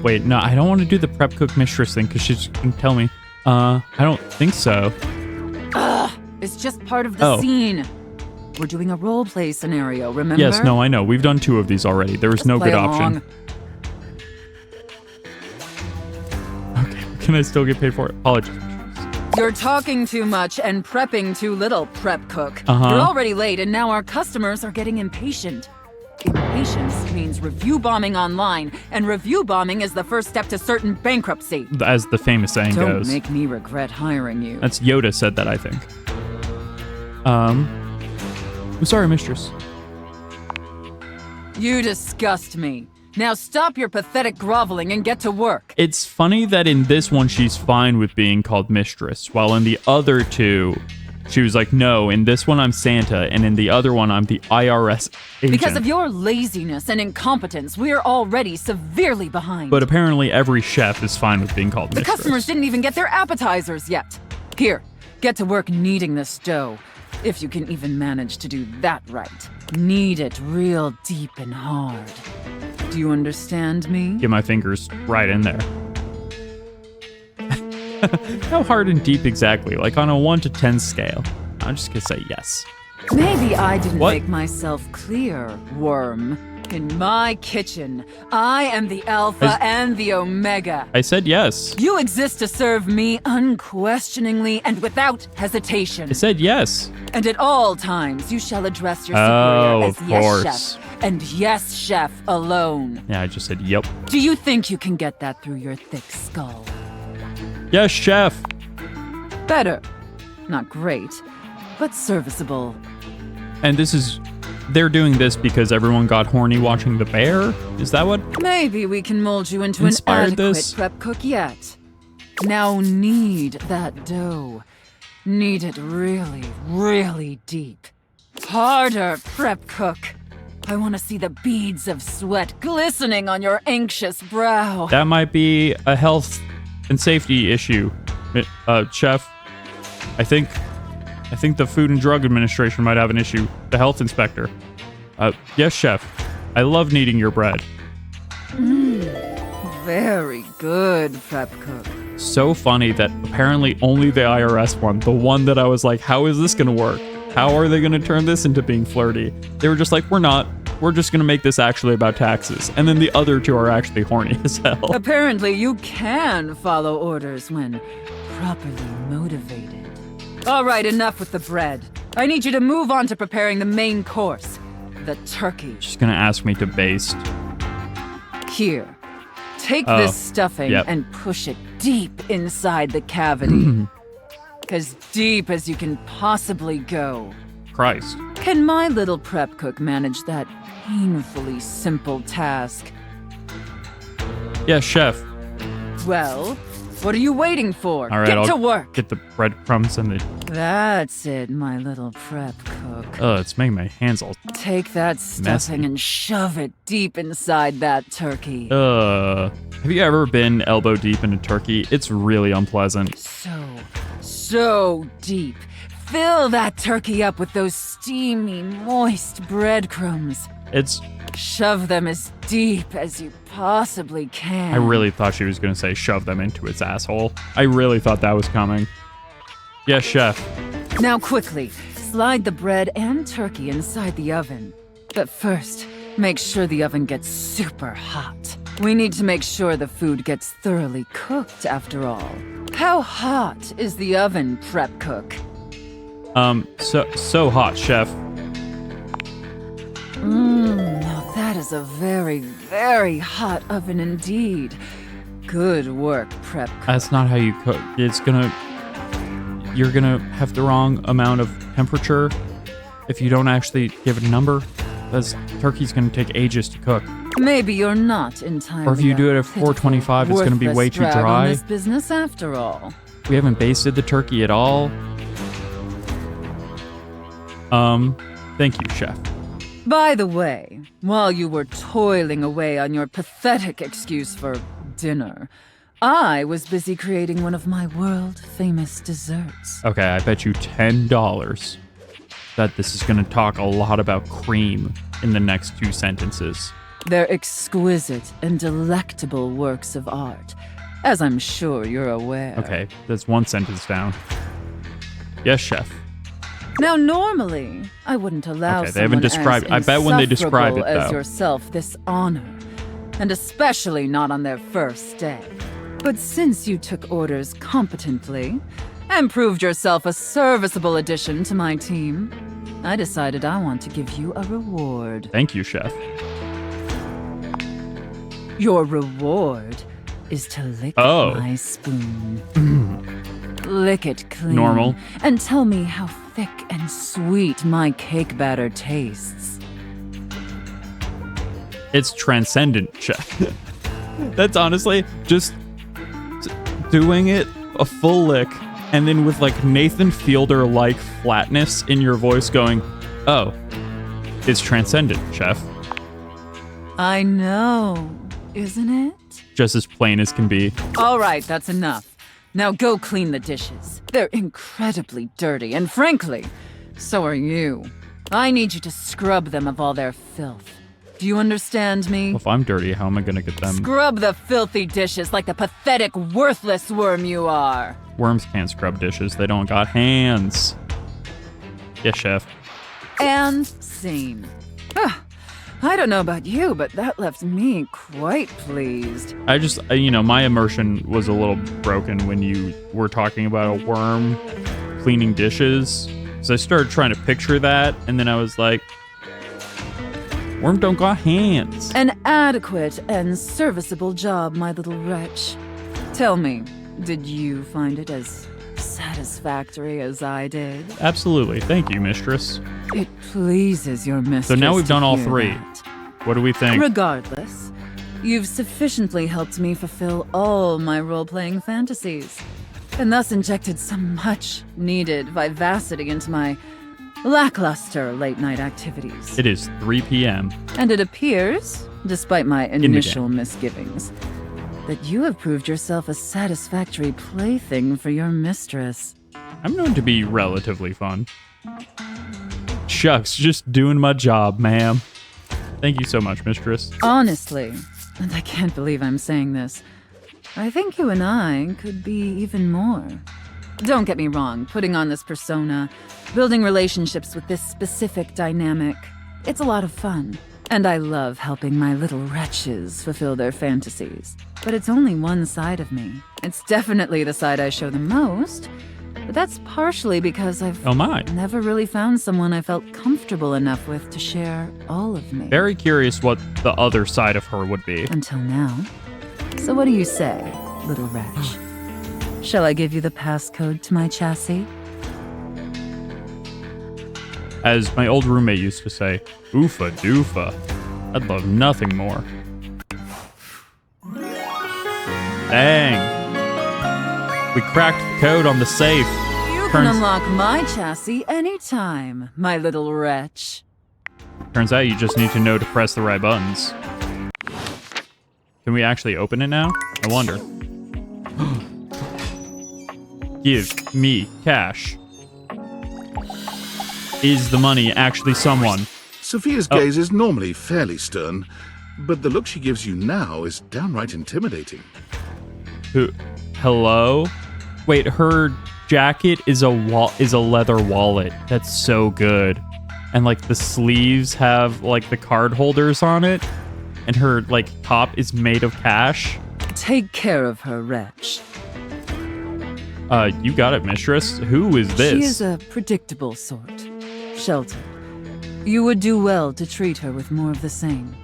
Wait, no, I don't want to do the prep cook mistress thing because she's gonna tell me. I don't think so. Ugh, it's just part of the scene. We're doing a role play scenario, remember? Yes, no, I know. We've done 2 of these already. There was no good option. Okay, can I still get paid for it? Apologies. You're talking too much and prepping too little, prep cook. Uh-huh. You're already late and now our customers are getting impatient. Impatience means review bombing online, and review bombing is the first step to certain bankruptcy. As the famous saying goes. Don't make me regret hiring you. That's Yoda said that, I think. I'm sorry, mistress. You disgust me. Now stop your pathetic groveling and get to work. It's funny that in this one she's fine with being called mistress, while in the other 2, she was like, no, in this one I'm Santa, and in the other one I'm the IRS agent. Because of your laziness and incompetence, we're already severely behind. But apparently every chef is fine with being called The mistress. customers didn't even get their appetizers yet. Here, get to work kneading this dough. If you can even manage to do that right. Knead it real deep and hard. Do you understand me? Get my fingers right in there. How hard and deep exactly? Like on a 1 to 10 scale. I'm just gonna say yes. Maybe I didn't What? make myself clear, worm. In my kitchen, I am the alpha and the omega. I said yes. You exist to serve me unquestioningly and without hesitation. I said yes. And at all times, you shall address your Oh, superior of as yes, course. chef, and yes, chef alone. Yeah, I just said yep. Do you think you can get that through your thick skull? Yes, chef. Better. Not great, but serviceable. And they're doing this because everyone got horny watching The Bear? Is that what? Maybe we can mold you into Inspired an adequate this? prep cook yet. Now knead that dough. Knead it really, really deep. Harder, prep cook. I want to see the beads of sweat glistening on your anxious brow. That might be a health and safety issue, chef. I think the Food and Drug Administration might have an issue. The health inspector. Yes, chef. I love kneading your bread. Very good, prep cook. So funny that apparently only the IRS one, the one that I was like, how is this gonna work? How are they gonna turn this into being flirty? They were just like, we're not. We're just gonna make this actually about taxes. And then the other 2 are actually horny as hell. Apparently, you can follow orders when properly motivated. All right, enough with the bread. I need you to move on to preparing the main course, the turkey. She's gonna ask me to baste. Here, take this stuffing and push it deep inside the cavity. As deep as you can possibly go. Christ. Can my little prep cook manage that painfully simple task? Yes, chef. Well, what are you waiting for? All right, Get to I'll work. get the breadcrumbs and the... That's it, my little prep cook. It's making my hands all... Take that stuffing and shove it deep inside that turkey. Have you ever been elbow deep in a turkey? It's really unpleasant. So deep. Fill that turkey up with those steamy, moist breadcrumbs. Shove them as deep as you possibly can. I really thought she was going to say shove them into its asshole. I really thought that was coming. Yes, chef. Now quickly, slide the bread and turkey inside the oven. But first, make sure the oven gets super hot. We need to make sure the food gets thoroughly cooked after all. How hot is the oven, prep cook? So hot, chef. Now that is a very, very hot oven indeed. Good work, prep cook. That's not how you cook. You're gonna have the wrong amount of temperature if you don't actually give it a number. Because turkey's gonna take ages to cook. Maybe you're not entirely. Or if you do it at 425, it's gonna be way too on dry. this business after all. We haven't basted the turkey at all. Thank you, chef. By the way, while you were toiling away on your pathetic excuse for dinner, I was busy creating one of my world-famous desserts. Okay, I bet you $10 that this is gonna talk a lot about cream in the next 2 sentences. They're exquisite and delectable works of art, as I'm sure you're aware. Okay, that's one sentence down. Yes, chef. Now, normally, I wouldn't allow Okay, they haven't described. I bet when they describe it, as though. yourself this honor, and especially not on their first day. But since you took orders competently and proved yourself a serviceable addition to my team, I decided I want to give you a reward. Thank you, chef. Your reward is to lick Oh. my spoon. Lick it clean. Normal. And tell me how thick and sweet my cake batter tastes. It's transcendent, chef. That's honestly just doing it a full lick, and then with like Nathan Fielder-like flatness in your voice going, oh, it's transcendent, chef. I know, isn't it? Just as plain as can be. All right, that's enough. Now go clean the dishes. They're incredibly dirty, and frankly, so are you. I need you to scrub them of all their filth. Do you understand me? Well, if I'm dirty, how am I gonna get them? Scrub the filthy dishes like the pathetic, worthless worm you are. Worms can't scrub dishes. They don't got hands. Yes, chef. And scene. I don't know about you, but that left me quite pleased. I just, my immersion was a little broken when you were talking about a worm cleaning dishes. So I started trying to picture that, and then I was like, worm don't got hands. An adequate and serviceable job, my little wretch. Tell me, did you find it as satisfactory as I did? Absolutely. Thank you, mistress. It pleases your mistress. So now we've to done all hear three. that. What do we think? Regardless, you've sufficiently helped me fulfill all my role-playing fantasies, and thus injected some much-needed vivacity into my lackluster late-night activities. It is 3 p.m. And it appears, despite my the initial game. misgivings, that you have proved yourself a satisfactory plaything for your mistress. I'm known to be relatively fun. Shucks, just doing my job, ma'am. Thank you so much, mistress. Honestly, and I can't believe I'm saying this, I think you and I could be even more. Don't get me wrong, putting on this persona, building relationships with this specific dynamic, it's a lot of fun. And I love helping my little wretches fulfill their fantasies. But it's only one side of me. It's definitely the side I show the most, but that's partially because I've never really found someone I felt comfortable enough with to share all of me. Very curious what the other side of her would be. Until now. So what do you say, little wretch? Shall I give you the passcode to my chassis? As my old roommate used to say, oofa doofa. I'd love nothing more. Dang. We cracked the code on the safe. You can unlock my chassis anytime, my little wretch. Turns out you just need to know to press the right buttons. Can we actually open it now? I wonder. Give me cash. Is the money actually someone? Sophia's gaze is normally fairly stern, but the look she gives you now is downright intimidating. Hello? Wait, her jacket is a leather wallet. That's so good. And like the sleeves have like the card holders on it, and her like top is made of cash. Take care of her, wretch. You got it, mistress. Who is this? She is a predictable sort. Sheltered. You would do well to treat her with more of the same.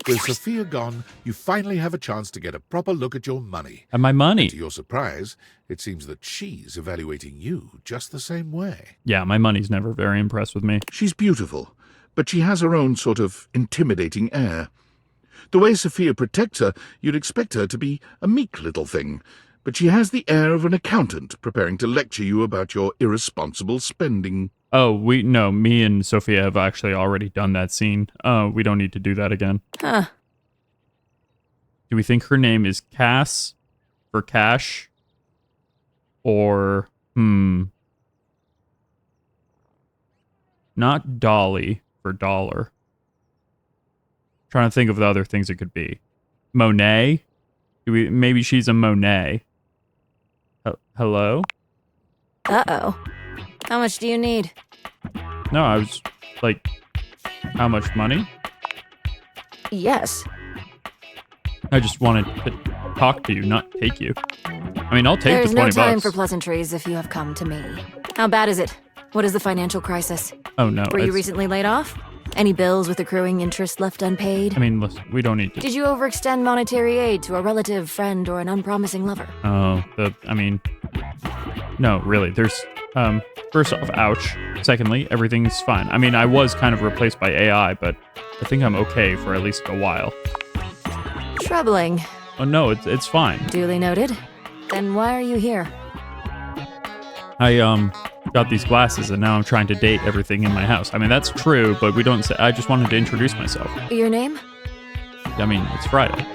With Sophia gone, you finally have a chance to get a proper look at your money. And my money. And to your surprise, it seems that she's evaluating you just the same way. Yeah, my money's never very impressed with me. She's beautiful, but she has her own sort of intimidating air. The way Sophia protects her, you'd expect her to be a meek little thing, but she has the air of an accountant preparing to lecture you about your irresponsible spending. Oh, me and Sophia have actually already done that scene. We don't need to do that again. Huh. Do we think her name is Cass for cash? Or, not Dolly for dollar. Trying to think of the other things it could be. Monet? Maybe she's a Monet. Hello? Uh-oh. How much do you need? No, I was like, how much money? Yes. I just wanted to talk to you, not take you. I mean, I'll take There's the 20 no time bucks. for pleasantries if you have come to me. How bad is it? What is the financial crisis? Oh, no. Were you recently laid off? Any bills with accruing interest left unpaid? I mean, listen, we don't need to... Did you overextend monetary aid to a relative, friend, or an unpromising lover? Oh, no, really. There's, first off, ouch. Secondly, everything's fine. I mean, I was kind of replaced by AI, but I think I'm okay for at least a while. Troubling. Oh, no, it's fine. Duly noted. Then why are you here? I, got these glasses and now I'm trying to date everything in my house. I mean, that's true, but we don't say... I just wanted to introduce myself. Your name? I mean, it's Friday.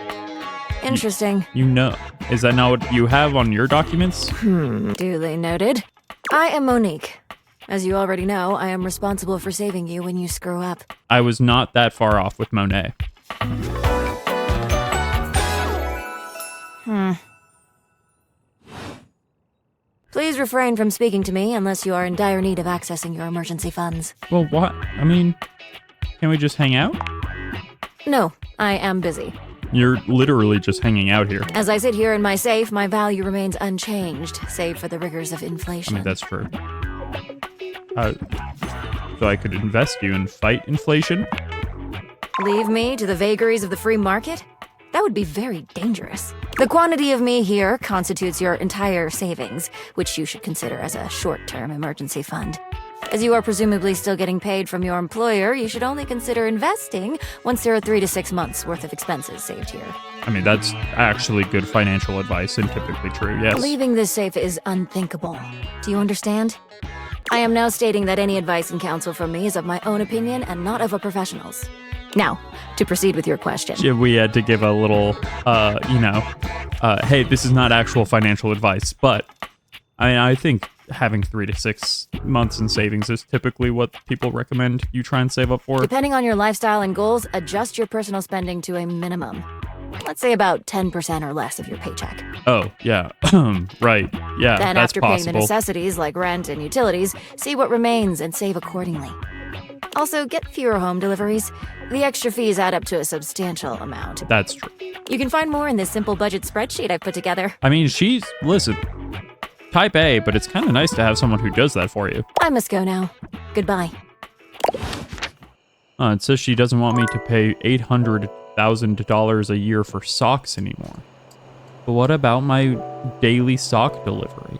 Interesting. You know. Is that not what you have on your documents? Duly noted. I am Monique. As you already know, I am responsible for saving you when you screw up. I was not that far off with Monet. Please refrain from speaking to me unless you are in dire need of accessing your emergency funds. Well, what? I mean, can we just hang out? No, I am busy. You're literally just hanging out here. As I sit here in my safe, my value remains unchanged, save for the rigors of inflation. I mean, that's true. So I could invest you and fight inflation? Leave me to the vagaries of the free market? That would be very dangerous. The quantity of me here constitutes your entire savings, which you should consider as a short-term emergency fund. As you are presumably still getting paid from your employer, you should only consider investing once there are 3 to 6 months worth of expenses saved here. I mean, that's actually good financial advice and typically true, yes. Leaving this safe is unthinkable. Do you understand? I am now stating that any advice and counsel from me is of my own opinion and not of a professional's. Now, to proceed with your question. Yeah, we had to give a little, hey, this is not actual financial advice, but I mean, I think having 3 to 6 months in savings is typically what people recommend you try and save up for. Depending on your lifestyle and goals, adjust your personal spending to a minimum. Let's say about 10% or less of your paycheck. Oh, yeah. Right. Yeah, Then that's after possible. paying the necessities like rent and utilities, see what remains and save accordingly. Also, get fewer home deliveries. The extra fees add up to a substantial amount. That's true. You can find more in this simple budget spreadsheet I've put together. I mean, listen, type A, but it's kind of nice to have someone who does that for you. I must go now. Goodbye. It says she doesn't want me to pay $800,000 a year for socks anymore. But what about my daily sock delivery?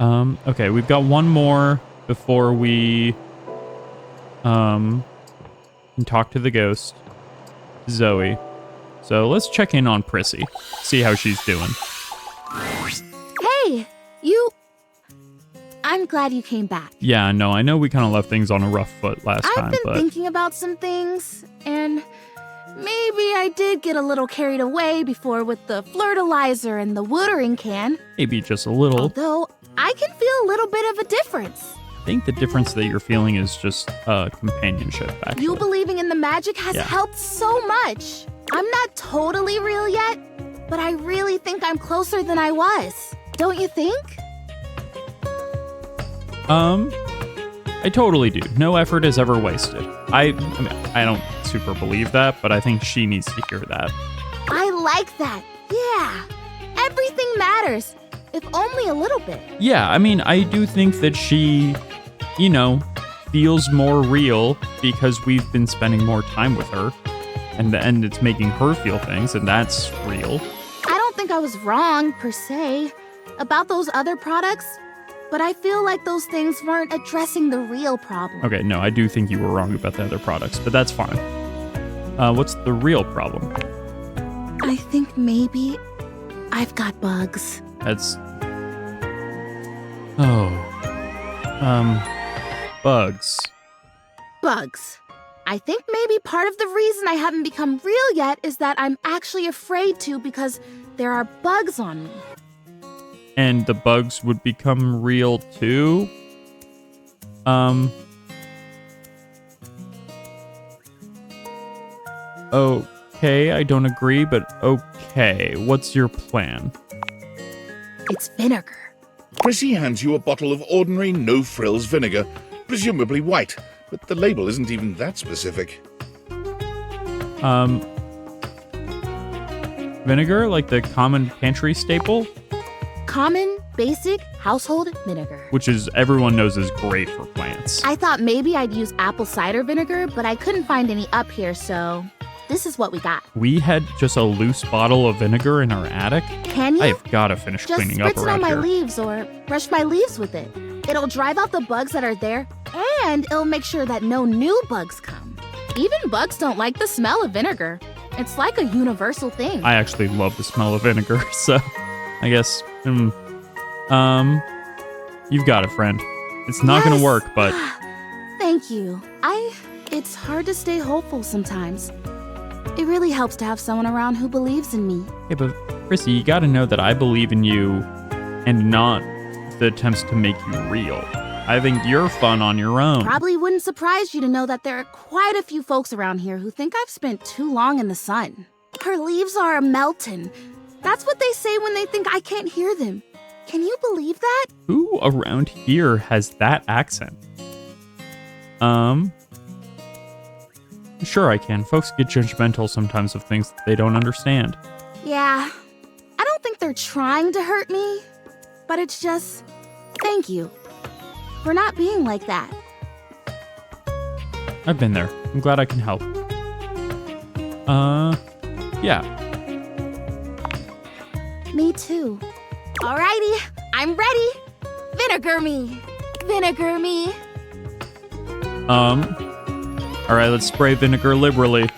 Okay, we've got one more before we can talk to the ghost, Zoe. So let's check in on Prissy, see how she's doing. Hey, I'm glad you came back. Yeah, no, I know we kind of left things on a rough foot last I've time, been but thinking about some things, and maybe I did get a little carried away before with the flirtalizer and the watering can. maybe just a little. Although, I can feel a little bit of a difference. I think the difference that you're feeling is just companionship, actually. You believing in the magic has Yeah. helped so much. I'm not totally real yet, but I really think I'm closer than I was. Don't you think? I totally do. No effort is ever wasted. I mean, I don't super believe that, but I think she needs to hear that. I like that. Yeah. Everything matters, if only a little bit. Yeah, I mean, I do think that she, feels more real because we've been spending more time with her, and it's making her feel things, and that's real. I don't think I was wrong, per se, about those other products, but I feel like those things weren't addressing the real problem. Okay, no, I do think you were wrong about the other products, but that's fine. What's the real problem? I think maybe I've got bugs. That's... bugs. Bugs. I think maybe part of the reason I haven't become real yet is that I'm actually afraid to because there are bugs on me. And the bugs would become real too? Okay, I don't agree, but okay. What's your plan? It's vinegar. Prissy hands you a bottle of ordinary no-frills vinegar, presumably white, but the label isn't even that specific. Vinegar, like the common pantry staple, Common, basic, household vinegar. which is everyone knows is great for plants. I thought maybe I'd use apple cider vinegar, but I couldn't find any up here, so this is what we got. We had just a loose bottle of vinegar in our attic. Can you? I've got to finish Just cleaning up spritz it on around my here. leaves or brush my leaves with it. It'll drive out the bugs that are there, and it'll make sure that no new bugs come. Even bugs don't like the smell of vinegar. It's like a universal thing. I actually love the smell of vinegar, so I guess, you've got it, friend. It's not gonna Yes. work, but Thank you. It's hard to stay hopeful sometimes. It really helps to have someone around who believes in me. hey, but Chrissy, you gotta know that I believe in you and not the attempts to make you real. I think you're fun on your own. Probably wouldn't surprise you to know that there are quite a few folks around here who think I've spent too long in the sun. Her leaves are melting. That's what they say when they think I can't hear them. Can you believe that? Who around here has that accent? Sure I can. Folks get judgmental sometimes of things that they don't understand. Yeah, I don't think they're trying to hurt me, but it's just, thank you for not being like that. I've been there. I'm glad I can help. Yeah. Me too. Alrighty, I'm ready. Vinegar me. Vinegar me. Alright, let's spray vinegar liberally.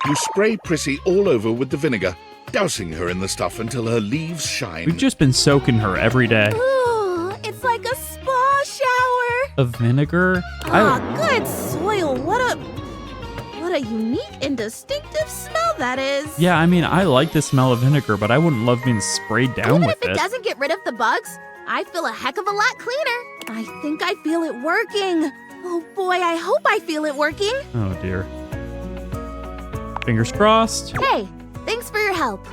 You spray Prissy all over with the vinegar, dousing her in the stuff until her leaves shine. We've just been soaking her every day. Ooh, it's like a spa shower. Of vinegar? Good soil. What a unique and distinctive smell that is. Yeah, I mean, I like the smell of vinegar, but I wouldn't love being sprayed down Even with if it doesn't get rid of the bugs, I feel a heck of a lot cleaner. I think I feel it working. Oh boy, I hope I feel it working. Oh dear. Fingers crossed. Hey, thanks for your help.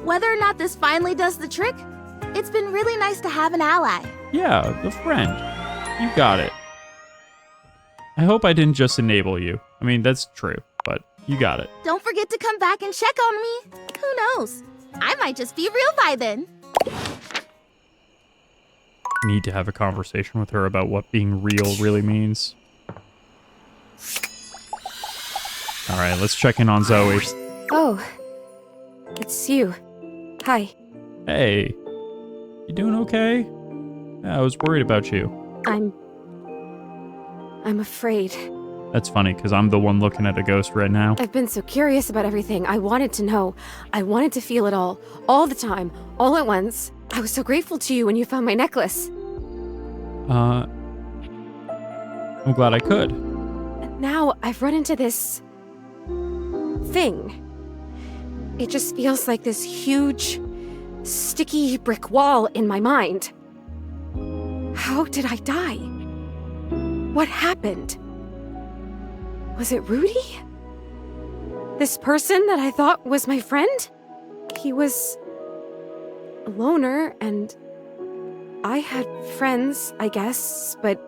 Whether or not this finally does the trick, it's been really nice to have an ally. Yeah, the friend. You got it. I hope I didn't just enable you. I mean, that's true, but you got it. Don't forget to come back and check on me. Who knows? I might just be real by then. Need to have a conversation with her about what being real really means. All right, let's check in on Zoe. Oh, it's you. Hi. Hey, you doing okay? Yeah, I was worried about you. I'm afraid. That's funny, because I'm the one looking at a ghost right now. I've been so curious about everything. I wanted to know. I wanted to feel it all the time, all at once. I was so grateful to you when you found my necklace. I'm glad I could. Now I've run into this thing. It just feels like this huge, sticky brick wall in my mind. How did I die? What happened? Was it Rudy? This person that I thought was my friend? He was a loner, and I had friends, I guess, but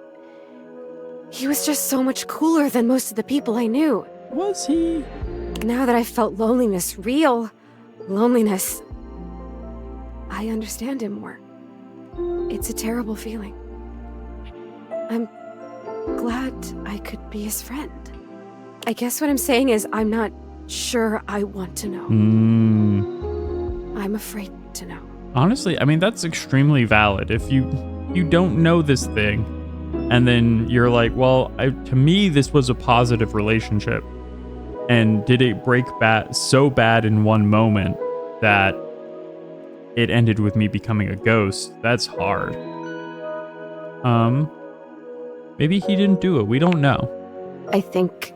he was just so much cooler than most of the people I knew. Was he? Now that I've felt loneliness, real loneliness, I understand him more. It's a terrible feeling. I'm glad I could be his friend. I guess what I'm saying is I'm not sure I want to know. I'm afraid to know. Honestly, I mean, that's extremely valid. If you don't know this thing, and then you're like, well, to me, this was a positive relationship. And did it break so bad in one moment that it ended with me becoming a ghost? That's hard. Maybe he didn't do it. We don't know. I think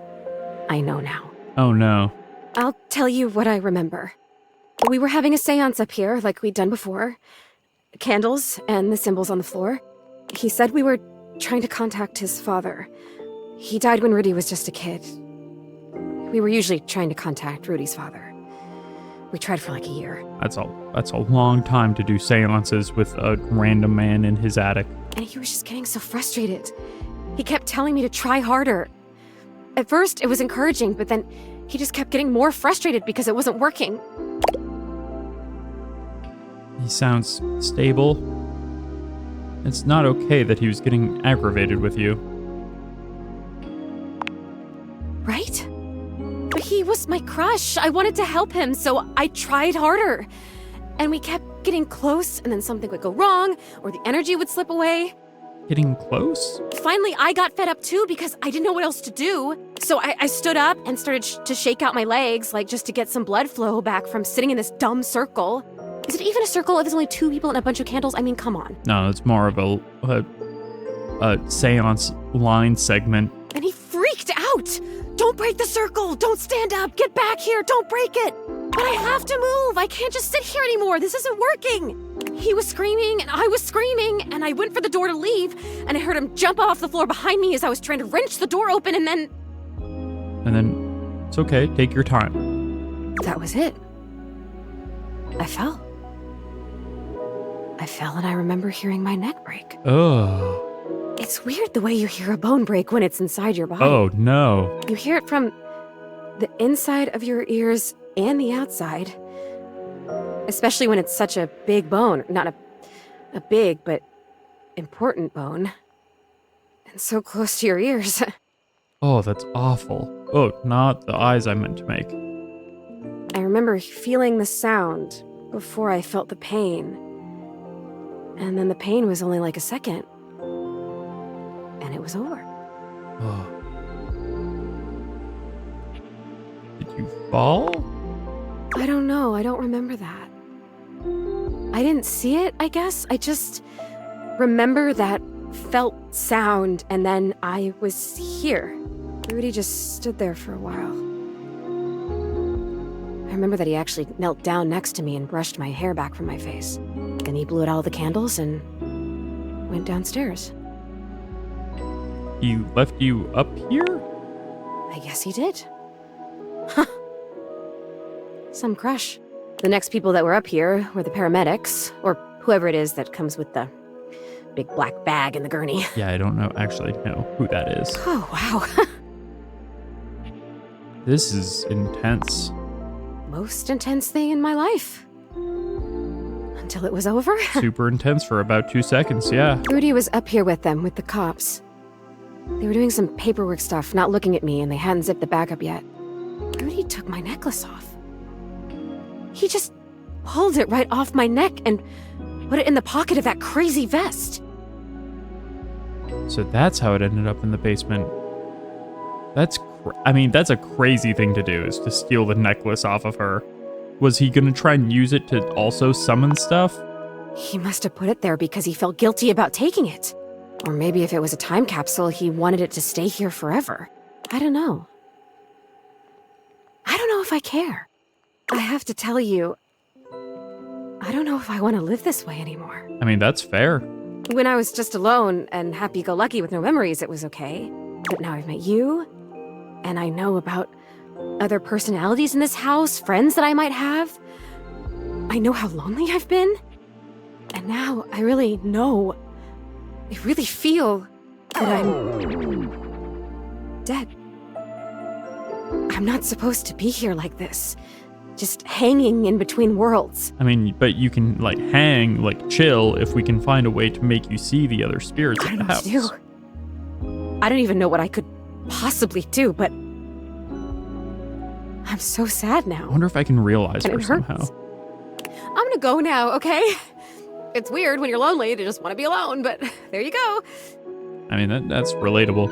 I know now. Oh, no. I'll tell you what I remember. We were having a seance up here, like we'd done before. Candles and the symbols on the floor. He said we were trying to contact his father. He died when Rudy was just a kid. We were usually trying to contact Rudy's father. We tried for like a year. That's a long time to do seances with a random man in his attic. And he was just getting so frustrated. He kept telling me to try harder. At first, it was encouraging, but then he just kept getting more frustrated because it wasn't working. He sounds stable. It's not okay that he was getting aggravated with you. Right? But he was my crush. I wanted to help him, so I tried harder. And we kept getting close, and then something would go wrong, or the energy would slip away. Getting close? Finally, I got fed up too because I didn't know what else to do. So I stood up and started to shake out my legs, like just to get some blood flow back from sitting in this dumb circle. Is it even a circle if there's only 2 people and a bunch of candles? I mean, come on. No, it's more of a seance line segment. And he freaked out. Don't break the circle. Don't stand up. Get back here. Don't break it. But I have to move. I can't just sit here anymore. This isn't working. He was screaming and I was screaming and I went for the door to leave and I heard him jump off the floor behind me as I was trying to wrench the door open and then... It's okay. Take your time. That was it. I fell. And I remember hearing my neck break. Ugh. It's weird the way you hear a bone break when it's inside your body. Oh, no. You hear it from the inside of your ears and the outside. Especially when it's such a big bone. Not a big, but important bone. And so close to your ears. Oh, that's awful. Oh, not the eyes I meant to make. I remember feeling the sound before I felt the pain. And then the pain was only like a second. And it was over. Oh. Did you fall? I don't know. I don't remember that. I didn't see it, I guess. I just remember that felt sound, and then I was here. Rudy just stood there for a while. I remember that he actually knelt down next to me and brushed my hair back from my face. Then he blew out all the candles and went downstairs. He left you up here? I guess he did. Huh. Some crush. The next people that were up here were the paramedics, or whoever it is that comes with the big black bag and the gurney. Yeah, I don't actually know who that is. Oh, wow. This is intense. Most intense thing in my life. Until it was over. Super intense for about 2 seconds, yeah. Rudy was up here with them, with the cops. They were doing some paperwork stuff, not looking at me, and they hadn't zipped the bag up yet. Rudy took my necklace off. He just pulled it right off my neck and put it in the pocket of that crazy vest. So that's how it ended up in the basement. That's a crazy thing to do, is to steal the necklace off of her. Was he gonna try and use it to also summon stuff? He must have put it there because he felt guilty about taking it. Or maybe if it was a time capsule, he wanted it to stay here forever. I don't know. I don't know if I care. I have to tell you, I don't know if I want to live this way anymore. I mean, that's fair. When I was just alone and happy-go-lucky with no memories, it was okay. But now I've met you, and I know about other personalities in this house, friends that I might have. I know how lonely I've been. And now I really know, I really feel that I'm dead. I'm not supposed to be here like this. Just hanging in between worlds. I mean, but you can, hang, chill, if we can find a way to make you see the other spirits in the house. I don't know what to do. I don't even know what I could possibly do, but I'm so sad now. I wonder if I can realize And her it hurts. somehow. I'm gonna go now, okay? It's weird when you're lonely to just want to be alone, but there you go. I mean, that's relatable.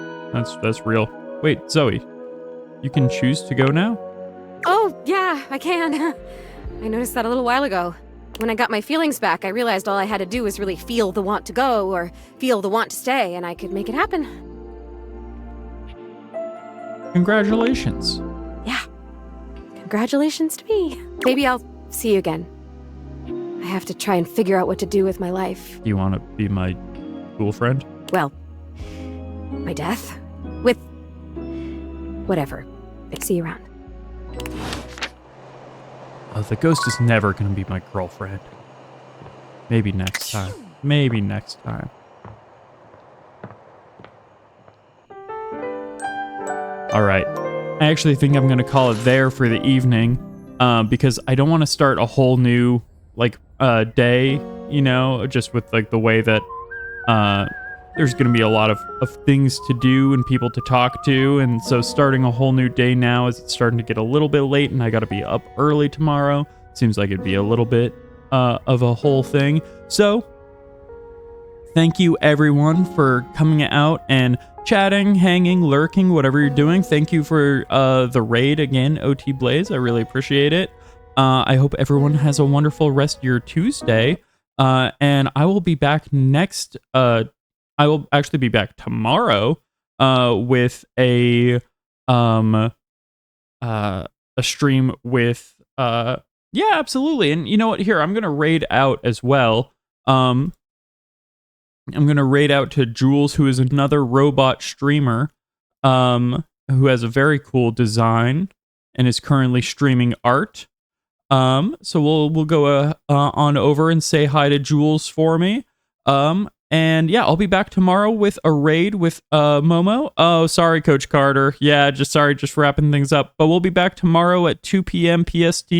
That's real. Wait, Zoe, you can choose to go now? Oh, yeah, I can. I noticed that a little while ago. When I got my feelings back, I realized all I had to do was really feel the want to go or feel the want to stay, and I could make it happen. Congratulations. Yeah. Congratulations to me. Maybe I'll see you again. I have to try and figure out what to do with my life. Do you want to be my cool friend? Well, my death. With whatever. See you around. Oh, the ghost is never gonna be my girlfriend. Maybe next time. Maybe next time. Alright. I actually think I'm gonna call it there for the evening. Because I don't want to start a whole new, like, day, you know, just with, like, the way that, there's gonna be a lot of things to do and people to talk to, and so starting a whole new day now as it's starting to get a little bit late and I gotta be up early tomorrow, seems like it'd be a little bit, of a whole thing. So, thank you everyone for coming out and chatting, hanging, lurking, whatever you're doing. Thank you for the raid again, OT Blaze. I really appreciate it. I hope everyone has a wonderful rest of your Tuesday. And I will be back next. I will actually be back tomorrow with a stream with yeah, absolutely. And you know what? Here, I'm gonna raid out as well. I'm going to raid out to Jules, who is another robot streamer, who has a very cool design and is currently streaming art. So we'll go on over and say hi to Jules for me. And yeah, I'll be back tomorrow with a raid with Momo. Oh, sorry, Coach Carter. Yeah, just wrapping things up. But we'll be back tomorrow at 2 p.m. PST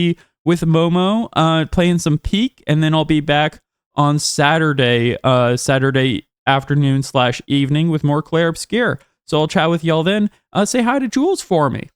with Momo, playing some Peak, and then I'll be back on Saturday afternoon / evening with more Claire Obscure. So I'll chat with y'all then. Say hi to Jules for me.